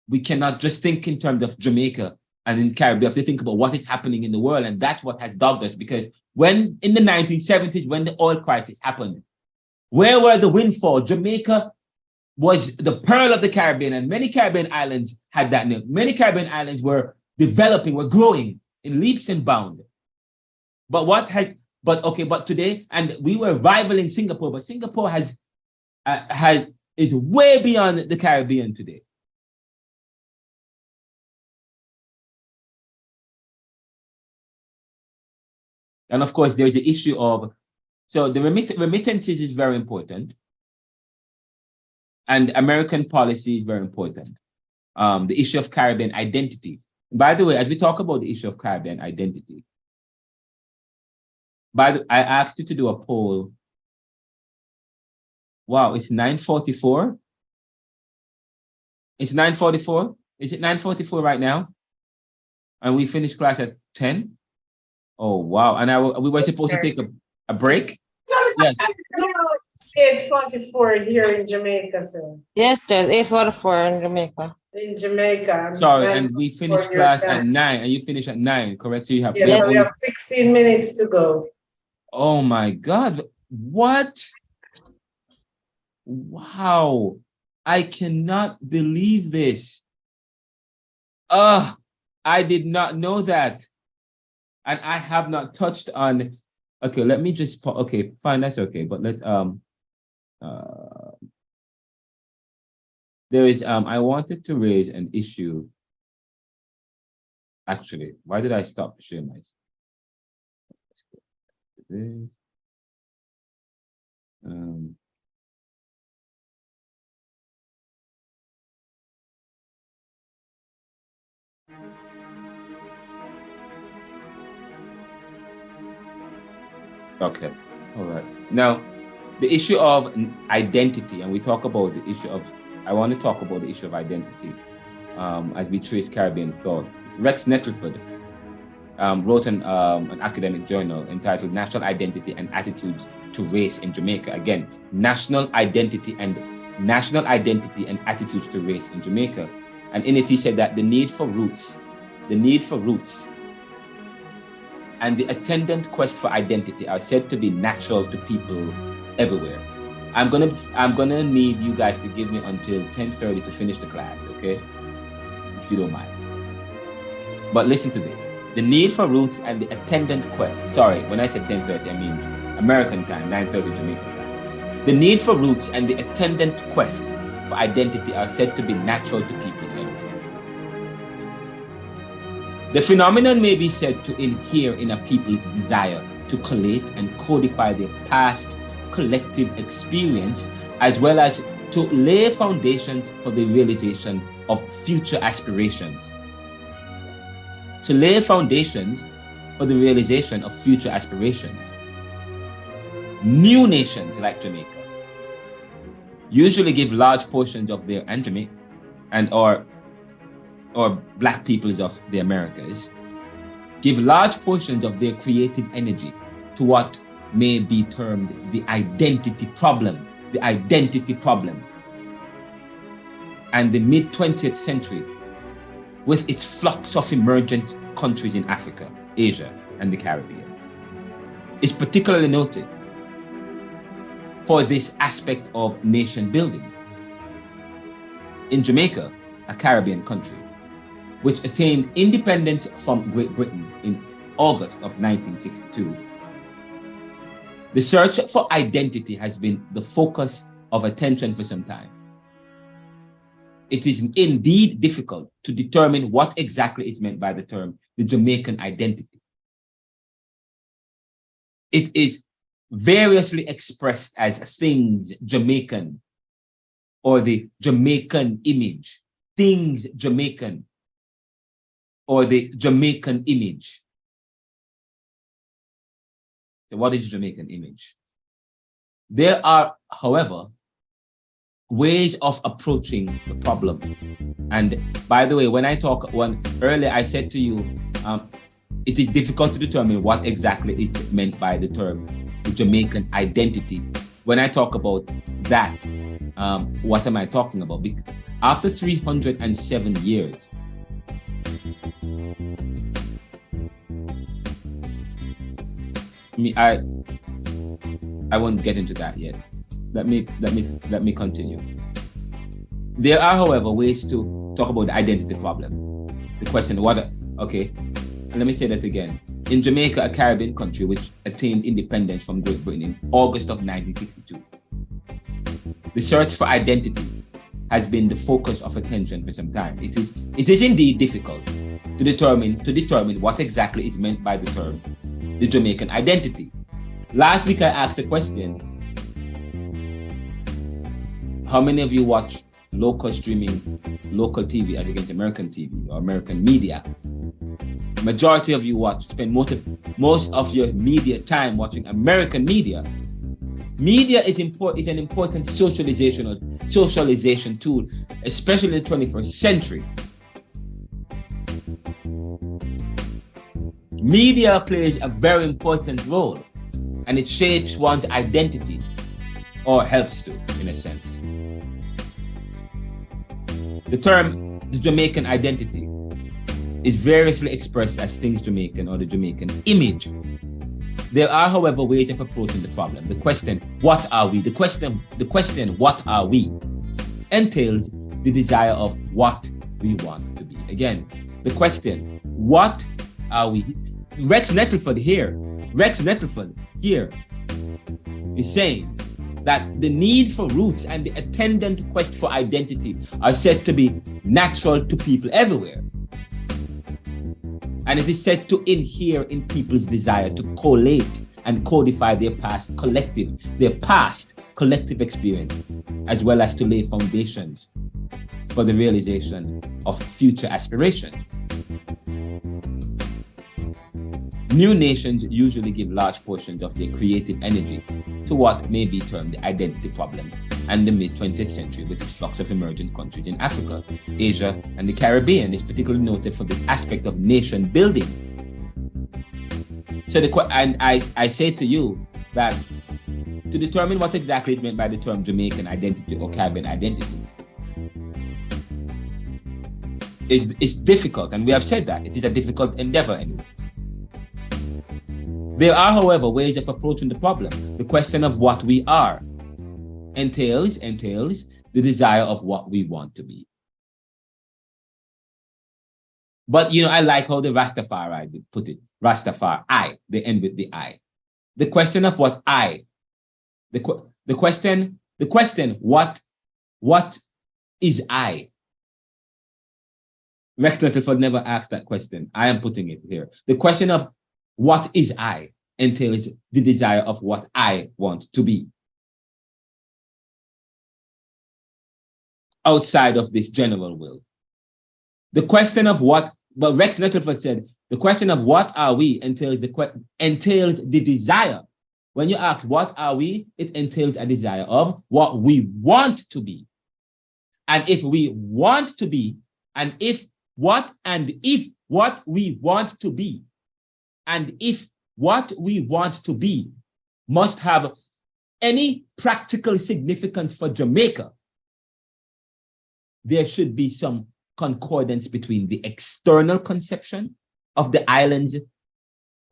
we cannot just think in terms of Jamaica and in Caribbean. We have to think about what is happening in the world, and that's what has dogged us. Because when in the 1970s, when the oil crisis happened, where were the windfall? Jamaica was the pearl of the Caribbean, and many Caribbean islands had that name. Many Caribbean islands were developing, were growing in leaps and bounds. But today, and we were rivaling Singapore, but Singapore is way beyond the Caribbean today. And of course, there's the issue of, so the remittances is very important. And American policy is very important. The issue of Caribbean identity. By the way, as we talk about the issue of Caribbean identity, I asked you to do a poll. Wow, it's 9:44. It's 9:44. Is it 9:44 right now? And we finished class at 10? Oh, wow. And we were supposed to take a break? Yes. 8:44 here in Jamaica, sir. Yes, sir. 8:44 in Jamaica. In Jamaica. Sorry, and we finished class at 9, and you finish at 9, correct? So you have, yes, we have 16 minutes to go. Oh my God. What? Wow. I cannot believe this. I did not know that. And I have not touched on, okay, let me just, okay, fine, that's okay. But there is, I wanted to raise an issue Actually, why did I stop sharing my screen? Okay, all right. Now, the issue of identity, and we talk about the issue of, I want to talk about the issue of identity as we trace Caribbean thought. Rex Nettleford wrote an academic journal entitled National Identity and Attitudes to Race in Jamaica. Again, national identity and attitudes to race in Jamaica. And in it, he said that the need for roots and the attendant quest for identity are said to be natural to people everywhere. I'm gonna need you guys to give me until 10:30 to finish the class, okay? If you don't mind. But listen to this. The need for roots and the attendant quest. Sorry, when I said 10:30, I mean American time, 9:30 Jamaican time. The need for roots and the attendant quest for identity are said to be natural to people everywhere. The phenomenon may be said to inhere in a people's desire to collate and codify their past collective experience, as well as to lay foundations for the realization of future aspirations. To lay foundations for the realization of future aspirations. New nations like Jamaica usually give large portions of their, and Jamaica, and or black peoples of the Americas, give large portions of their creative energy to what may be termed the identity problem. And the mid-20th century, with its flux of emergent countries in Africa, Asia, and the Caribbean, is particularly noted for this aspect of nation building. In Jamaica, a Caribbean country, which attained independence from Great Britain in August of 1962, the search for identity has been the focus of attention for some time. It is indeed difficult to determine what exactly is meant by the term the Jamaican identity. It is variously expressed as things Jamaican, or the Jamaican image, things Jamaican, or the Jamaican image. So what is Jamaican image? There are, however, ways of approaching the problem. And by the way, when earlier I said to you, it is difficult to determine what exactly is meant by the term the Jamaican identity. When I talk about that, what am I talking about? Because after 307 years, I won't get into that yet. Let me continue. There are, however, ways to talk about the identity problem. The question, okay, and let me say that again. In Jamaica, a Caribbean country which attained independence from Great Britain in August of 1962, the search for identity has been the focus of attention for some time. It is indeed difficult to determine what exactly is meant by the term the Jamaican identity. Last week I asked the question, how many of you watch local streaming, local TV as against American TV or American media? Majority of you spend most of your media time watching American media. Media is an important socialization tool, especially in the 21st century. Media plays a very important role, and it shapes one's identity, or helps to, in a sense. The term the Jamaican identity is variously expressed as things Jamaican or the Jamaican image. There are, however, ways of approaching the problem. The question, what are we? The question, what are we? Entails the desire of what we want to be. Again, the question, what are we? Rex Nettleford here is saying that the need for roots and the attendant quest for identity are said to be natural to people everywhere. And it is said to inhere in people's desire to collate and codify their past collective experience, as well as to lay foundations for the realization of future aspirations. New nations usually give large portions of their creative energy to what may be termed the identity problem and the mid-20th century with the flux of emergent countries in Africa, Asia, and the Caribbean is particularly noted for this aspect of nation building. So I say to you that to determine what exactly is meant by the term Jamaican identity or Caribbean identity is difficult, and we have said that it is a difficult endeavor anyway. There are, however, ways of approaching the problem. The question of what we are entails the desire of what we want to be. But, you know, I like how the Rastafari put it. Rastafari, they end with the I. The question of what I, the question, what is I? Rex Nettleford never asked that question. I am putting it here. The question of what is I entails the desire of what I want to be. Outside of this general will. The question of what, but Rex Nettleford said, the question of what are we entails the desire. When you ask what are we, it entails a desire of what we want to be. And if we want to be, and if what we want to be, and if what we want to be must have any practical significance for Jamaica, there should be some concordance between the external conception of the island's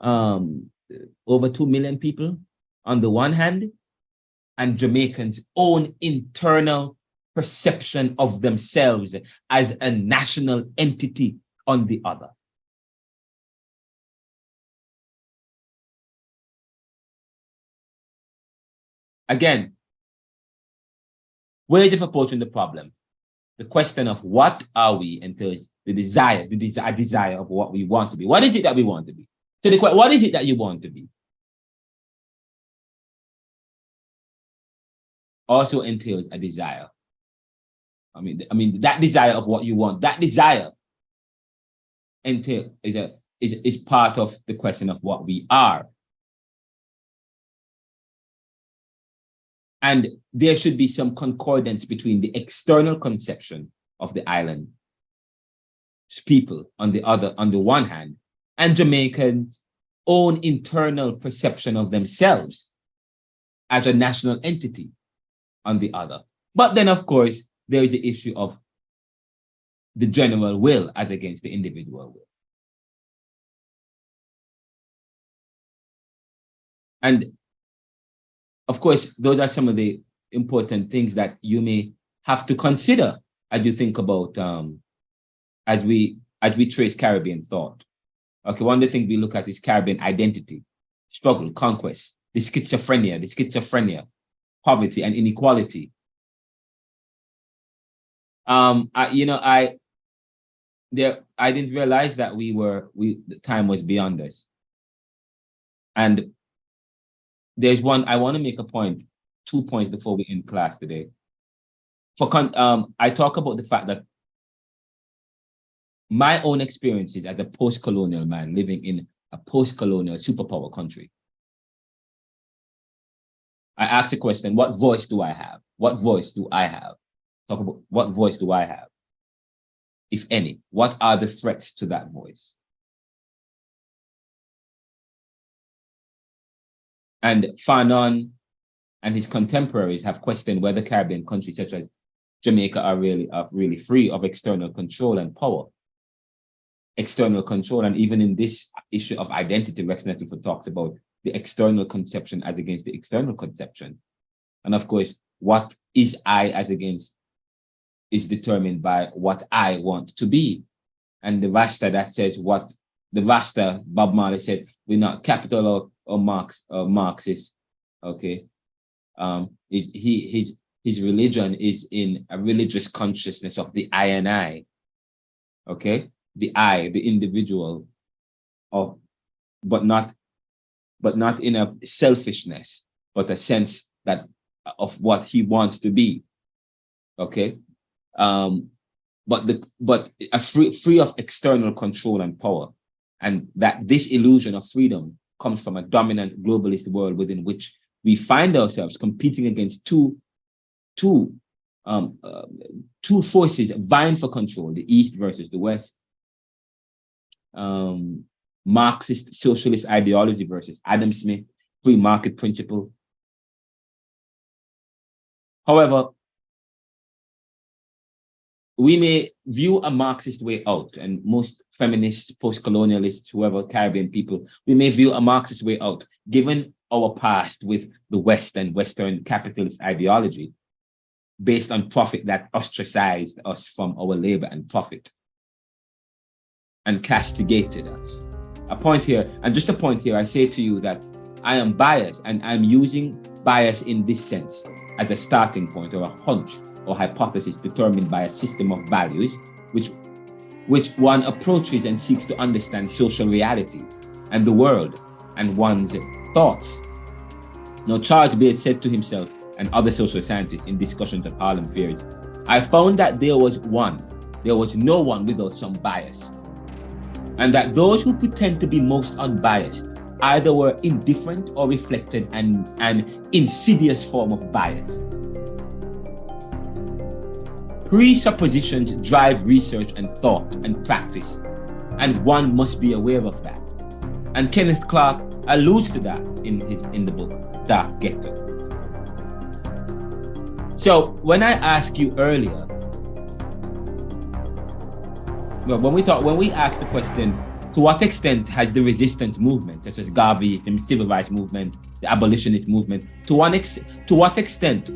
over 2 million people on the one hand, and Jamaicans' own internal perception of themselves as a national entity on the other. Again, ways of approaching the problem. The question of what are we entails the desire of what we want to be. What is it that we want to be? So the question, what is it that you want to be? Also entails a desire. I mean that desire of what you want, that desire is part of the question of what we are. And there should be some concordance between the external conception of the island people on the one hand, and Jamaicans' own internal perception of themselves as a national entity on the other. But then, of course, there is the issue of the general will as against the individual will. And of course, those are some of the important things that you may have to consider as you think about, as we trace Caribbean thought. Okay, one of the things we look at is Caribbean identity, struggle, conquest, the schizophrenia, poverty and inequality. I didn't realize that the time was beyond us. And there's one, I want to make a point, 2 points before we end class today. I talk about the fact that my own experiences as a post-colonial man living in a post-colonial superpower country. I ask the question, what voice do I have? What voice do I have? Talk about what voice do I have, if any? What are the threats to that voice? And Fanon and his contemporaries have questioned whether Caribbean countries such as Jamaica are really free of external control and power. External control, and even in this issue of identity, Rex Nettleford talks about the external conception as against the external conception. And of course, what is I as against is determined by what I want to be. And the Rasta that says what the Rasta, Bob Marley said, we're not capital or Marxist, okay? His religion is in a religious consciousness of the I and I, okay? The I, the individual, of, but not in a selfishness, but a sense that of what he wants to be. Okay, but free of external control and power, and that this illusion of freedom comes from a dominant globalist world within which we find ourselves competing against two forces vying for control: the East versus the West. Marxist socialist ideology versus Adam Smith free market principle. However, we may view a Marxist way out, and most feminists, post-colonialists, whoever, Caribbean people, we may view a Marxist way out, given our past with the West and Western capitalist ideology, based on profit that ostracized us from our labor and profit and castigated us. A point here, and just a point here, I say to you that I am biased, and I'm using bias in this sense as a starting point or a hunch or hypothesis determined by a system of values which one approaches and seeks to understand social reality and the world and one's thoughts. Now, Charles Bates said to himself and other social scientists in discussions of Harlem Fears, I found that there was no one without some bias, and that those who pretend to be most unbiased either were indifferent or reflected an insidious form of bias. Presuppositions drive research and thought and practice, and one must be aware of that. And Kenneth Clark alludes to that in the book Dark Ghetto. So when I asked you earlier, well, when we asked the question, to what extent has the resistance movement, such as Garveyism, civil rights movement, the abolitionist movement, to what extent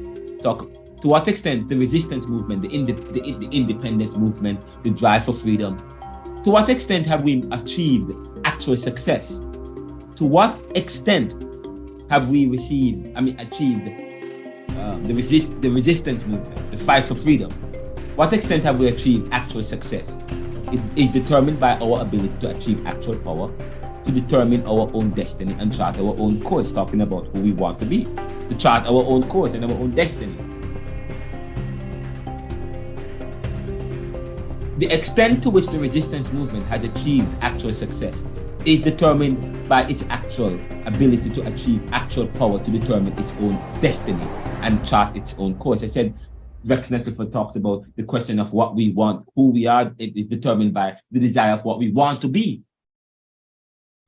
the resistance movement, the independence movement, the drive for freedom, to what extent have we achieved actual success? To what extent have we achieved the resistance movement, the fight for freedom? What extent have we achieved actual success? It is determined by our ability to achieve actual power, to determine our own destiny and chart our own course, talking about who we want to be, to chart our own course and our own destiny. The extent to which the resistance movement has achieved actual success is determined by its actual ability to achieve actual power to determine its own destiny and chart its own course. I said Rex Nettleford talks about the question of what we want, who we are. It is determined by the desire of what we want to be.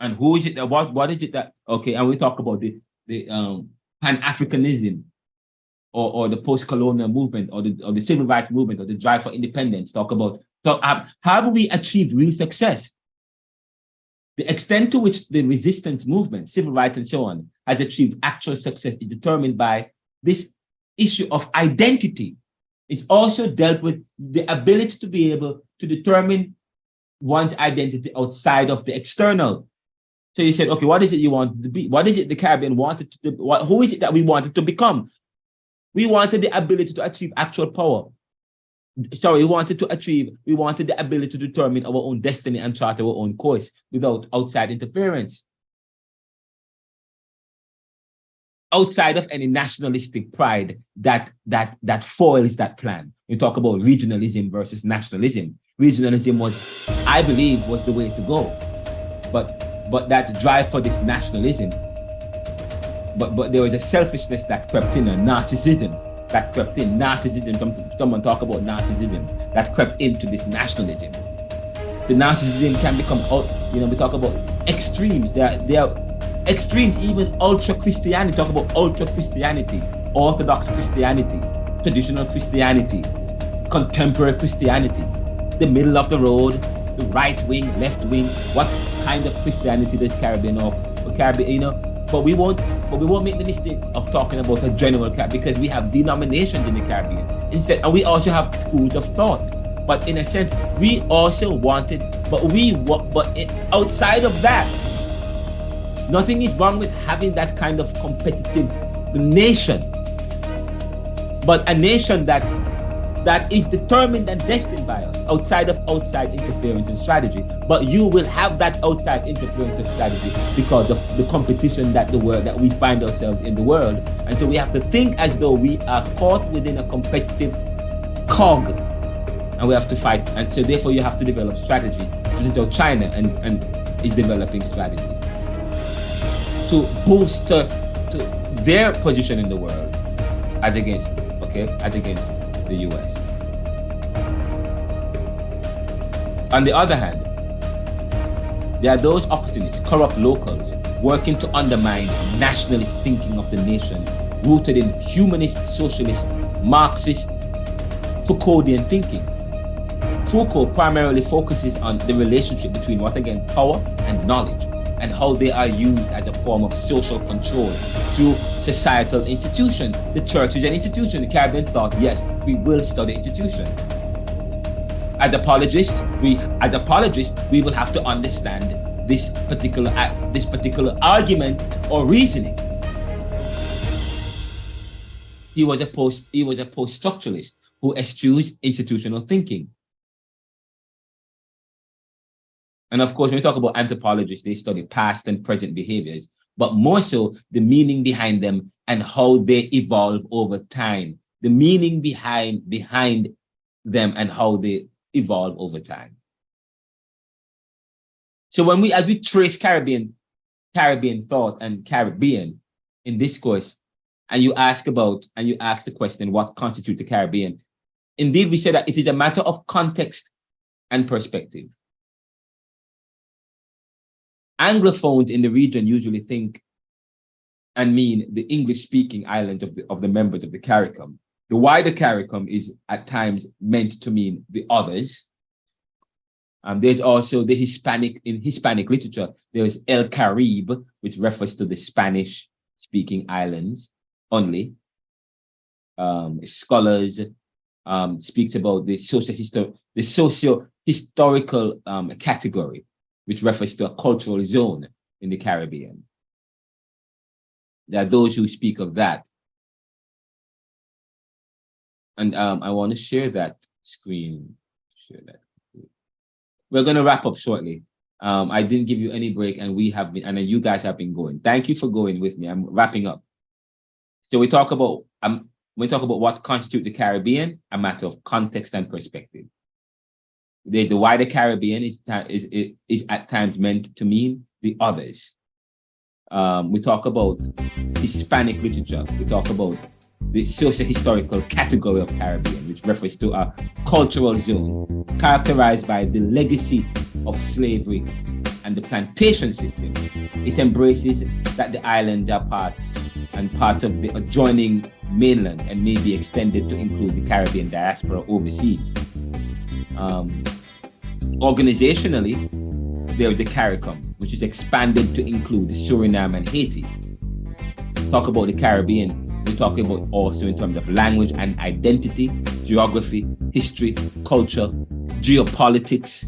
And who is it that, what is it that, okay, and we talk about the Pan-Africanism or the post-colonial movement or the civil rights movement or the drive for independence, talk about, so how have we achieved real success? The extent to which the resistance movement, civil rights and so on, has achieved actual success is determined by this issue of identity. It's also dealt with the ability to be able to determine one's identity outside of the external. So you said, okay, what is it you wanted to be? What is it the Caribbean wanted to do? Who is it that we wanted to become? We wanted the ability to achieve actual power. Sorry, we wanted the ability to determine our own destiny and chart our own course without outside interference. Outside of any nationalistic pride that foils that plan. We talk about regionalism versus nationalism. Regionalism I believe, was the way to go. But that drive for this nationalism, but there was a selfishness that crept in, a narcissism that crept in. Someone talk about narcissism that crept into this nationalism. The narcissism can become, we talk about extremes. They are extremes, even ultra Christianity. Talk about ultra Christianity, Orthodox Christianity, traditional Christianity, contemporary Christianity, the middle of the road, the right wing, left wing. What kind of Christianity does Caribbean or Caribbean, But we won't make the mistake of talking about a general Caribbean, because we have denominations in the Caribbean. Instead, and we also have schools of thought. But in a sense, we also wanted, outside of that, nothing is wrong with having that kind of competitive nation. But a nation that that is determined and destined by us, outside of outside interference and strategy. But you will have that outside interference and strategy because of the competition that we find ourselves in the world. And so we have to think as though we are caught within a competitive cog, and we have to fight. And so therefore you have to develop strategy. So China and is developing strategy to bolster to their position in the world as against the US. On the other hand, there are those opportunists, corrupt locals, working to undermine nationalist thinking of the nation, rooted in humanist, socialist, Marxist, Foucauldian thinking. Foucault primarily focuses on the relationship between power and knowledge, and how they are used as a form of social control through societal institutions. The church is an institution. The Caribbean thought, yes, we will study institution. As apologists, we will have to understand this particular argument or reasoning. He was a post-structuralist who eschewed institutional thinking. And of course, when we talk about anthropologists, they study past and present behaviors, but more so the meaning behind them and how they evolve over time. The meaning behind them and how they evolve over time. So as we trace Caribbean thought and Caribbean in discourse, and you ask the question, what constitutes the Caribbean? Indeed, we say that it is a matter of context and perspective. Anglophones in the region usually think and mean the English-speaking islands of the members of the CARICOM. The wider CARICOM is at times meant to mean the others. There's also the Hispanic literature. There's El Caribe, which refers to the Spanish-speaking islands only. Scholars speaks about the socio-historical category, which refers to a cultural zone in the Caribbean. There are those who speak of that. And I want to share that screen. We're going to wrap up shortly. I didn't give you any break, and you guys have been going. Thank you for going with me. I'm wrapping up. So we talk about what constitutes the Caribbean, a matter of context and perspective. The wider Caribbean is at times meant to mean the others. We talk about Hispanic literature. We talk about the socio-historical category of Caribbean, which refers to a cultural zone characterized by the legacy of slavery and the plantation system. It embraces that the islands are part of the adjoining mainland and may be extended to include the Caribbean diaspora overseas. Organizationally, there's the CARICOM, which is expanded to include Suriname and Haiti. Talk about the Caribbean, we're talking about also in terms of language and identity, geography, history, culture, geopolitics,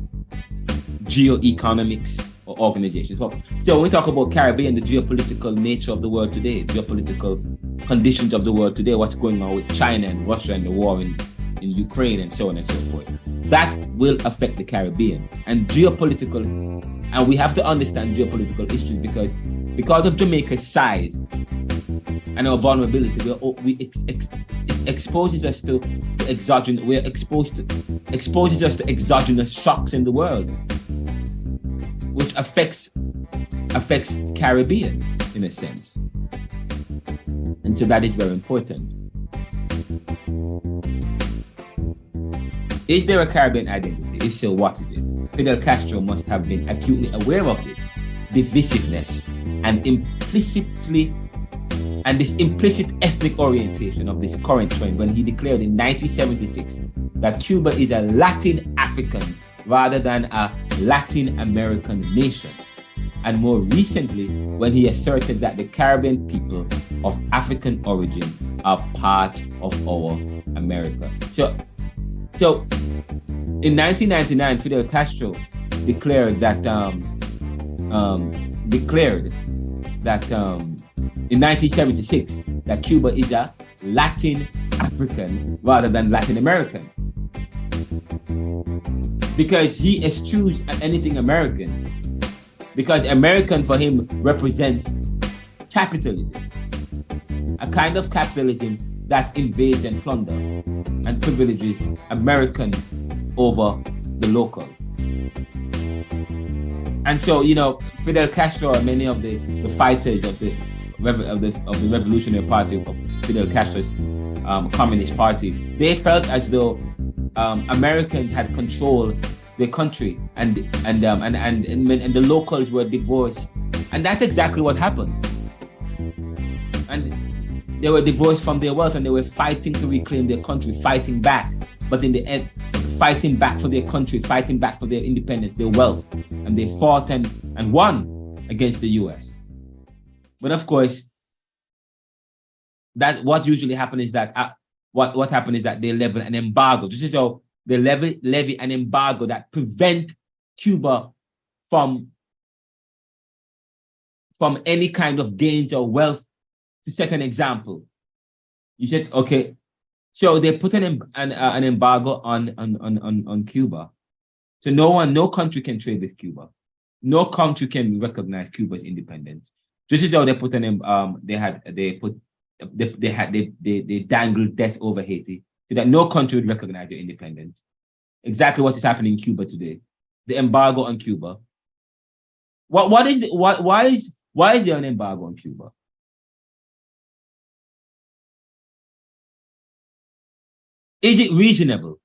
geoeconomics, or organizations. So when we talk about Caribbean, the geopolitical nature of the world today, geopolitical conditions of the world today, what's going on with China and Russia and the war in Ukraine and so on and so forth. That will affect the Caribbean and geopolitical, and we have to understand geopolitical issues because of Jamaica's size and our vulnerability. It exposes us to exogenous shocks in the world, which affects Caribbean in a sense, and so that is very important. Is there a Caribbean identity? If so, what is it? Fidel Castro must have been acutely aware of this divisiveness and this implicit ethnic orientation of this current trend when he declared in 1976 that Cuba is a Latin African rather than a Latin American nation. And more recently, when he asserted that the Caribbean people of African origin are part of our America. So in 1999, Fidel Castro declared that in 1976 that Cuba is a Latin African rather than Latin American. Because he eschews anything American. Because American for him represents capitalism. A kind of capitalism that invades and plunder and privileges American over the local. And so, you know, Fidel Castro and many of the fighters of the Revolutionary Party, of Fidel Castro's Communist Party, they felt as though Americans had controlled the country and the locals were divorced. And that's exactly what happened. And they were divorced from their wealth and they were fighting to reclaim their country, fighting back. But in the end, fighting back for their country, fighting back for their independence, their wealth. And they fought and won against the US. But of course, that what usually happens is that what happened is that they level an embargo. This is how they levy an embargo that prevent Cuba from any kind of gains or wealth. To set an example, you said, okay, so they put an embargo on Cuba. So no country can trade with Cuba. No country can recognize Cuba's independence. This is how they put they dangled debt over Haiti so that no country would recognize their independence. Exactly what is happening in Cuba today. The embargo on Cuba. Why is there an embargo on Cuba? Is it reasonable?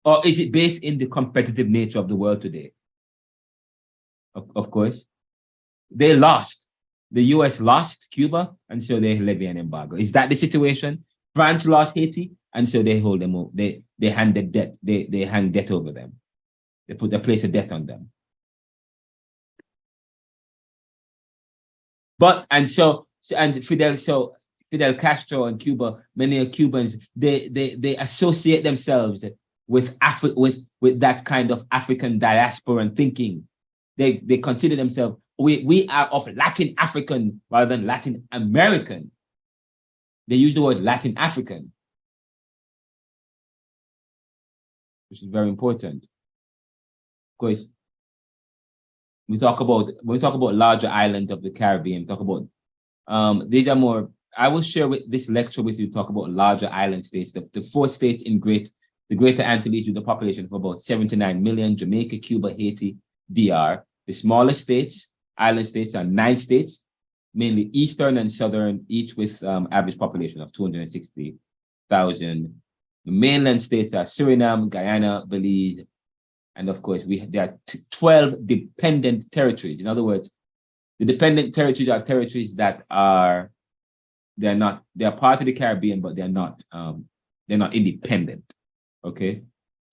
Or is it based in the competitive nature of the world today? Of course. They lost. The US lost Cuba, and so they levy an embargo. Is that the situation? France lost Haiti, and so they hold them. They hand the debt. They hang debt over them. They place a debt on them. Fidel Castro and Cuba, many Cubans, they associate themselves with that kind of African diaspora and thinking. They consider themselves, we are of Latin African rather than Latin American. They use the word Latin African, which is very important. Of course, when we talk about larger islands of the Caribbean, talk about these are more. I will share this lecture with you, talk about larger island states, the 4 states in the Greater Antilles with a population of about 79 million, Jamaica, Cuba, Haiti, DR. The smaller states, island states, are 9 states, mainly eastern and southern, each with average population of 260,000. The mainland states are Suriname, Guyana, Belize, and of course, there are 12 dependent territories. In other words, the dependent territories are territories that they're part of the Caribbean, but they're not independent. Okay,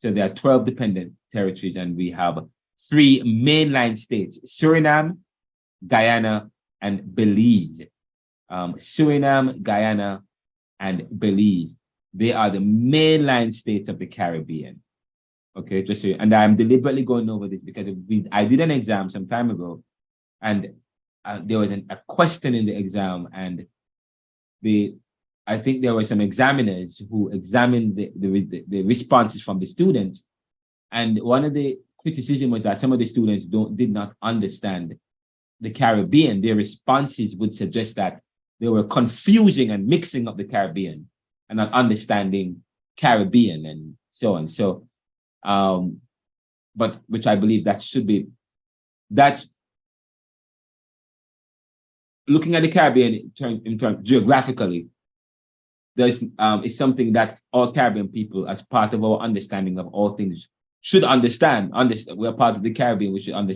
so there are 12 dependent territories, and we have 3 mainline states: Suriname, Guyana, and Belize. Suriname, Guyana, and Belize. They are the mainline states of the Caribbean. Okay, just so and I'm deliberately going over this because I did an exam some time ago, and there was a question in the exam, and I think there were some examiners who examined the responses from the students, and one of the criticism was that some of the students did not understand the Caribbean. Their responses would suggest that they were confusing and mixing up the Caribbean and not understanding Caribbean and so on. So, but which I believe that should be that. Looking at the Caribbean in terms geographically, is something that all Caribbean people, as part of our understanding of all things, should understand. We're part of the Caribbean. We should have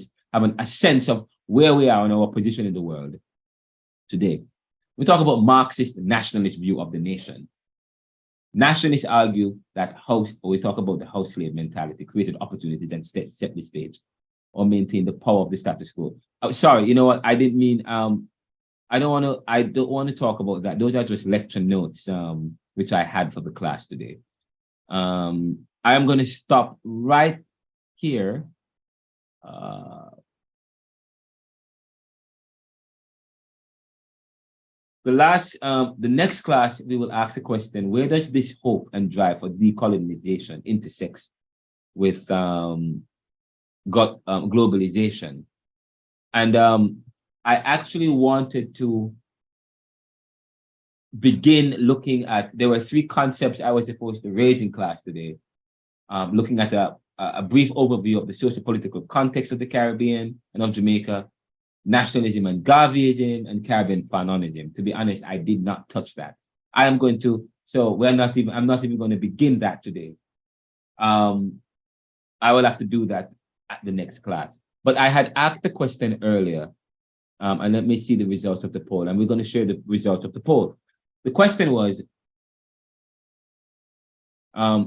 a sense of where we are in our position in the world today. We talk about Marxist nationalist view of the nation. Nationalists argue that we talk about the house slave mentality, created opportunities and set the stage, or maintain the power of the status quo. Oh, sorry, you know what? I didn't mean. I don't want to talk about that. Those are just lecture notes, which I had for the class today. I am going to stop right here. The next class, we will ask the question: where does this hope and drive for decolonization intersects with globalization? And I actually wanted to begin looking at. There were three concepts I was supposed to raise in class today. Looking at a brief overview of the socio-political context of the Caribbean and of Jamaica, nationalism and Garveyism, and Caribbean Fanonism. To be honest, I did not touch that. I'm not even going to begin that today. I will have to do that at the next class. But I had asked the question earlier, and let me see the results of the poll, and we're going to share the results of the poll. The question was,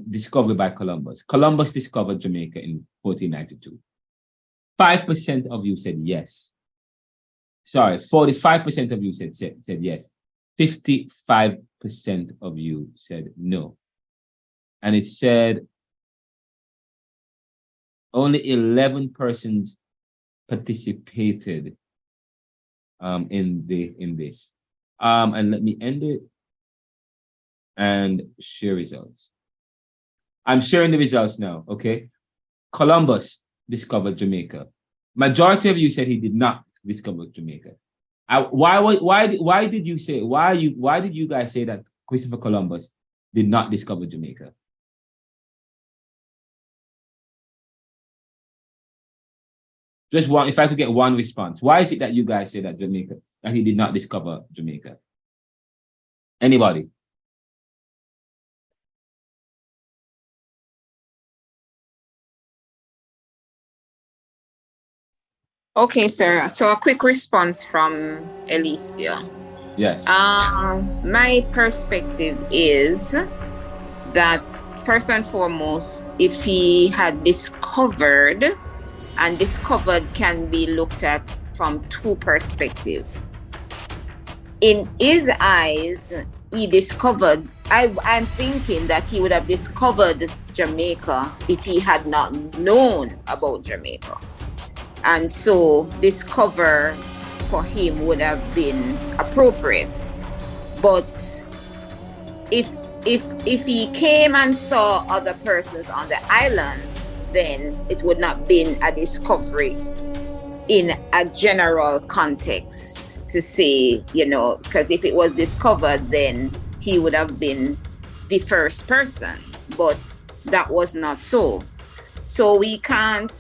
discovery by Columbus. Columbus discovered Jamaica in 1492. 5% of you said yes. Sorry, 45% of you said yes. 55% of you said no. And it said only 11 persons participated in this. And let me end it and share results. I'm sharing the results now, okay? Columbus discovered Jamaica. Majority of you said he did not discover Jamaica. Why did you guys say that Christopher Columbus did not discover Jamaica? Just one, if I could get one response. Why is it that you guys say that he did not discover Jamaica? Anybody? Okay, sir. So a quick response from Alicia. Yes. My perspective is that first and foremost, if he had discovered, and discovered can be looked at from two perspectives. In his eyes, he discovered, I'm thinking that he would have discovered Jamaica if he had not known about Jamaica. And so discover for him would have been appropriate. But if he came and saw other persons on the island, then it would not been a discovery in a general context to say, because if it was discovered, then he would have been the first person. But that was not so. So we can't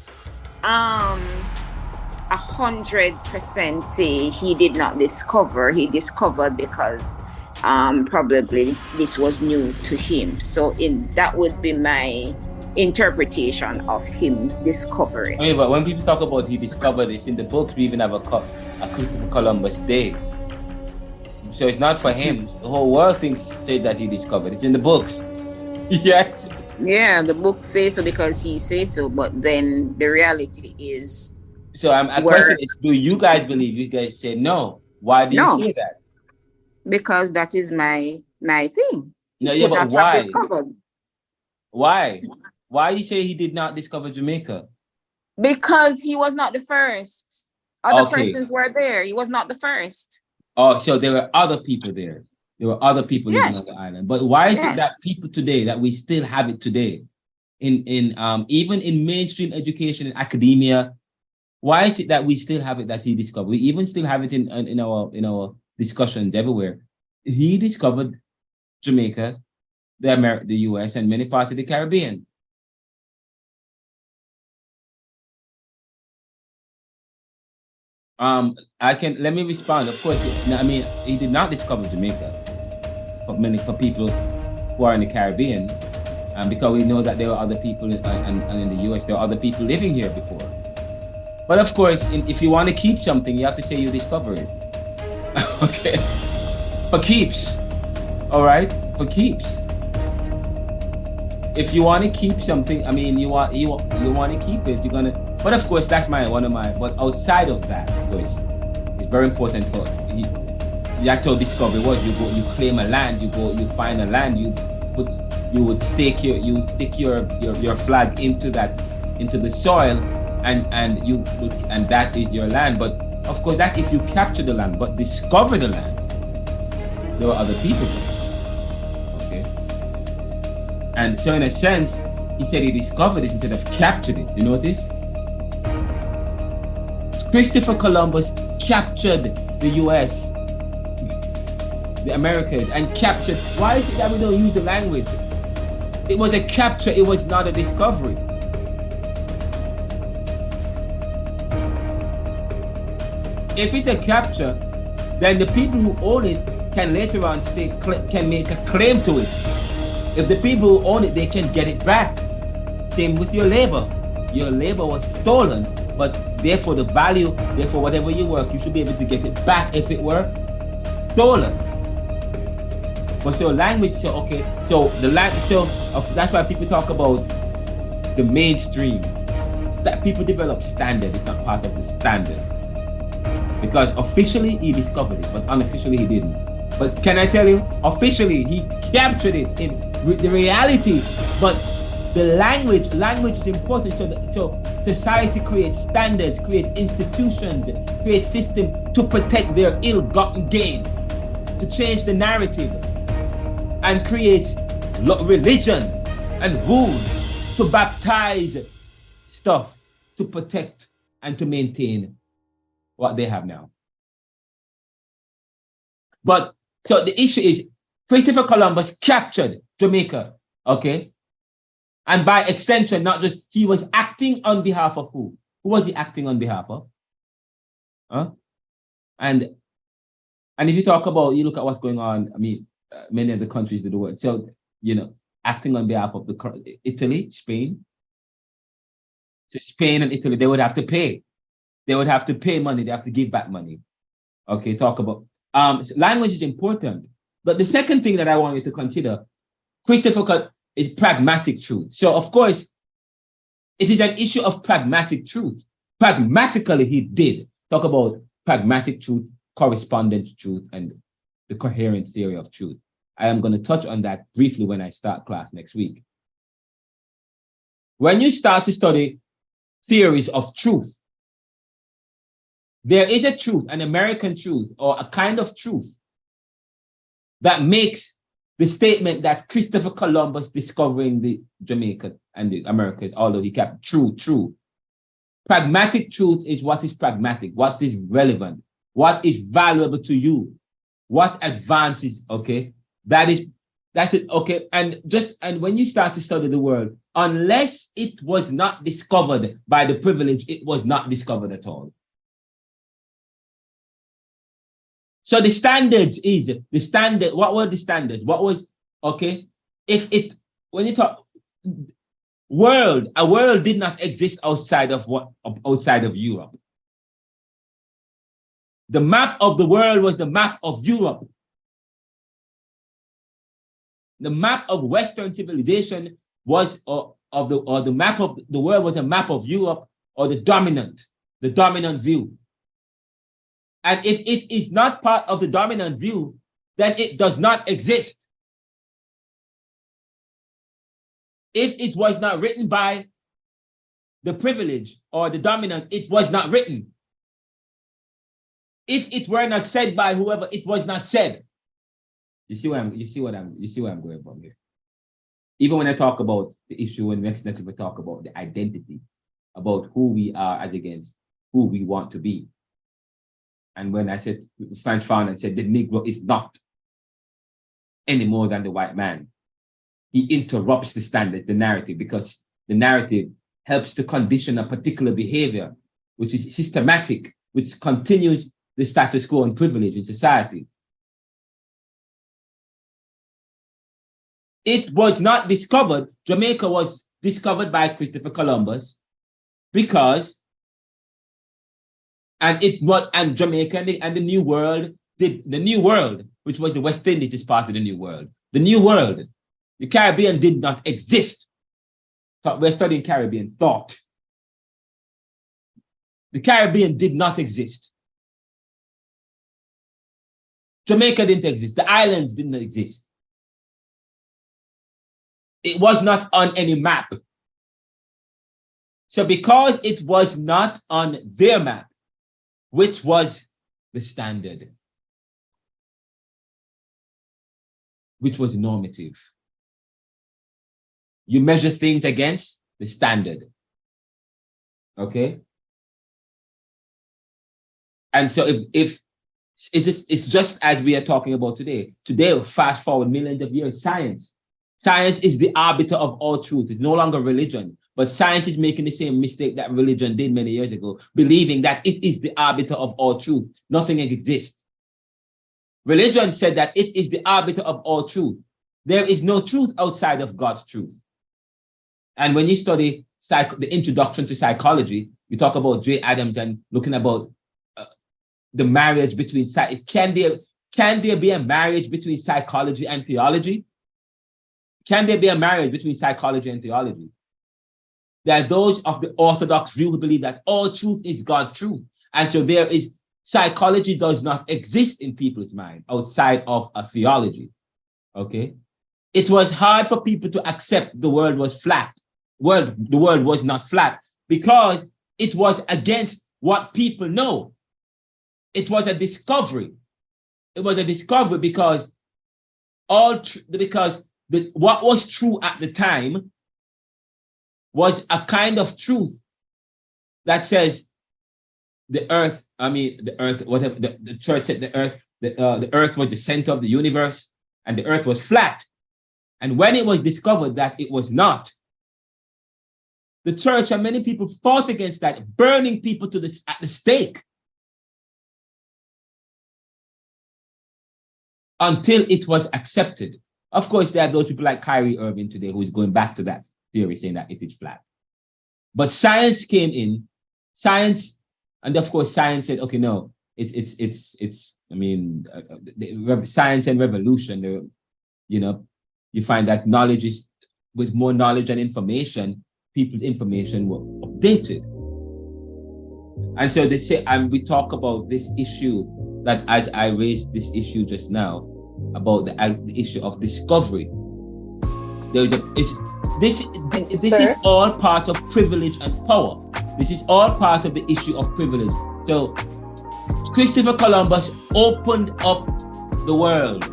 100% say he did not discover. He discovered because probably this was new to him. So that would be my interpretation of him discovering. Okay, but when people talk about he discovered it, in the books we even have a Christopher Columbus Day. So it's not for him. The whole world said that he discovered. It's in the books. Yes. Yeah, the book says so because he says so, but then the reality is. So a question is, do you guys believe? You guys say no. Why do you say that? Because that is my thing. No, yeah, but why? Why? Why you say he did not discover Jamaica? Because he was not the first. Other persons were there. He was not the first. Oh, so there were other people there. There were other people living on the island. But why is it that people today, that we still have it today, in even in mainstream education and academia, why is it that we still have it that he discovered? We even still have it in our discussions everywhere. He discovered Jamaica, the US, and many parts of the Caribbean. Let me respond. Of course, he did not discover Jamaica. For people who are in the Caribbean, because we know that there were other people, and in the US, there are other people living here before. But of course, if you want to keep something, you have to say you discover it. Okay, for keeps. All right, for keeps. If you want to keep something, you want to keep it. You're gonna. But of course, that's one of my. But outside of that, of course, it's very important for the actual discovery was you claim a land, you find a land, you would stick your flag into the soil, and that is your land. But of course, that if you capture the land, but discover the land, there were other people. Okay. And so in a sense, he said he discovered it instead of captured it. You notice? Christopher Columbus captured the US, the Americas, and captured. Why is it that we don't use the language? It was a capture, it was not a discovery. If it's a capture, then the people who own it can later on can make a claim to it. If the people who own it, they can get it back. Same with your labor. Your labor was stolen, but therefore the value, therefore whatever you work, you should be able to get it back if it were stolen. But so language, so okay, so the language, so that's why people talk about the mainstream. That people develop standard, it's not part of the standard. Because officially he discovered it, but unofficially he didn't. But can I tell you, officially he captured it in the reality, but the language is important. So society creates standards, creates institutions, creates systems to protect their ill-gotten gain, to change the narrative, and creates religion and rules to baptize stuff, to protect and to maintain what they have now. But so the issue is Christopher Columbus captured Jamaica, okay? And by extension, not just, he was acting on behalf of who? Who was he acting on behalf of? Huh? And if you talk about, you look at what's going on, I mean, many of the countries of the world, so, you know, acting on behalf of Italy, Spain. So Spain and Italy, they would have to pay. They would have to pay money, they have to give back money. Okay, talk about, so language is important. But the second thing that I want you to consider, Christopher is pragmatic truth. So of course, it is an issue of pragmatic truth. Pragmatically, he did talk about pragmatic truth, correspondence truth, and the coherent theory of truth. I am going to touch on that briefly when I start class next week. When you start to study theories of truth, there is a truth, an American truth, or a kind of truth that makes the statement that Christopher Columbus discovering the Jamaica and the Americas, although he kept true. Pragmatic truth is what is pragmatic, what is relevant, what is valuable to you, what advances, okay? That's it, okay? And when you start to study the world, unless it was not discovered by the privilege, it was not discovered at all. So the standards is the standard. What were the standards? What was, okay? When you talk world, a world did not exist outside of Europe. The map of the world was the map of Europe. The map of Western civilization was, or the map of the world was a map of Europe, or the dominant view. And if it is not part of the dominant view, then it does not exist. If it was not written by the privilege or the dominant, it was not written. If it were not said by whoever, it was not said. You see where I'm going from here. Even when I talk about the issue, when next we talk about the identity, about who we are as against who we want to be. And when I said, science found and said the Negro is not any more than the white man, he interrupts the standard, the narrative, because the narrative helps to condition a particular behavior, which is systematic, which continues the status quo and privilege in society. It was not discovered. Jamaica was discovered by Christopher Columbus because, and Jamaica and the New World did the New World, which was the West Indies, is part of the New World. The New World, the Caribbean did not exist. We're studying Caribbean thought. The Caribbean did not exist. Jamaica didn't exist. The islands didn't exist. It was not on any map. So because it was not on their map, which was the standard, which was normative. You measure things against the standard. Okay? And so if it's just as we are talking about today. Today, fast forward millions of years, science. Science is the arbiter of all truth. It's no longer religion, but science is making the same mistake that religion did many years ago, believing that it is the arbiter of all truth. Nothing exists. Religion said that it is the arbiter of all truth. There is no truth outside of God's truth. And when you study the introduction to psychology, you talk about J. Adams and looking about the marriage between, can there be a marriage between psychology and theology? Can there be a marriage between psychology and theology? There are those of the orthodox view who believe that all truth is God's truth. And so psychology does not exist in people's mind outside of a theology, okay? It was hard for people to accept the world was flat. The world was not flat because it was against what people know. It was a discovery. It was a discovery because what was true at the time was a kind of truth that says the earth, whatever, the church said the earth was the center of the universe and the earth was flat. And when it was discovered that it was not, the church and many people fought against that, burning people at the stake until it was accepted. Of course, there are those people like Kyrie Irving today who is going back to that theory, saying that it is flat. But science came in, and of course, science said, okay, no, science and revolution, you find that knowledge is, with more knowledge and information, people's information were updated. And so they say, and we talk about this issue that as I raised this issue just now, about the issue of discovery. This is all part of privilege and power. This is all part of the issue of privilege. So Christopher Columbus opened up the world.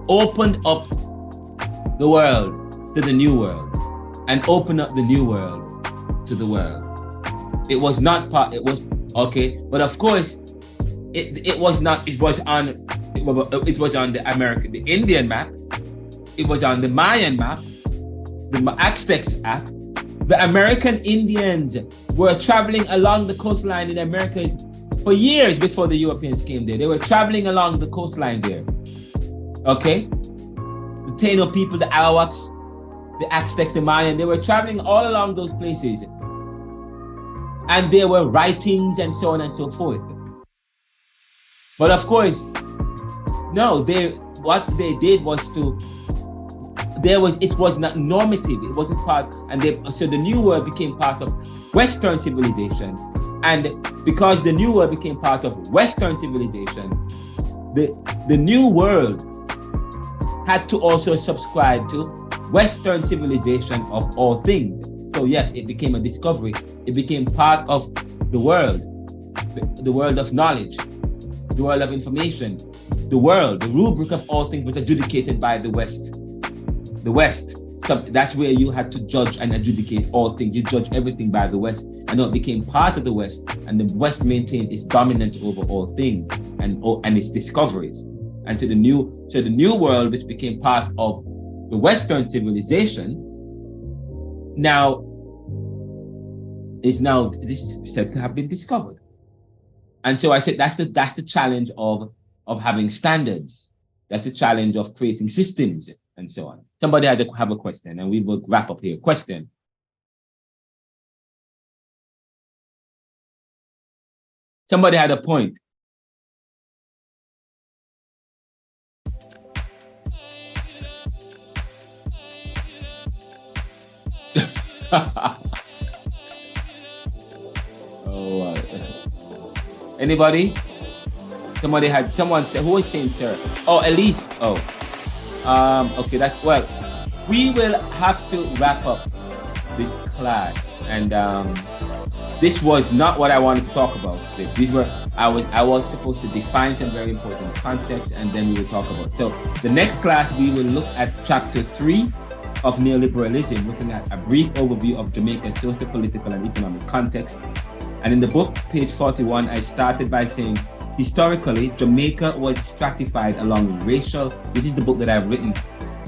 Opened up the world to the new world and opened up the new world to the world. It was not part, it was, okay, but of course, it was not, it was on the Indian map, it was on the Mayan map, the Aztecs map. The American Indians were traveling along the coastline in America for years before the Europeans came there. They were traveling along the coastline there. Okay? The Taino people, the Arawaks, the Aztecs, the Mayan, they were traveling all along those places. And there were writings and so on and so forth. But of course, no, what they did was it was not normative, it wasn't part, so the New World became part of Western civilization. And because the New World became part of Western civilization, the New World had to also subscribe to Western civilization of all things. So yes, it became a discovery. It became part of the world of knowledge, the world of information, the rubric of all things was adjudicated by the West. The West, so that's where you had to judge and adjudicate all things. You judge everything by the West, and it became part of the West, and the West maintained its dominance over all things and its discoveries. And to the new world, which became part of the Western civilization, this is said to have been discovered. And so I said that's the challenge of having standards. That's the challenge of creating systems and so on. Somebody had to have a question, and we will wrap up here. Question. Somebody had a point. Anybody? Someone said, who was saying sir? Oh, Elise. Oh. Okay, we will have to wrap up this class. And this was not what I wanted to talk about. I was supposed to define some very important concepts, and then we will talk about. So the next class we will look at chapter 3 of neoliberalism, looking at a brief overview of Jamaica's socio-political and economic context. And in the book, page 41, I started by saying, historically, Jamaica was stratified along racial. This is the book that I've written,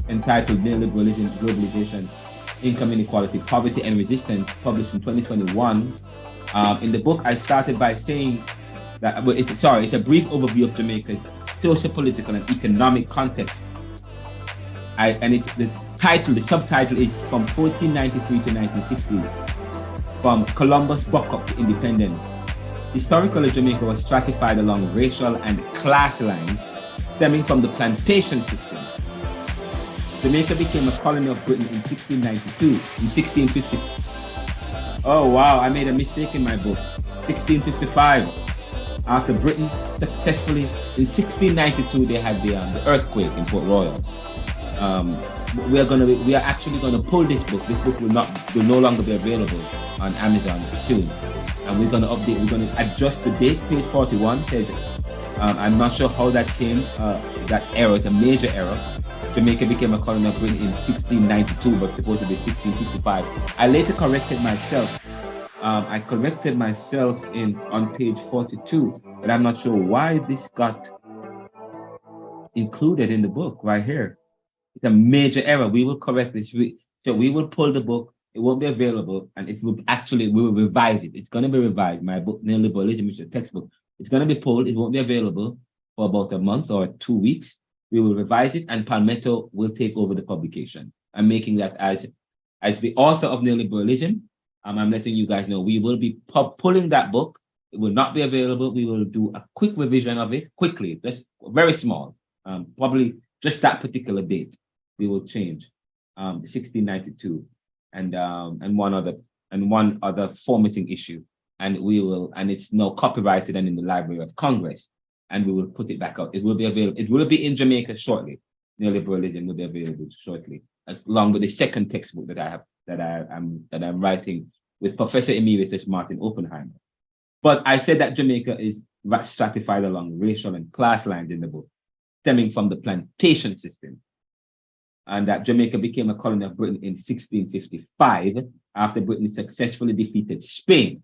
entitled Neoliberalism, Globalization, Income Inequality, Poverty and Resistance, published in 2021. In the book, I started by saying that, it's a brief overview of Jamaica's socio-political and economic context. And it's the subtitle is from 1493 to 1960, from Columbus buck-up to independence. Historically, Jamaica was stratified along racial and class lines, stemming from the plantation system. Jamaica became a colony of Britain in 1692. In 1650. Oh wow, I made a mistake in my book. 1655. After Britain successfully, in 1692, they had the earthquake in Port Royal. We are actually going to pull this book. This book will no longer be available on Amazon soon. And we're going to update, we're going to adjust the date. Page 41 says, I'm not sure how that came, that error, it's a major error. Jamaica became a colony of Britain in 1692, but supposed to be 1655. I later corrected myself. I corrected myself on page 42, but I'm not sure why this got included in the book right here. It's a major error. We will correct this. So we will pull the book. It won't be available, and we will revise it. It's going to be revised. My book, Neoliberalism, is a textbook. It's going to be pulled. It won't be available for about a month or 2 weeks. We will revise it, and Palmetto will take over the publication. I'm making that as the author of Neoliberalism. I'm letting you guys know we will be pulling that book. It will not be available. We will do a quick revision of it quickly, just very small, probably just that particular date. We will change 1692 and one other formatting issue, and it's now copyrighted and in the Library of Congress, and we will put it back out. It will be available. It will be in Jamaica shortly. Neoliberalism will be available shortly, along with the second textbook that I'm writing with Professor Emeritus Martin Oppenheimer. But I said that Jamaica is stratified along racial and class lines in the book, stemming from the plantation system, and that Jamaica became a colony of Britain in 1655 after Britain successfully defeated Spain,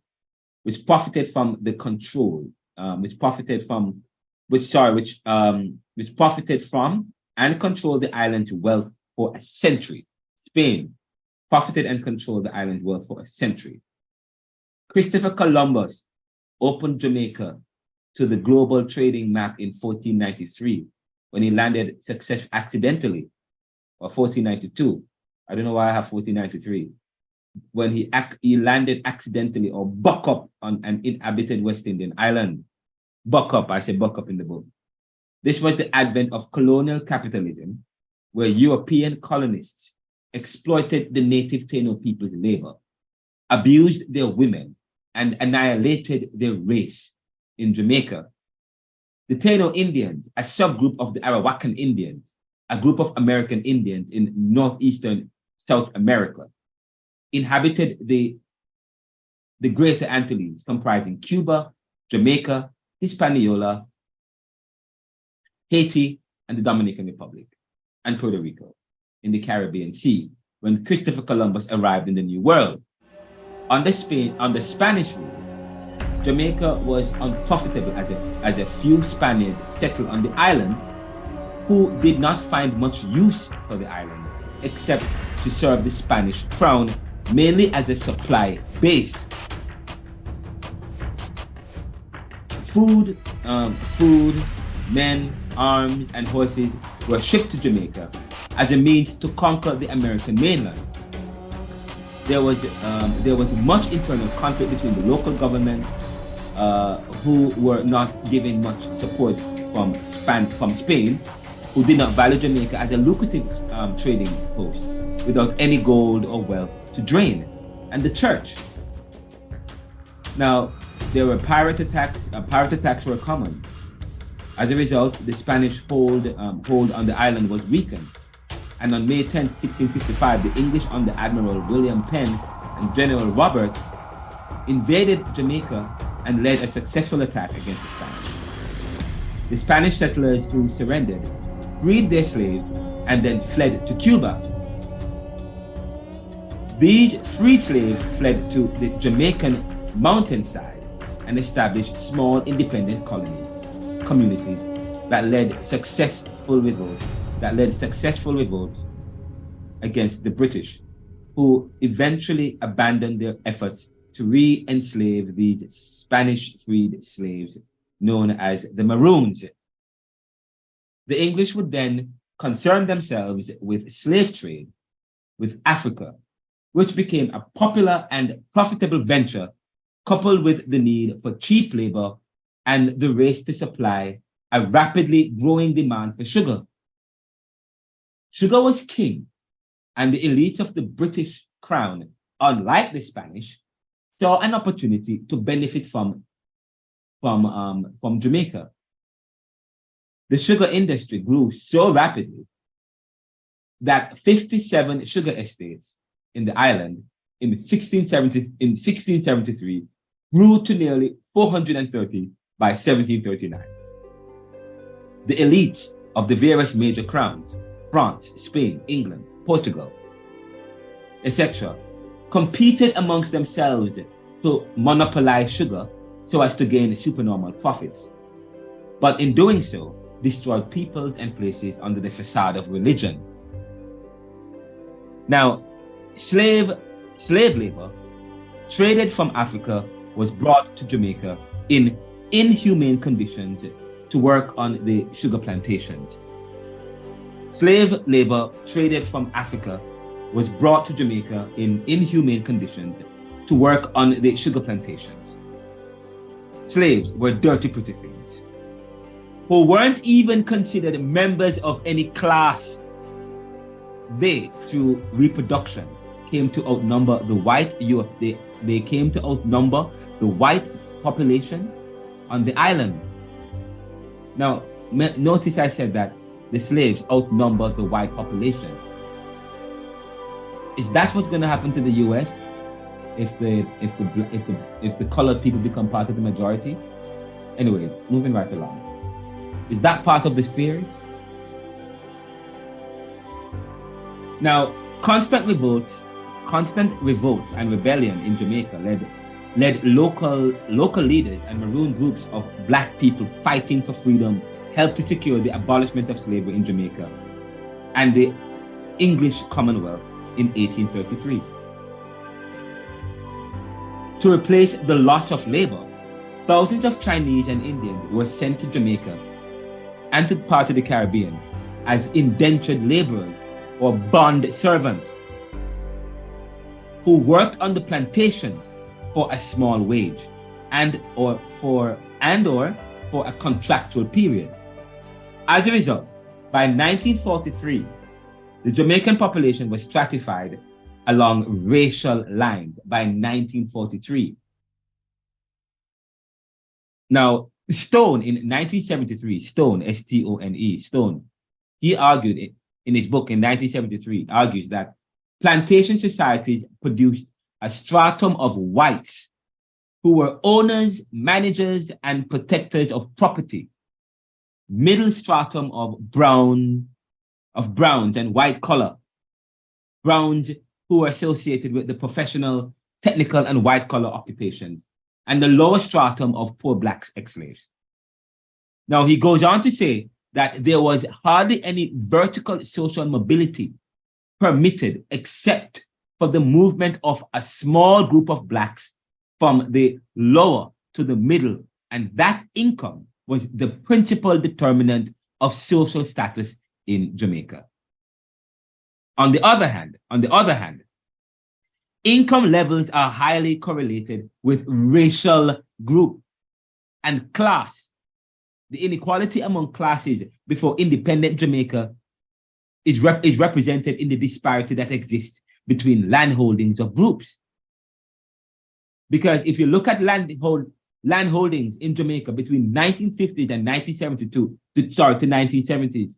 which profited from the control, which profited from and controlled the island's wealth for a century. Spain profited and controlled the island's wealth for a century. Christopher Columbus opened Jamaica to the global trading map in 1493 when he landed accidentally, or 1492. I don't know why I have 1493. When he landed accidentally or buck up on an inhabited West Indian island. Buck up, I say buck up in the book. This was the advent of colonial capitalism, where European colonists exploited the native Taino people's labor, abused their women, and annihilated their race in Jamaica. The Taino Indians, a subgroup of the Arawakan Indians, a group of American Indians in northeastern South America, inhabited the Greater Antilles, comprising Cuba, Jamaica, Hispaniola, Haiti, and the Dominican Republic, and Puerto Rico in the Caribbean Sea when Christopher Columbus arrived in the New World. Under Spanish rule, Jamaica was unprofitable as a few Spaniards settled on the island who did not find much use for the island except to serve the Spanish crown, mainly as a supply base. Food, men, arms, and horses were shipped to Jamaica as a means to conquer the American mainland. There was much internal conflict between the local government, who were not given much support from Spain, who did not value Jamaica as a lucrative trading post without any gold or wealth to drain, and the church. Now, there were pirate attacks. Pirate attacks were common. As a result, the Spanish hold on the island was weakened. And on May 10, 1655, the English under Admiral William Penn and General Robert invaded Jamaica and led a successful attack against the Spanish. The Spanish settlers who surrendered freed their slaves and then fled to Cuba. These freed slaves fled to the Jamaican mountainside and established small independent communities that led successful revolts against the British, who eventually abandoned their efforts to re-enslave these Spanish freed slaves known as the maroons. The English would then concern themselves with slave trade with Africa, which became a popular and profitable venture, coupled with the need for cheap labor and the race to supply a rapidly growing demand for sugar. Sugar was king, and the elites of the British crown, unlike the Spanish, saw an opportunity to benefit from Jamaica. The sugar industry grew so rapidly that 57 sugar estates in the island in 1673 grew to nearly 430 by 1739. The elites of the various major crowns, France, Spain, England, Portugal, etc., competed amongst themselves to monopolize sugar so as to gain supernormal profits, but in doing so, destroyed peoples and places under the facade of religion. Now, slave labor traded from Africa was brought to Jamaica in inhumane conditions to work on the sugar plantations. Slave labor traded from Africa was brought to Jamaica in inhumane conditions to work on the sugar plantations. Slaves were dirty, pretty things who weren't even considered members of any class. They, through reproduction, came to outnumber the white youth. They came to outnumber the white population on the island. Now, notice I said that the slaves outnumber the white population. Is that what's going to happen to the U.S. if the colored people become part of the majority? Anyway, moving right along. Is that part of the fears? Now, constant revolts and rebellion in Jamaica led local leaders and maroon groups of black people fighting for freedom helped to secure the abolishment of slavery in Jamaica and the English Commonwealth in 1833. To replace the loss of labor, thousands of Chinese and Indians were sent to Jamaica and to parts of the Caribbean as indentured laborers or bond servants who worked on the plantations for a small wage and or for a contractual period. As a result, by 1943, the Jamaican population was stratified along racial lines by 1943. Now, Stone in 1973, Stone, S-T-O-N-E, Stone, he argued in his book in 1973, argues that plantation societies produced a stratum of whites who were owners, managers, and protectors of property, middle stratum of browns and white collar, browns who were associated with the professional, technical, and white collar occupations, and the lower stratum of poor black ex-slaves. Now, he goes on to say that there was hardly any vertical social mobility permitted except for the movement of a small group of blacks from the lower to the middle, and that income was the principal determinant of social status in Jamaica. On the other hand, income levels are highly correlated with racial group and class. The inequality among classes before independent Jamaica is represented in the disparity that exists between land holdings of groups. Because if you look at land holdings in Jamaica between 1950s and 1972, to 1970s,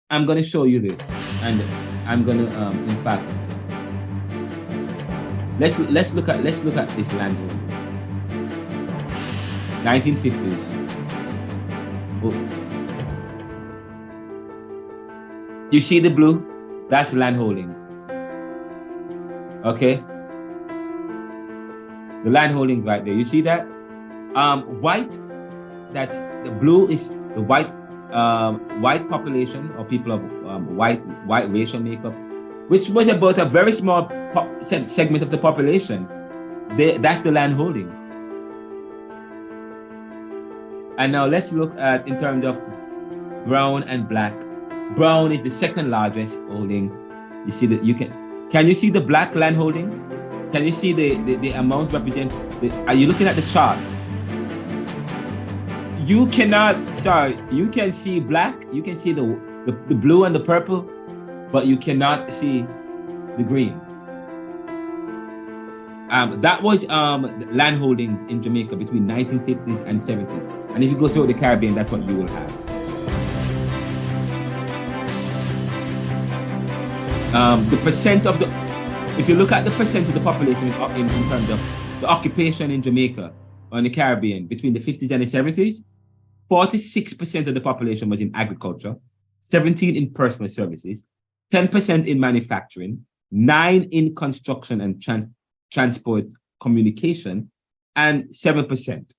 I'm going to show you this, and I'm going to, in fact, let's look at this land holding. 1950s. Oh. You see the blue? That's land holdings. Okay? The land holdings right there. You see that? White, that's the blue is the white population or people of white racial makeup, which was about a very small segment of the population. That's the land holding. And now let's look at in terms of brown and black. Brown is the second largest holding. You see that can you see the black land holding? Can you see the amount represent? Are you looking at the chart? You cannot. Sorry, you can see black. You can see the blue and the purple, but you cannot see the green. That was land holding in Jamaica between 1950s and 70s. And if you go through the Caribbean, that's what you will have. The percent of if you look at the percent of the population in terms of the occupation in Jamaica or in the Caribbean between the 50s and the 70s, 46% of the population was in agriculture, 17% in personal services, 10% in manufacturing, 9% in construction and transport communication, and 7%.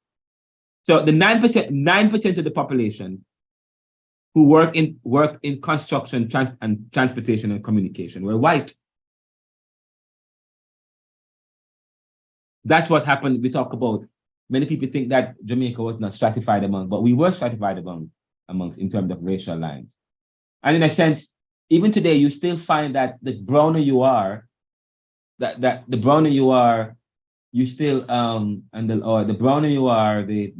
So the 9% of the population who worked in construction and transportation and communication were white. That's what happened. We talk about, many people think that Jamaica was not stratified among, but we were stratified among in terms of racial lines. And in a sense, even today, you still find that the browner you are, the browner you are, you still the browner you are, the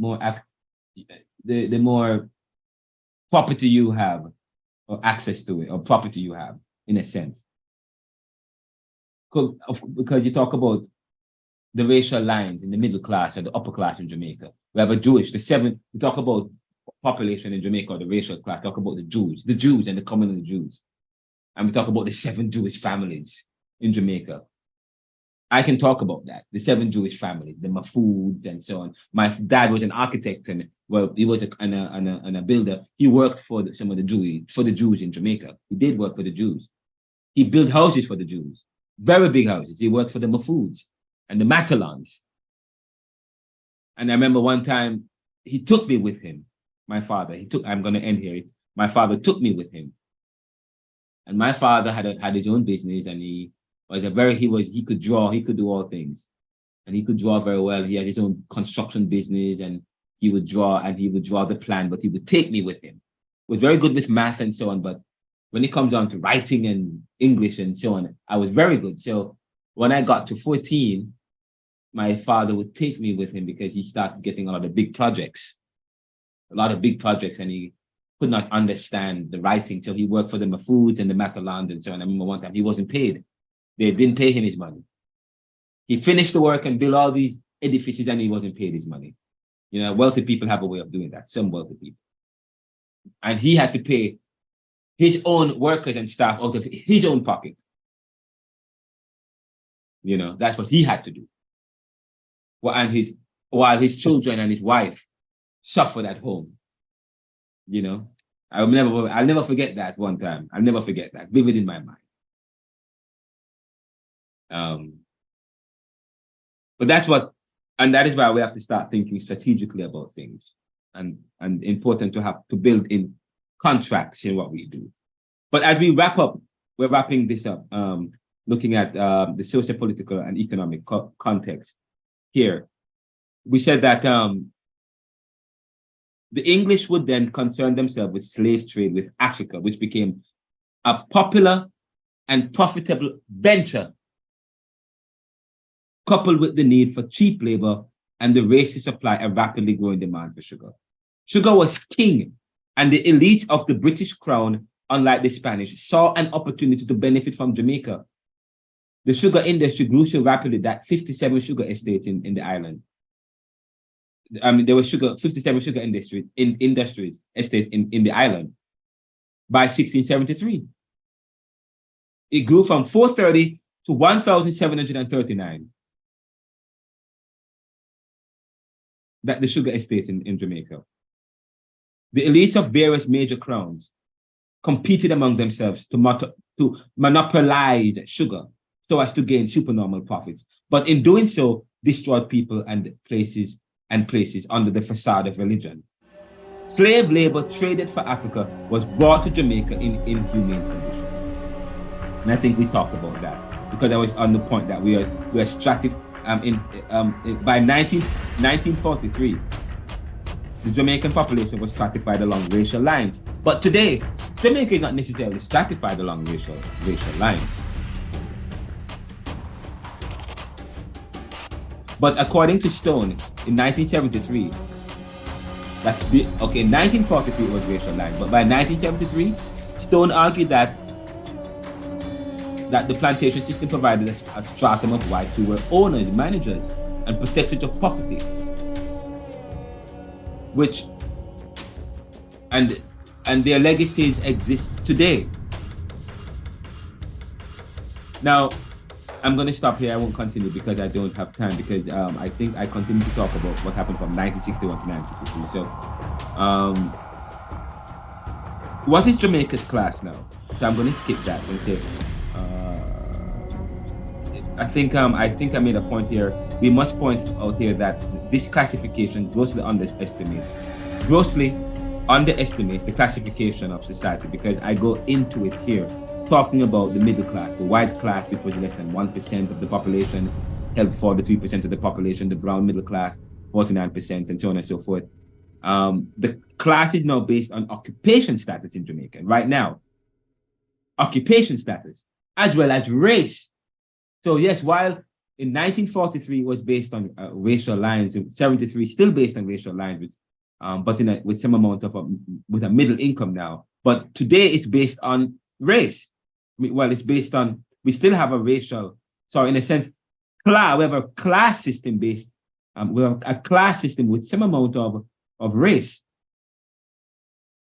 more property you have, or access to it, or property you have, in a sense. Because you talk about the racial lines in the middle class or the upper class in Jamaica. We have we talk about population in Jamaica, or the racial class, talk about the Jews and the coming of the Jews. And we talk about the 7 Jewish families in Jamaica. I can talk about that, the 7 Jewish families, the Mafoods and so on. My dad was an architect, and he was a builder. He worked for the Jews in Jamaica. He did work for the Jews. He built houses for the Jews, very big houses. He worked for the Mafoods and the Matalons. And I remember one time he took me with him, my father. I'm going to end here. My father took me with him. And my father had his own business, and he could draw, he could do all things. And he could draw very well. He had his own construction business, and he would draw the plan, but he would take me with him. He was very good with math and so on, but when it comes down to writing and English and so on, I was very good. So when I got to 14, my father would take me with him because he started getting a lot of big projects, and he could not understand the writing. So he worked for the Mafoods and the Matalons and so on. I remember one time he wasn't paid. They didn't pay him his money. He finished the work and built all these edifices, and he wasn't paid his money. You know, wealthy people have a way of doing that, some wealthy people. And he had to pay his own workers and staff out of his own pocket. You know, that's what he had to do. While his children and his wife suffered at home. You know, I'll never forget that one time. I'll never forget that, vivid in my mind. But that is why we have to start thinking strategically about things, and important to have to build in contracts in what we do. But as we wrap up, we're wrapping this up, looking at the socio-political and economic context here. We said that the English would then concern themselves with slave trade with Africa, which became a popular and profitable venture, coupled with the need for cheap labor and the race to supply a rapidly growing demand for sugar. Sugar was king, and the elite of the British crown, unlike the Spanish, saw an opportunity to benefit from Jamaica. The sugar industry grew so rapidly that 57 sugar estates in the island. There were 57 sugar industries estates in the island by 1673. It grew from 430 to 1,739. that the sugar estate in Jamaica, the elites of various major crowns competed among themselves to monopolize sugar so as to gain supernormal profits. But in doing so, destroyed people and places under the facade of religion. Slave labor traded for Africa was brought to Jamaica in inhumane conditions. And I think we talked about that because I was on the point that we are stratified by 1943. The Jamaican population was stratified along racial lines. But today, Jamaica is not necessarily stratified along racial lines. But according to Stone, in 1973, 1943 was racial line, but by 1973, Stone argued that the plantation system provided a stratum of whites who were owners, managers, and protectors of property, and their legacies exist today. Now, I'm going to stop here. I won't continue because I don't have time, because I think I continue to talk about what happened from 1961 to 1963. So, what is Jamaica's class now? So I'm going to skip that and say, I think I made a point here. We must point out here that this classification grossly underestimates the classification of society, because I go into it here talking about the middle class, the white class, which was less than 1% of the population, held 43% of the population, the brown middle class, 49%, and so on and so forth. The class is now based on occupation status in Jamaica. Right now, occupation status, as well as race. So yes, while in 1943 it was based on racial lines, in 73 still based on racial lines, but with some amount of with a middle income now. But today it's based on race. Well, it's based on, we still have a racial, so in a sense, we have a class system based, we have a class system with some amount of race.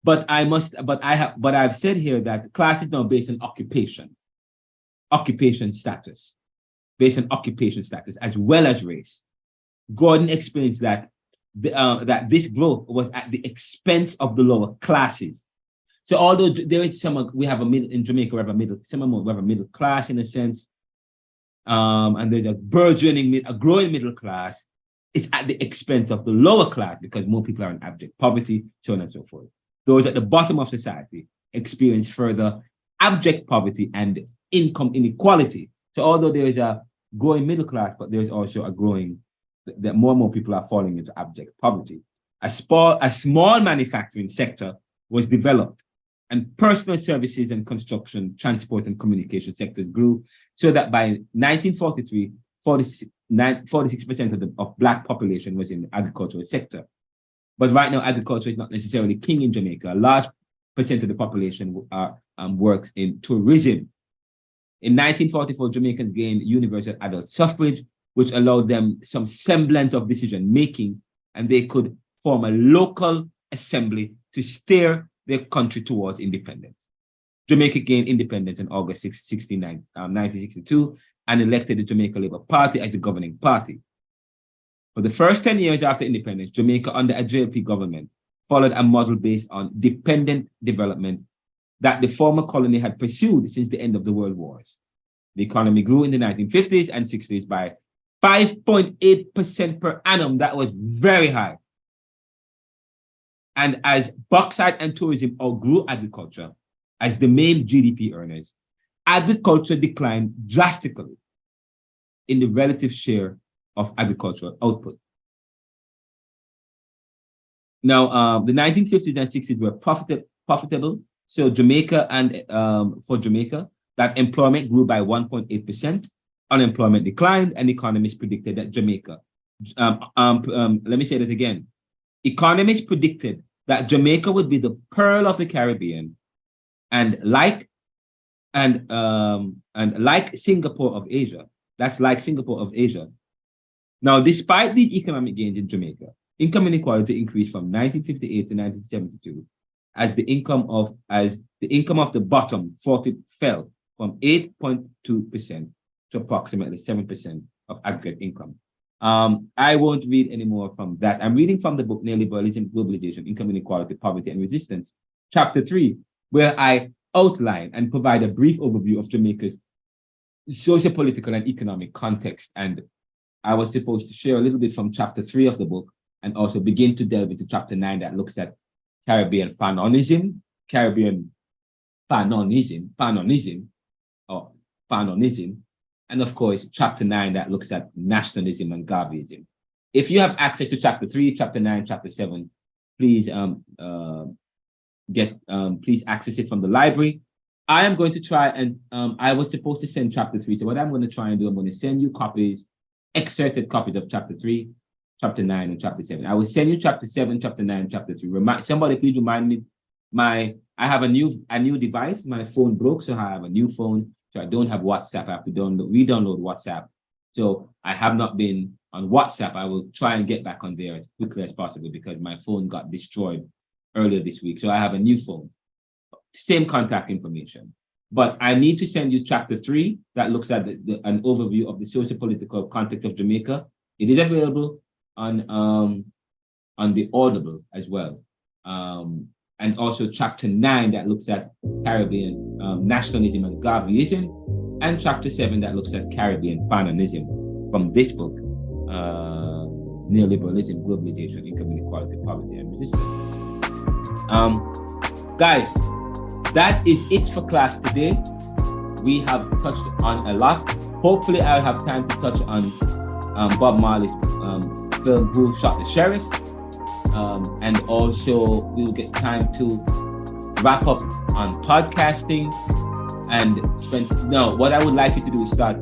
But I've said here that class is now based on occupation status, based on occupation status as well as race. Gordon explains that that this growth was at the expense of the lower classes. So although there is we have a middle in Jamaica, we have a middle class in a sense, and there's a growing middle class. It's at the expense of the lower class because more people are in abject poverty, so on and so forth. Those at the bottom of society experience further abject poverty and income inequality. So although there is a growing middle class, but there's also a growing, that more and more people are falling into abject poverty. A small manufacturing sector was developed, and personal services and construction, transport, and communication sectors grew, so that by 1943, 46% of Black population was in the agricultural sector. But right now, agriculture is not necessarily king in Jamaica. A large percent of the population works in tourism. In 1944, Jamaicans gained universal adult suffrage, which allowed them some semblance of decision-making, and they could form a local assembly to steer their country towards independence. Jamaica gained independence on August 1962, and elected the Jamaica Labour Party as the governing party. For the first 10 years after independence, Jamaica under a JLP government followed a model based on dependent development that the former colony had pursued since the end of the World Wars. The economy grew in the 1950s and 60s by 5.8% per annum. That was very high. And as bauxite and tourism outgrew agriculture as the main GDP earners, agriculture declined drastically in the relative share of agricultural output. Now, the 1950s and 60s were profitable. So Jamaica for Jamaica, that employment grew by 1.8%, unemployment declined, and economists predicted that Jamaica, let me say that again. Economists predicted that Jamaica would be the pearl of the Caribbean, and like Singapore of Asia. That's like Singapore of Asia. Now, despite these economic gains in Jamaica, income inequality increased from 1958 to 1972, as the income of the bottom 40 fell from 8.2% to approximately 7% of aggregate income. I won't read any more from that. I'm reading from the book Neoliberalism, Globalization, Income Inequality, Poverty and Resistance, chapter 3, where I outline and provide a brief overview of Jamaica's socio-political and economic context. And I was supposed to share a little bit from chapter 3 of the book and also begin to delve into chapter 9 that looks at Caribbean Fanonism, and of course, chapter 9 that looks at nationalism and Garveyism. If you have access to chapter 3, chapter 9, chapter 7, please please access it from the library. I am going to try and I was supposed to send chapter 3. So what I'm going to try and do, I'm going to send you excerpted copies of chapter 3, chapter 9, and chapter 7. I will send you chapter 7, chapter 9, chapter 3. Somebody please remind me. I have a new device. My phone broke, so I have a new phone. So I don't have WhatsApp. I have to re-download WhatsApp. So I have not been on WhatsApp. I will try and get back on there as quickly as possible because my phone got destroyed earlier this week. So I have a new phone. Same contact information. But I need to send you chapter 3 that looks at an overview of the socio-political context of Jamaica. It is available on the Audible as well. And also chapter 9 that looks at Caribbean nationalism and Garveyism, and chapter 7 that looks at Caribbean Fanonism from this book, Neoliberalism, Globalization, Income Inequality, Poverty and Resistance. Guys, that is it for class today. We have touched on a lot. Hopefully I'll have time to touch on Bob Marley's film Who Shot the Sheriff. And also we'll get time to wrap up on podcasting and what I would like you to do is start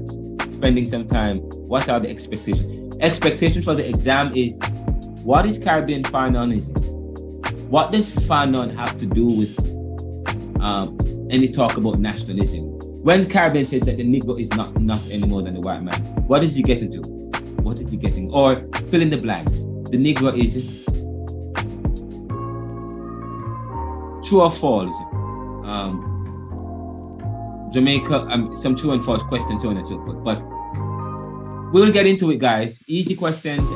spending some time. What are the expectations? Expectations for the exam is, what is Caribbean Fanonism? What does Fanon have to do with any talk about nationalism? When Caribbean says that the Negro is not enough anymore than the white man, what is he getting to? What is he getting? Or fill in the blanks. The Negro is true or false? Jamaica, some true and false questions, so on and so forth. But we'll get into it, guys. Easy questions,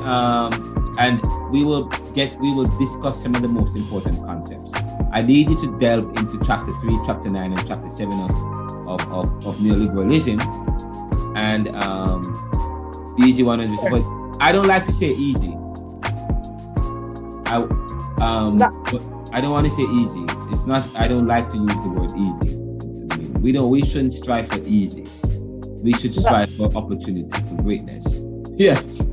and we will discuss some of the most important concepts. I need you to delve into chapter 3, chapter 9, and chapter 7 of neoliberalism, and easy one. But I don't like to say easy. I don't want to say easy. It's not. I don't like to use the word easy. We shouldn't strive for easy. We should strive for opportunity, for greatness. Yes.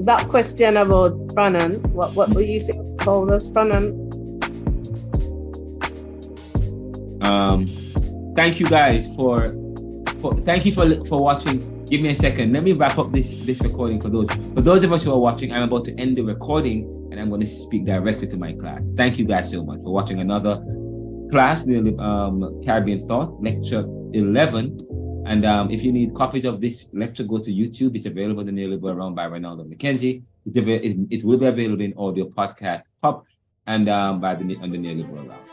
That question about Fanon, what were you saying? Call us Fanon. Thank you guys for watching. Give me a second. Let me wrap up this recording for those of us who are watching. I'm about to end the recording and I'm going to speak directly to my class. Thank you guys so much for watching another class, Caribbean Thought, lecture 11. And if you need copies of this lecture, go to YouTube. It's available in the Neoliberal Realm by Renaldo McKenzie. It will be available in audio podcast pub and on the Neoliberal Realm.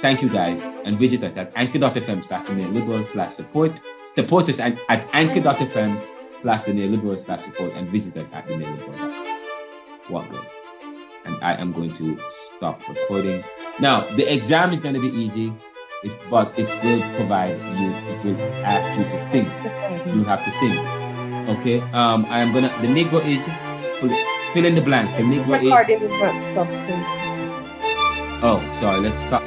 Thank you guys, and visit us at anchor.fm/neoliberal/support. Support us at anchor.fm/neoliberal/support and visit us at the Neoliberal. What good? And I am going to stop recording. Now, the exam is going to be easy, but it will provide you, it will ask you to think. You have to think. Okay? I am gonna, the Negro is, fill in the blank. The Negro is. Recording is not stopped. Oh, sorry, let's stop.